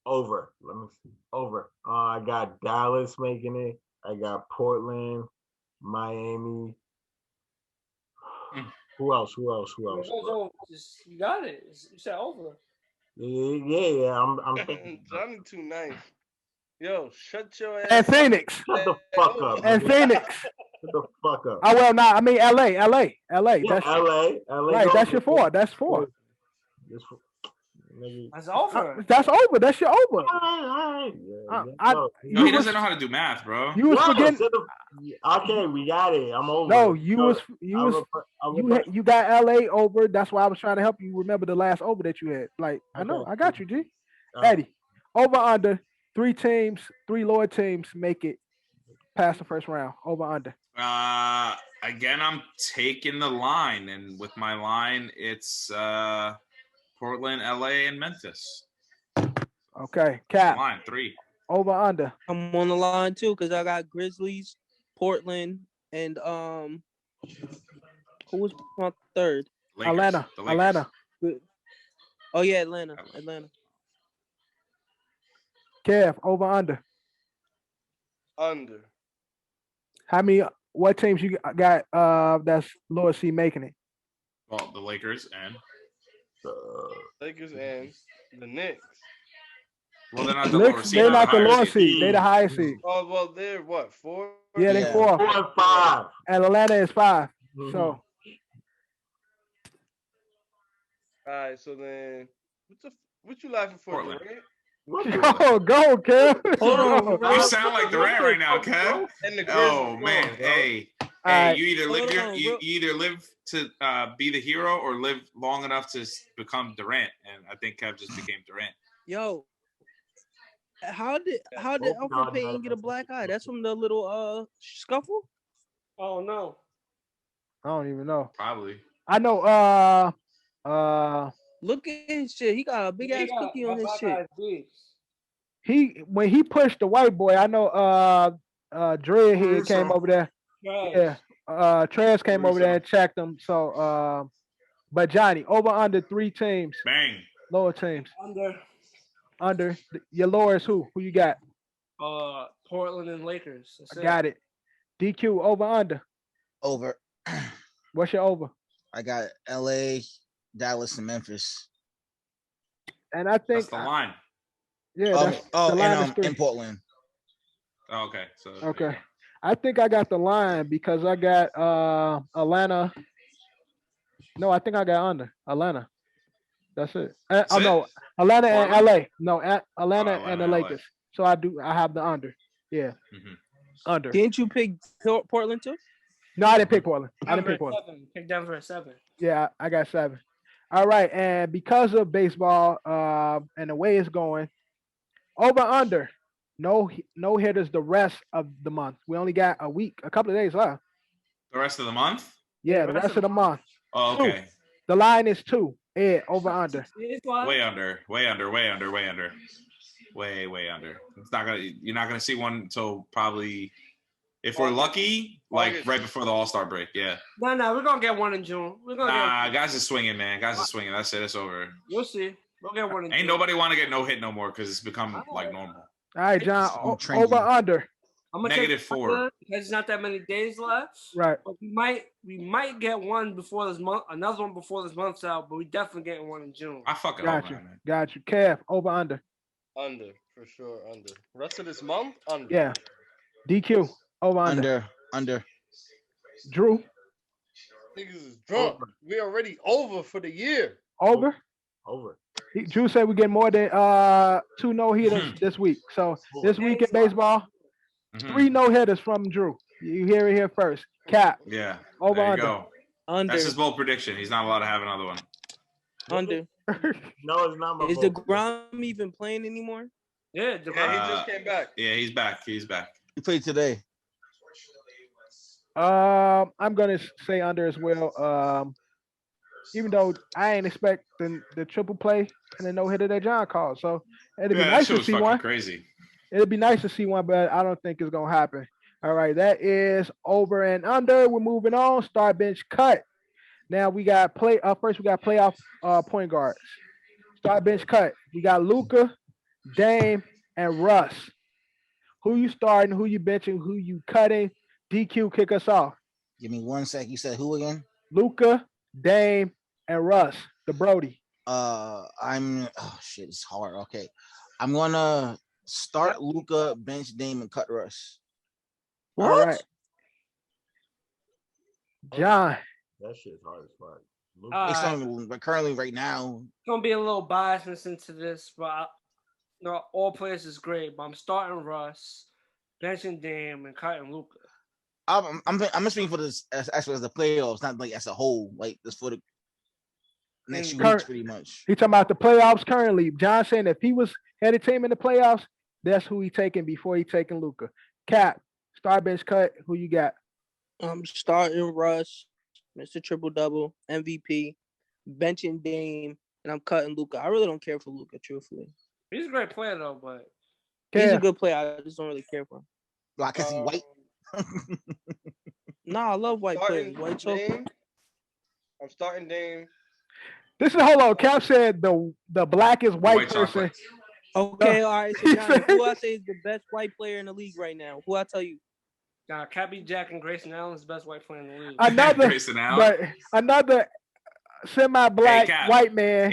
E: Over. Let me see. Over. I got Dallas making it. I got Portland, Miami. Who else?
F: You got it. You said over.
E: Yeah. I'm thinking.
B: Johnny too nice. Yo, shut your ass.
A: And Phoenix.
E: Shut the fuck up.
A: And Phoenix.
E: Shut the fuck up.
A: Oh well, nah. I mean LA.
E: Yeah,
A: That's
E: LA.
A: Right. That's your 4. That's 4.
F: That's over.
A: That's over. That's your over.
D: He doesn't know how to do math, bro.
A: You was forgetting.
E: Okay, we got it. I'm over.
A: No, you got LA over. That's why I was trying to help you remember the last over that you had. Like I know, I got you, G. Eddie, over under 3 teams, 3 lower teams make it past the first round. Over under.
D: Again, I'm taking the line, and with my line, it's Portland, LA, and Memphis.
A: Okay, Cap.
D: Line 3.
A: Over under.
H: I'm on the line too because I got Grizzlies, Portland, and who was my third?
D: Lakers.
A: Atlanta.
H: Oh yeah, Atlanta.
A: Kev, over under.
B: Under.
A: How many? What teams you got? That's lower seed making it.
D: Well, the Lakers and
B: the Knicks.
D: Well, they're not the lower seed.
A: They're not the lower seed. They're the highest seed.
B: Oh well, they're what 4?
A: Yeah, they're 4.
E: 4 and 5.
A: And Atlanta is 5.
E: Mm-hmm.
A: So.
B: All right. So then, what you laughing for,
D: Portland.
A: Go, Kev.
H: Hold on.
D: You sound like Durant right now, Kev. Oh man, hey, you either live to be the hero or live long enough to become Durant, and I think Kev just became Durant.
H: Yo, how did Alfred Payton get a black eye? That's from the little scuffle.
F: Oh no,
A: I don't even know.
D: Probably.
A: I know.
H: Look at his shit. He got a big ass cookie on his shit.
A: When he pushed the white boy, I know Dreadhead came over there. Yeah. Trez came over there and checked them. So, but Johnny, over under 3 teams.
D: Bang.
A: Lower teams. Under. Your lower is who? Who you got?
F: Portland and Lakers.
A: I got it. DQ, over under.
C: Over.
A: What's your over?
C: I got LA, Dallas, and Memphis.
A: And I think
D: that's the line.
A: Yeah. The line
C: and in Portland.
D: Oh, okay. So
A: okay. I think I got the line because I got Atlanta. No, I think I got under Atlanta. That's it. No, Atlanta and LA. No, Atlanta and the Lakers. So I have the under. Yeah.
D: Mm-hmm.
A: Under.
H: Didn't you pick Portland too?
A: No, I didn't pick Portland. I didn't pick Portland.
F: 7. Pick Denver at 7.
A: Yeah, I got 7. All right, and because of baseball and the way it's going, over under, no hitters the rest of the month. We only got a couple of days left.
D: The rest of the month?
A: Yeah, the rest of the month.
D: Oh, okay.
A: 2. The line is 2. Ed, over under.
D: Way under. Way under. It's not gonna. You're not gonna see one until probably, if we're lucky, like right before the All-Star break. Yeah.
F: No, we're gonna get one in June.
D: Guys are swinging, man. Guys are swinging. That's it. It's over.
F: You'll see. We'll get one in June.
D: Ain't nobody want to get no hit no more because it's become like normal.
A: All right, John. Over under.
F: I'm gonna
D: -4
F: because it's not that many days left.
A: Right.
F: But we might get one before this month. Another one before this month's out. But we definitely getting one in June.
D: I fucking
A: got you. Man. Got you. Kev, over under.
B: Under for sure. Under. Rest of this month. Under.
A: Yeah. DQ. Over under.
C: Under.
A: Drew.
B: Niggas is drunk. We already over for the year.
A: Over. Drew said we get more than 2 no-hitters this week. So this week in baseball, 3 no-hitters from Drew. You hear it here first. Cap.
D: Yeah.
A: Over
D: there you
A: under.
D: Go.
H: Under.
D: That's his bold prediction. He's not allowed to have another one.
H: Under.
E: No, it's not my
H: Is DeGrom even playing anymore?
F: Yeah,
B: he just came back.
D: Yeah, he's back. He
C: played today.
A: I'm gonna say under as well. Even though I ain't expecting the triple play and the no hitter that John called, so it'd be nice to see one.
D: Crazy.
A: It'd be nice to see one, but I don't think it's gonna happen. All right, that is over and under. We're moving on. Start bench cut. Now we got first we got playoff point guards. Start bench cut. We got Luka, Dame, and Russ. Who you starting? Who you benching? Who you cutting? DQ, kick us off.
C: Give me 1 sec. You said who again?
A: Luka, Dame, and Russ, the Brody.
C: It's hard. Okay. I'm gonna start Luka, bench Dame, and cut Russ.
A: What? All right. John.
E: That shit's hard as fuck.
C: Currently right now.
F: It's gonna be a little biased into this, but all players is great. But I'm starting Russ, benching Dame, and cutting Luka.
C: I'm speaking for this as the playoffs, not like as a whole, like this for the next few weeks, pretty much.
A: He talking about the playoffs currently. John saying if he was had a team in the playoffs, that's who he taking before he taking Luka. Cap, start bench cut. Who you got?
H: I'm starting Russ, Mr. Triple Double, MVP, benching Dame, and I'm cutting Luka. I really don't care for Luka, truthfully.
F: He's a great player though, but
H: he's a good player. I just don't really care for him.
C: Like, cause he white.
H: Nah, I love white players. White chocolate.
B: I'm starting Dame.
A: This is hold on. Cap said the blackest white person.
H: Okay, all right. So now, who I say is the best white player in the league right now? Who I tell you?
F: Cappy Jack and Grayson Allen is the best white player in the league.
A: Another semi-black white man.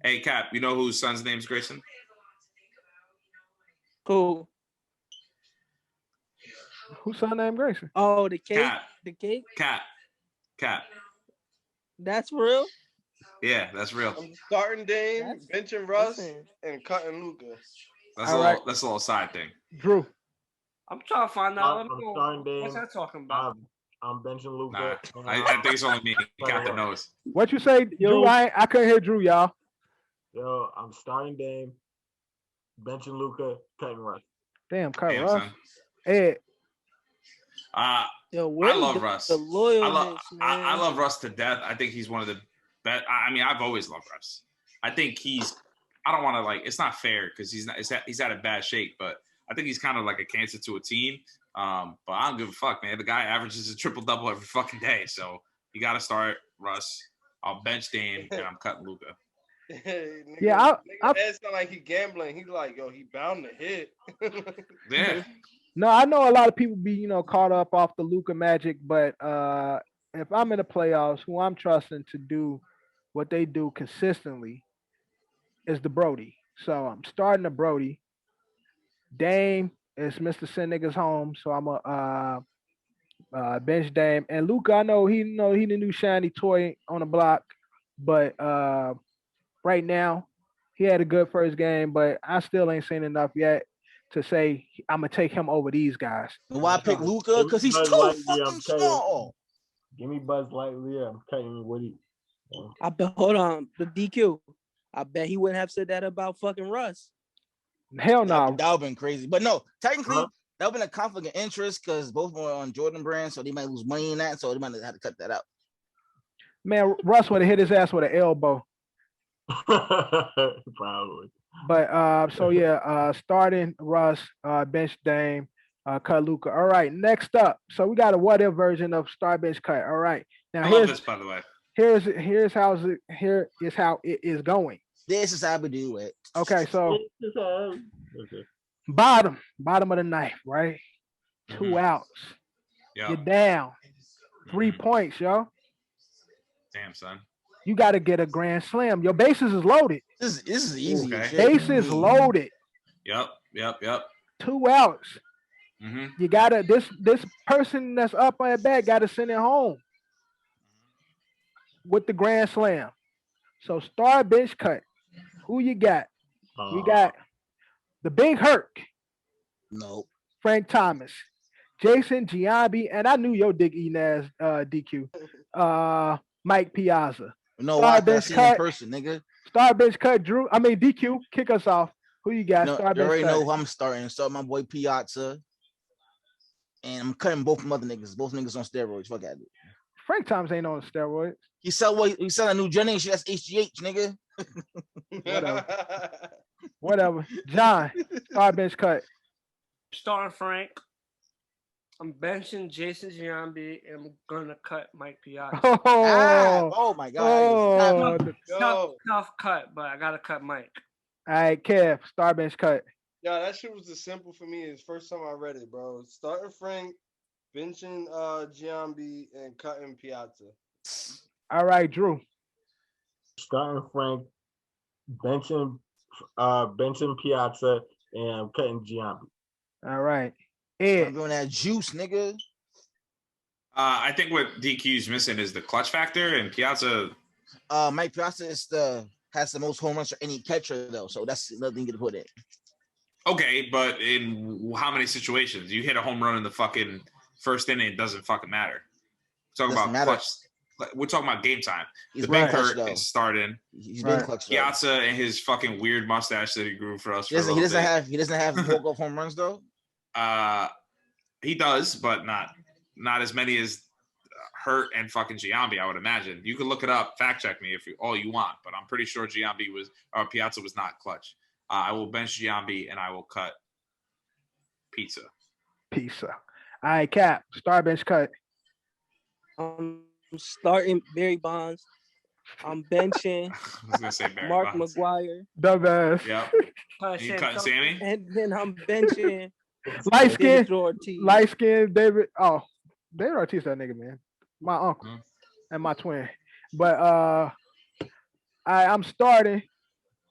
D: Hey Cap. You know whose son's name's Grayson?
H: Cool.
A: Whose son named Grayson?
H: Oh, the cake.
D: Cap.
H: The cake.
D: Cap.
H: That's real.
D: Yeah, that's real.
B: I'm starting Dame, benching Russ, and cutting Luka.
D: That's a little side thing.
A: Drew.
F: I'm trying to find out.
E: What's
F: that talking about?
E: I'm benching Luka.
D: Nah, I think it's only me. Captain knows.
A: What you say, Drew? I couldn't hear Drew, y'all.
E: Yo, I'm starting Dame, benching Luka, cutting Russ.
A: Damn, cut Russ. Ed.
D: I love Russ. I love Russ to death. I think he's one of the best. I mean, I've always loved Russ. I think I don't want to it's not fair because he's out of bad shape, but I think he's kind of like a cancer to a team. But I don't give a fuck, man. The guy averages a triple-double every fucking day, so you got to start Russ. I'll bench Dame, and I'm cutting Luka.
B: Nigga Ed sound like he gambling. He like, yo, he bound to hit.
D: Yeah.
A: No, I know a lot of people be, caught up off the Luka magic, but if I'm in the playoffs, who I'm trusting to do what they do consistently is the Brody. So I'm starting the Brody. Dame is Mr. Send Niggas Home, so I'm a bench Dame. And Luka, I know he the new shiny toy on the block, but right now he had a good first game, but I still ain't seen enough yet to say I'm gonna take him over these guys.
C: Why pick Luka? Because he's too fucking small.
E: Give me Buzz Lightyear. I'm cutting Woody.
H: I bet. Hold on, the DQ. I bet he wouldn't have said that about fucking Russ.
A: Hell no.
C: That would have been crazy. But no, technically, that would have been a conflict of interest because both were on Jordan brand, so they might lose money in that. So they might have had to cut that out.
A: Man, Russ would have hit his ass with an elbow.
E: Probably.
A: But starting Russ, bench Dame, cut Luka. All right, next up. So we got a what if version of start bench cut. All right. Now
D: I love this, by the way.
A: Here is how it is going.
C: This is how we do it.
A: Okay, so bottom of the knife, right? 2 outs.
D: Yep.
A: You're down. 3 points, yo.
D: Damn, son.
A: You got to get a grand slam. Your bases is loaded.
C: This is easy.
D: Okay.
A: Bases loaded.
D: Yep.
A: 2 outs.
D: Mm-hmm.
A: You gotta this person that's up on your back gotta send it home with the grand slam. So start bench cut. Who you got? You got the Big Herc.
C: No.
A: Frank Thomas, Jason Giambi, and I knew your dick eating ass DQ. Mike Piazza.
C: No, why bench cut in person, nigga?
A: Start bench cut. DQ. Kick us off. Who you got?
C: No,
A: start
C: you
A: bench
C: already
A: cut.
C: know who I'm starting. Start my boy Piazza. And I'm cutting both mother niggas. Both niggas on steroids. Fuck out of it.
A: Frank Thomas ain't on steroids.
C: He sell a new generation. That's HGH, nigga.
A: Whatever. John, start bench cut.
F: Starting Frank. I'm benching Jason Giambi and I'm gonna cut Mike Piazza.
C: Oh my god.
F: Tough cut, but I gotta cut Mike.
A: All right, Kev, start bench cut.
B: Yeah, that shit was as simple for me. It's first time I read it, bro. Starting Frank, benching Giambi, and cutting Piazza.
A: All right, Drew.
E: Starting Frank, benching Piazza, and cutting Giambi.
A: All right. Ed.
C: I'm doing that juice, nigga.
D: I think what DQ's missing is the clutch factor, and Piazza.
C: Mike Piazza has the most home runs for any catcher, though, so that's nothing to put in.
D: Okay, but in how many situations? You hit a home run in the fucking first inning, it doesn't fucking matter. We're talking about clutch. We're talking about game time.
C: He's
D: the Big Hurt is starting.
C: He's been clutch.
D: Piazza and his fucking weird mustache that he grew for us.
C: He doesn't have walk-off home runs though.
D: He does, but not as many as Hurt and fucking Giambi, I would imagine. You can look it up, fact check me if all you want, but I'm pretty sure Piazza was not clutch. I will bench Giambi and I will cut Pizza.
A: All right, Cap, start bench cut.
H: I'm starting Barry Bonds. I'm benching
D: I was gonna say Barry
H: Mark
D: Bonds.
H: McGuire.
A: Dumbass.
D: Yep. You cutting Sammy?
H: And then I'm benching
A: light skin David. Oh, David Ortiz, that nigga, man. My uncle and my twin. But I'm starting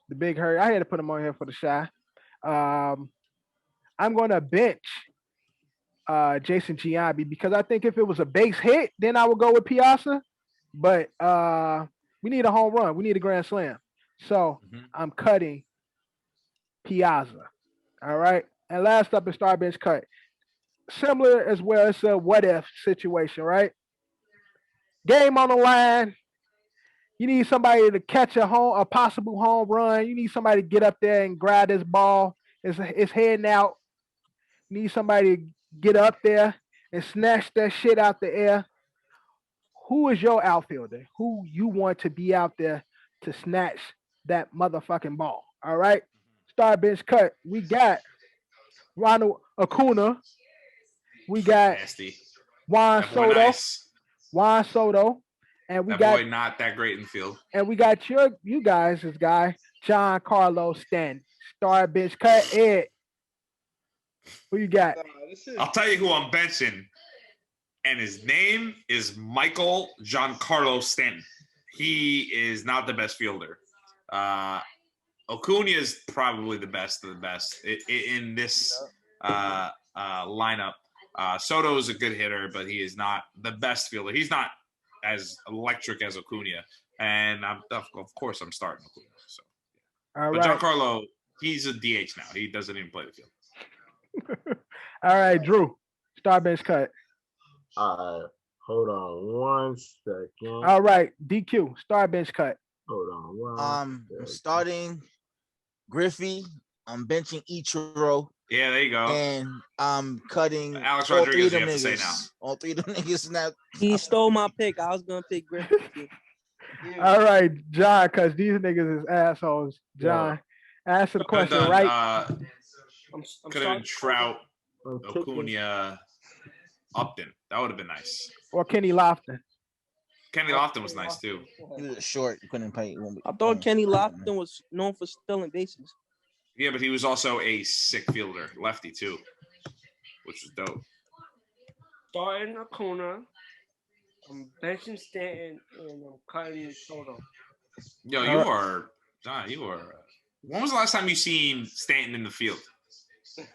A: the Big Hurt. I had to put him on here for the shy. I'm gonna bench Jason Giambi because I think if it was a base hit, then I would go with Piazza. But we need a home run. We need a grand slam. So I'm cutting Piazza. All right. And last up is start bench cut. Similar as well. It's a what if situation, right? Game on the line. You need somebody to catch a possible home run. You need somebody to get up there and grab this ball. It's heading out. You need somebody to get up there and snatch that shit out the air. Who is your outfielder? Who you want to be out there to snatch that motherfucking ball? All right. Start bench cut. We got Ronald Acuna, We got
D: nasty.
A: Juan
D: That boy
A: Soto.
D: nice.
A: Juan Soto. And we
D: That
A: got
D: boy not that great in the field.
A: And we got you guys, this guy, Giancarlo Stanton. Star bench cut. Ed. Who you got?
D: I'll tell you who I'm benching. And his name is Michael Giancarlo Stanton. He is not the best fielder. Acuna is probably the best of the best in this lineup. Soto is a good hitter, but he is not the best fielder. He's not as electric as Acuna. And of course, I'm starting Acuna. So,
A: all
D: but
A: right.
D: Giancarlo, he's a DH now. He doesn't even play the field.
A: All right, Drew. Star bench cut.
E: Hold on 1 second.
A: All right, DQ. Star bench cut.
E: Hold on 1
C: I'm starting Griffey. I'm benching Ichiro.
D: Yeah, there you go.
C: And I'm cutting
D: Alex
C: all
D: Rodriguez,
C: three
D: you
C: of
D: have
C: them
D: to say now.
C: niggas. All three of them niggas now.
H: He stole my pick. I was gonna pick Griffin.
A: All right, John, because these niggas is assholes. John, answer the question right.
D: Could have been Trout, Acuna, Upton. That would have been nice.
A: Or Kenny Lofton.
D: Kenny Lofton was nice too.
C: He was short. You couldn't play.
H: I thought Kenny Lofton was known for stealing bases.
D: Yeah, but he was also a sick fielder, lefty too, which was dope.
F: Starting Acuna, I'm benching Stanton, and I'm cutting Soto.
D: Yo, you are, John. You are. When was the last time you seen Stanton in the field?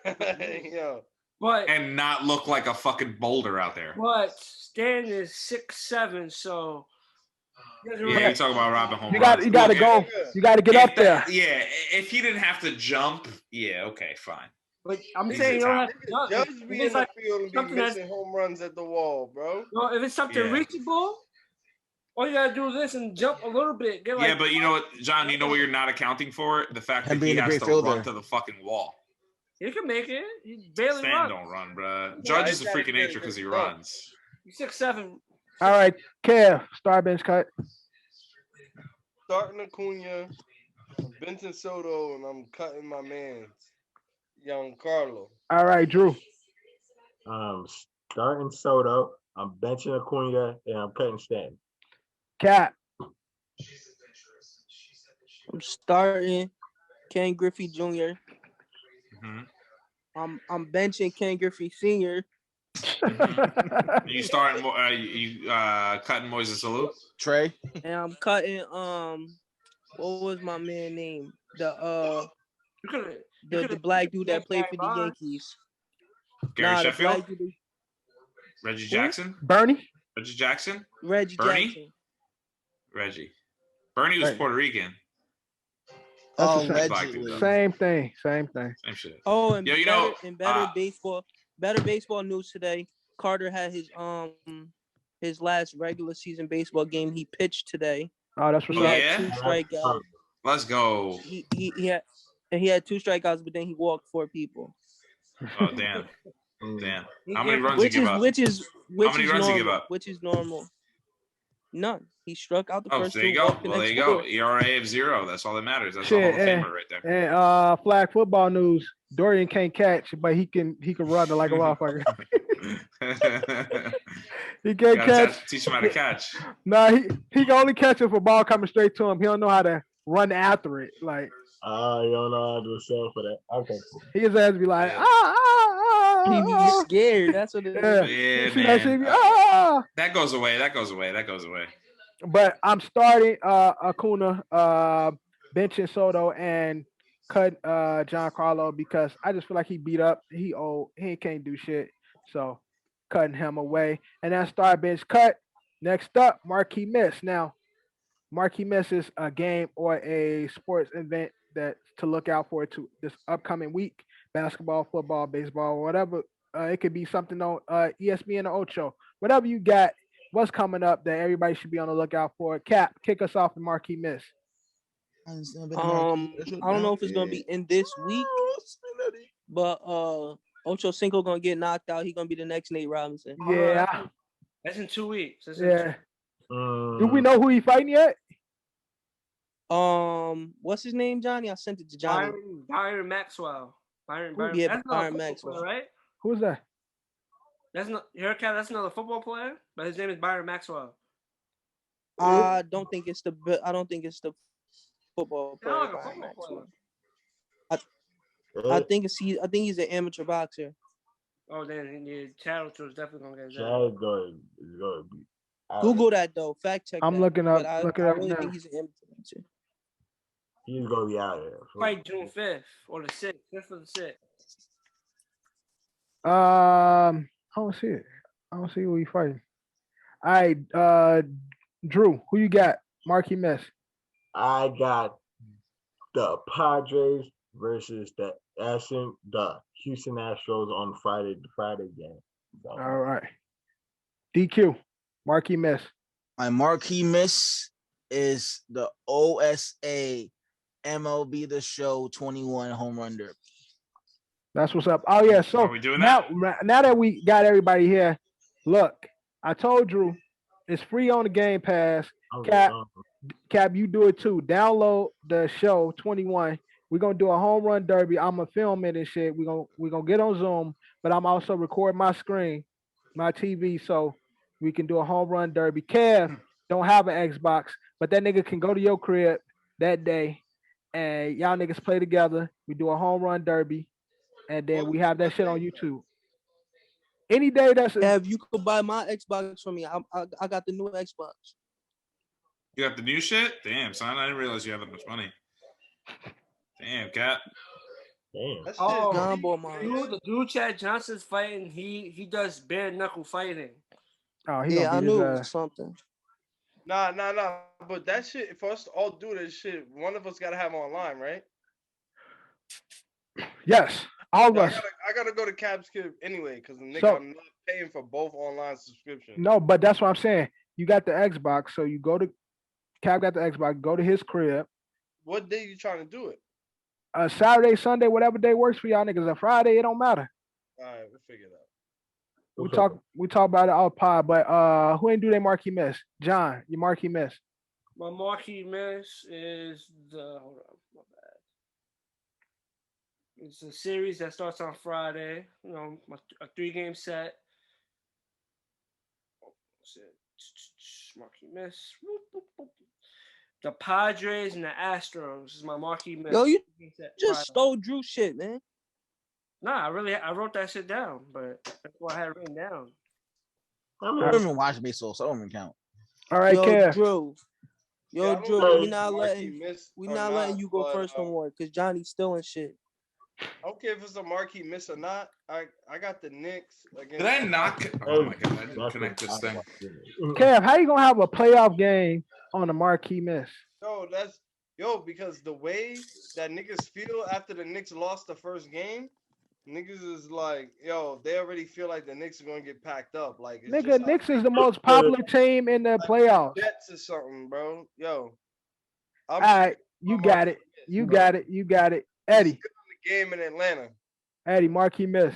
B: Yo.
F: But
D: and not look like a fucking boulder out there.
F: But Stanton is 6'7", so.
D: Yeah, you talk about Robin home.
A: You got to go. You got to get up there.
D: Yeah, if he didn't have to jump, yeah, okay, fine.
F: But I'm saying you don't have to
B: jump. Just be in the field and be missing home runs at the wall, bro.
F: No, if it's something reachable, all you gotta do is this and jump a little bit. Get like,
D: yeah, but you know what, John? You know what you're not accounting for? The fact that he has to run to the fucking wall.
F: He can make it. He barely
D: Stanton
F: runs.
D: don't run, bro. Judge is a freaking nature because he runs.
F: He's 6'7".
A: All right, Kev, star bench cut.
B: Starting Acuna, Benson Soto, and I'm cutting my man, Giancarlo.
A: All right, Drew.
E: Starting Soto, I'm benching Acuna, and I'm cutting Stanton.
A: Cap.
H: I'm starting Ken Griffey Jr. I'm benching Ken Griffey Sr.
D: You starting? You cutting Moises Alou?
C: Trey.
H: And I'm cutting what was my man name? The black dude that played for the Yankees.
D: Gary Sheffield. Reggie Jackson.
A: Bernie.
D: Reggie Jackson.
H: Reggie Jackson.
D: Reggie. Bernie was Puerto Rican.
A: That's same thing. Same
D: shit.
H: Oh, and better baseball news today. Carter had his last regular season baseball game. He pitched today.
A: Oh, that's what's
H: up.
D: Yeah.
H: 2 strikeouts.
D: Let's go.
H: He had 2 strikeouts, but then he walked 4 people.
D: Oh damn. How many runs he give up? How many runs he give up?
H: Which is normal. None. He struck out the first 2.
D: There you go. Well, there you go. ERA of 0. That's all that matters. That's a Hall of Famer right there.
A: And flag football news: Dorian can't catch, but he can run like a motherfucker. He can't catch.
D: Teach him how to catch.
A: No, he can only catch it for ball coming straight to him. He don't know how to run after it. Like
E: you don't know how to sell for that. Okay.
A: He just has to be like
H: He be scared. That's what it is.
D: Yeah, man. That goes away. But
A: I'm starting Acuna, benching Soto, and cut Giancarlo because I just feel like he beat up. He old. He can't do shit. So cutting him away. And then start bench cut. Next up, Marquee Miss. Now, Marquee Miss is a game or a sports event that to look out for to this upcoming week. Basketball, football, baseball, whatever. It could be something on ESPN or Ocho. Whatever you got, what's coming up that everybody should be on the lookout for. Cap, kick us off in Marquee Miss.
H: I don't know if it's gonna be in this week, but Ocho Cinco gonna get knocked out. He's gonna be the next Nate Robinson.
A: Yeah,
F: that's in 2 weeks.
A: Do we know who he fighting yet?
H: What's his name, Johnny? I sent it to Johnny.
F: Byron Maxwell. Byron
H: Maxwell,
F: right?
A: Who's that?
F: That's not Haircat. That's another football player, but his name is Byron Maxwell.
H: I don't think it's the football player.
F: Like a football player.
H: I think he's an amateur boxer.
F: Oh, then Charles was definitely gonna get that.
E: Chad's going to be.
H: Google that though. Fact check.
A: I'm looking up.
H: I really think he's an amateur boxer.
E: He's gonna be out there.
F: Fight June 5th or the 6th. 5th or the 6th.
A: I don't see it. I don't see who you fighting. All right, Drew, who you got? Marquee Miss.
E: I got the Padres versus the Houston Astros on the Friday game. So.
A: All right. DQ, Marquee Miss.
C: My Marquee Miss is the OSA MLB The Show 21 home run derby.
A: That's what's up. Oh yeah, so
D: are we doing that?
A: Now that we got everybody here, look, I told Drew it's free on the Game Pass. Cap, you do it too. Download the show 21. We're gonna do a home run derby. I'm gonna film it and shit. We're gonna get on Zoom, but I'm also recording my screen, my TV, so we can do a home run derby. Kev don't have an Xbox, but that nigga can go to your crib that day and y'all niggas play together. We do a home run derby, and then we have that shit on YouTube. Any day that's
H: Kev, you could buy my Xbox for me. I got the new Xbox.
D: You got the new shit? Damn, son, I didn't realize you had that much money. Damn, Cap.
E: Damn.
F: The dude Chad Johnson's fighting. He does bare knuckle fighting.
A: Oh,
H: I knew it was something.
B: Nah. But that shit, for us to all do this shit, one of us gotta have online, right?
A: Yes, all of us.
B: I gotta go to Cap's Kid anyway, because I'm not paying for both online subscriptions.
A: No, but that's what I'm saying. You got the Xbox, so you go to Cap got the Xbox. Go to his crib.
B: What day you trying to do it?
A: Saturday, Sunday, whatever day works for y'all niggas. A Friday, it don't matter.
B: All right, we'll figure it
A: out. We talk about it out pod, but who ain't do their Marquee Miss? John, your Marquee Miss.
F: My Marquee Miss is hold on, my bad. It's a series that starts on Friday. You know, a 3-game set. Marquee Miss. The Padres and the Astros is my Marquee Miss.
H: Yo, you just stole Drew shit, man.
F: Nah, I wrote that shit down, but that's what I had written down.
C: I don't even watch baseball, so I don't even count.
A: All right, Kev.
H: Drew. Drew, we're not letting you go first no more because Johnny's stealing shit.
B: I don't care if it's a Marquee Miss or not. I got the Knicks against.
D: Did I not? Oh my god, I didn't connect this thing.
A: Kev, how you gonna have a playoff game on a Marquee Miss?
B: Because the way that niggas feel after the Knicks lost the first game, niggas is like, they already feel like the Knicks are gonna get packed up. Like,
A: nigga, Knicks is the most popular team in the playoffs.
B: Jets or something, bro.
A: All right, you got it. You got it. Eddie.
B: Game in Atlanta.
A: Eddie, Marquee Miss.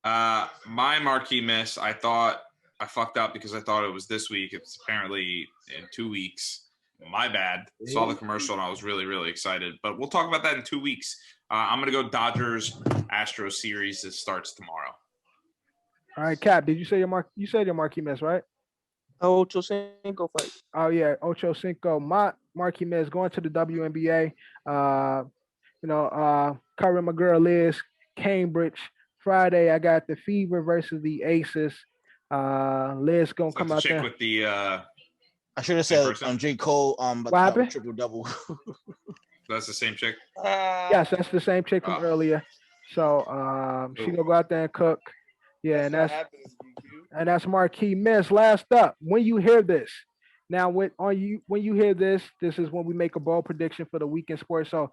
D: My Marquee Miss, I thought I fucked up because I thought it was this week. It's apparently in 2 weeks. My bad. Saw the commercial and I was really, really excited. But we'll talk about that in 2 weeks. I'm gonna go Dodgers Astros series. It starts tomorrow.
A: All right, Cap. Did you say you said your Marquee Miss, right?
H: Ocho Cinco fight.
A: Oh yeah, Ocho Cinco. My Marquee Miss going to the WNBA. Covering my girl Liz, Cambridge. Friday, I got the Fever versus the Aces. Liz gonna come out there.
D: With the,
C: I should have said J. Cole.
A: What happened?
C: Triple double.
D: That's the same chick.
A: Yes, that's the same chick from earlier. So she gonna go out there and cook. Yeah, and that's Marquee Miss. Last up, when you hear this. Now, when you hear this, this is when we make a bold prediction for the weekend sports. So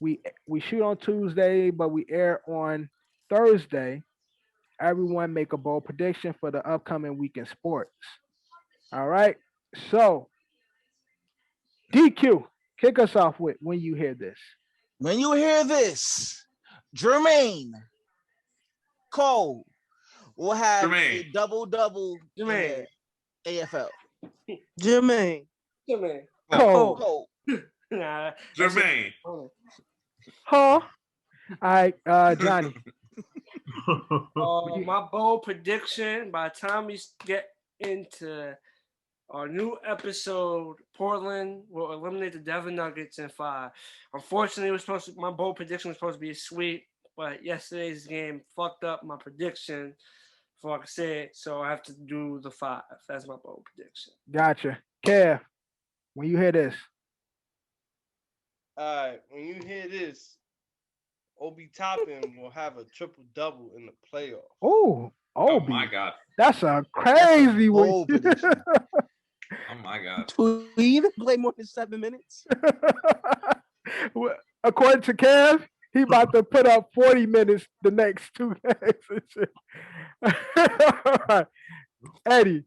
A: we shoot on Tuesday, but we air on Thursday. Everyone make a bold prediction for the upcoming weekend sports. All right. So DQ, kick us off with when you hear this.
C: When you hear this, Jermaine Cole will have a double-double in AFL.
H: Jermaine
A: Cole.
F: Nah,
D: Jermaine.
A: Huh? All right, Johnny.
F: My bold prediction, by the time we get into our new episode, Portland will eliminate the Denver Nuggets in 5. Unfortunately, my bold prediction was supposed to be a sweep, but yesterday's game fucked up my prediction, before I could say it, so I have to do the 5. That's my bold prediction.
A: Gotcha. Kev, when you hear this.
B: All right, when you hear this, Obi Toppin will have a triple-double in the playoffs.
A: Oh, Obi.
D: Oh my God.
A: That's a crazy one.
D: Oh my God.
H: Do we even play more than 7 minutes?
A: According to Kev, he about to put up 40 minutes the next 2 games. Eddie.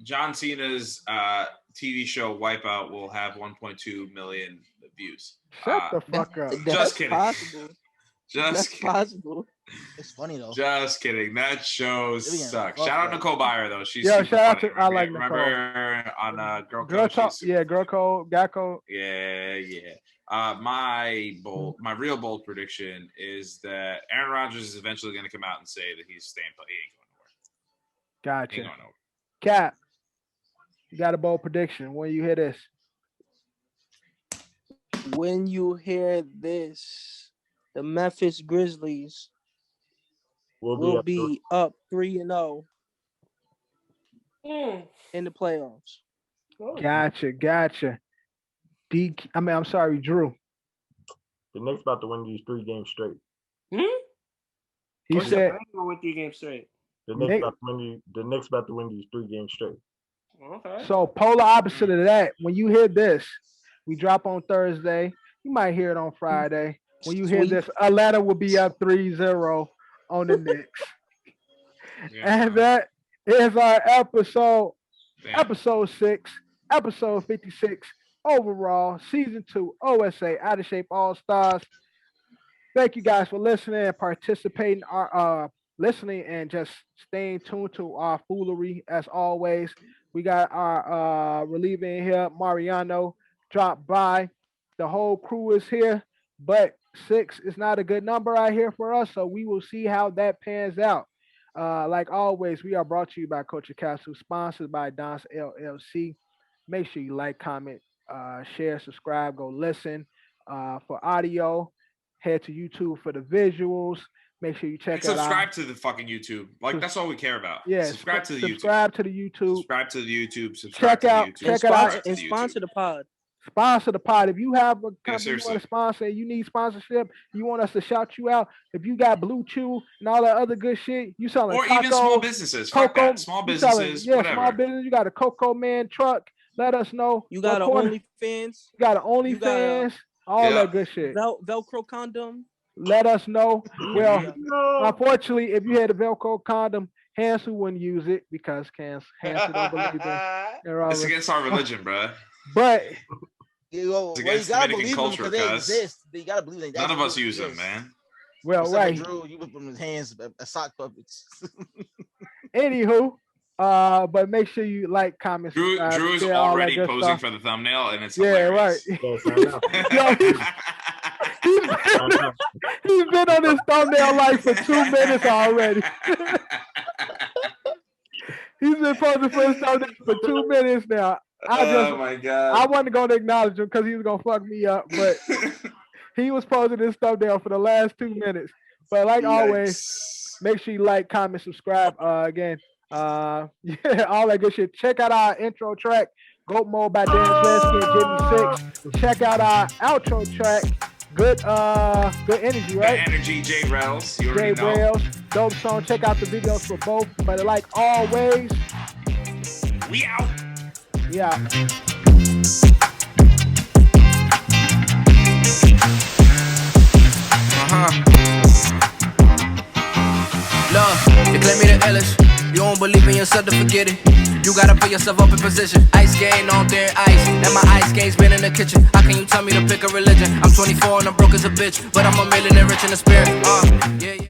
D: John Cena's TV show Wipeout will have 1.2 million views.
A: Shut the fuck up.
D: Just kidding.
H: Possible.
D: Just kidding.
H: Possible.
C: It's funny though.
D: Just kidding. That show sucks. Shout out Nicole Byer though. She's
A: shout out
D: funny.
A: to I like
D: Remember on Girl
A: Code?
D: Code?
A: Girl Code, Guy Code.
D: Yeah. My real bold prediction is that Aaron Rodgers is eventually going to come out and say that he's staying put. He ain't going nowhere.
A: Gotcha.
D: He ain't going nowhere.
A: Cap, you got a bold prediction when you hear this.
H: When you hear this, the Memphis Grizzlies will be up 3-0 in the playoffs.
A: Gotcha. I'm sorry, Drew.
E: The Knicks about to win these 3 games straight.
A: He said
F: win 3 games straight.
E: The Knicks about to win these 3 games straight.
F: Okay.
A: So polar opposite of that, when you hear this, we drop on Thursday. You might hear it on Friday. When you hear this, Atlanta will be up 3-0 on the Knicks. And that is our episode 6, episode 56 overall, season 2, OSA, Out of Shape All-Stars. Thank you guys for listening and participating, listening and just staying tuned to our foolery as always. We got our reliever in here, Mariano, dropped by. The whole crew is here, but 6 is not a good number out here for us, so we will see how that pans out. Like always, we are brought to you by Culture Capsule, sponsored by Don's LLC. Make sure you like, comment, share, subscribe, go listen. For audio, head to YouTube for the visuals. Make sure you check it out.
D: Subscribe to the fucking YouTube. Like, that's all we care about.
A: Yeah,
D: subscribe to the YouTube.
A: Subscribe to the YouTube.
D: Subscribe to the YouTube. Subscribe
A: Check out
H: and sponsor the pod.
A: Sponsor the pod. If you have a company you
D: seriously.
A: want to sponsor, you need sponsorship, you want us to shout you out. If you got Blue Chew and all that other good shit, you selling
D: or
A: taco,
D: even small businesses. Fuck
A: Coco,
D: that. Small businesses, whatever.
A: Small business. You got a Coco Man truck. Let us know.
H: You got an OnlyFans.
A: You got an OnlyFans. All that good shit.
H: Velcro condom.
A: Let us know. Well, unfortunately, if you had a Velcro condom, Hansel wouldn't use it because Hansel don't believe it.
D: It's against our religion, bro.
A: But
D: it's against Dominican culture,
C: they exist. You gotta believe they
D: none of us use them, man.
A: Well, right.
C: Drew, you put them in his hands, sock puppets.
A: Anywho, but make sure you like, comment,
D: Drew is already posing for the thumbnail, and it's hilarious.
A: Right. He's been on this thumbnail like for 2 minutes already. He's been posing for his thumbnail for 2 minutes now.
D: Oh my God!
A: I wasn't going to acknowledge him because he was going to fuck me up, but he was posing this thumbnail for the last 2 minutes. But like always, make sure you like, comment, subscribe. Again, all that good shit. Check out our intro track, Goat Mode by Lansky and Jimi 6. Check out our outro track, Good Energy, right?
D: Good Energy, Jerellz. You already know.
A: Jerellz, dope song. Check out the videos for both. But like always,
D: we out.
A: Yeah.
G: Look, you claim me the illest. You don't believe in yourself to forget it. You gotta put yourself up in position. Ice skating on thin ice. And my ice skate's been in the kitchen. How can you tell me to pick a religion? I'm 24 and I'm broke as a bitch. But I'm a millionaire rich in the spirit. Yeah.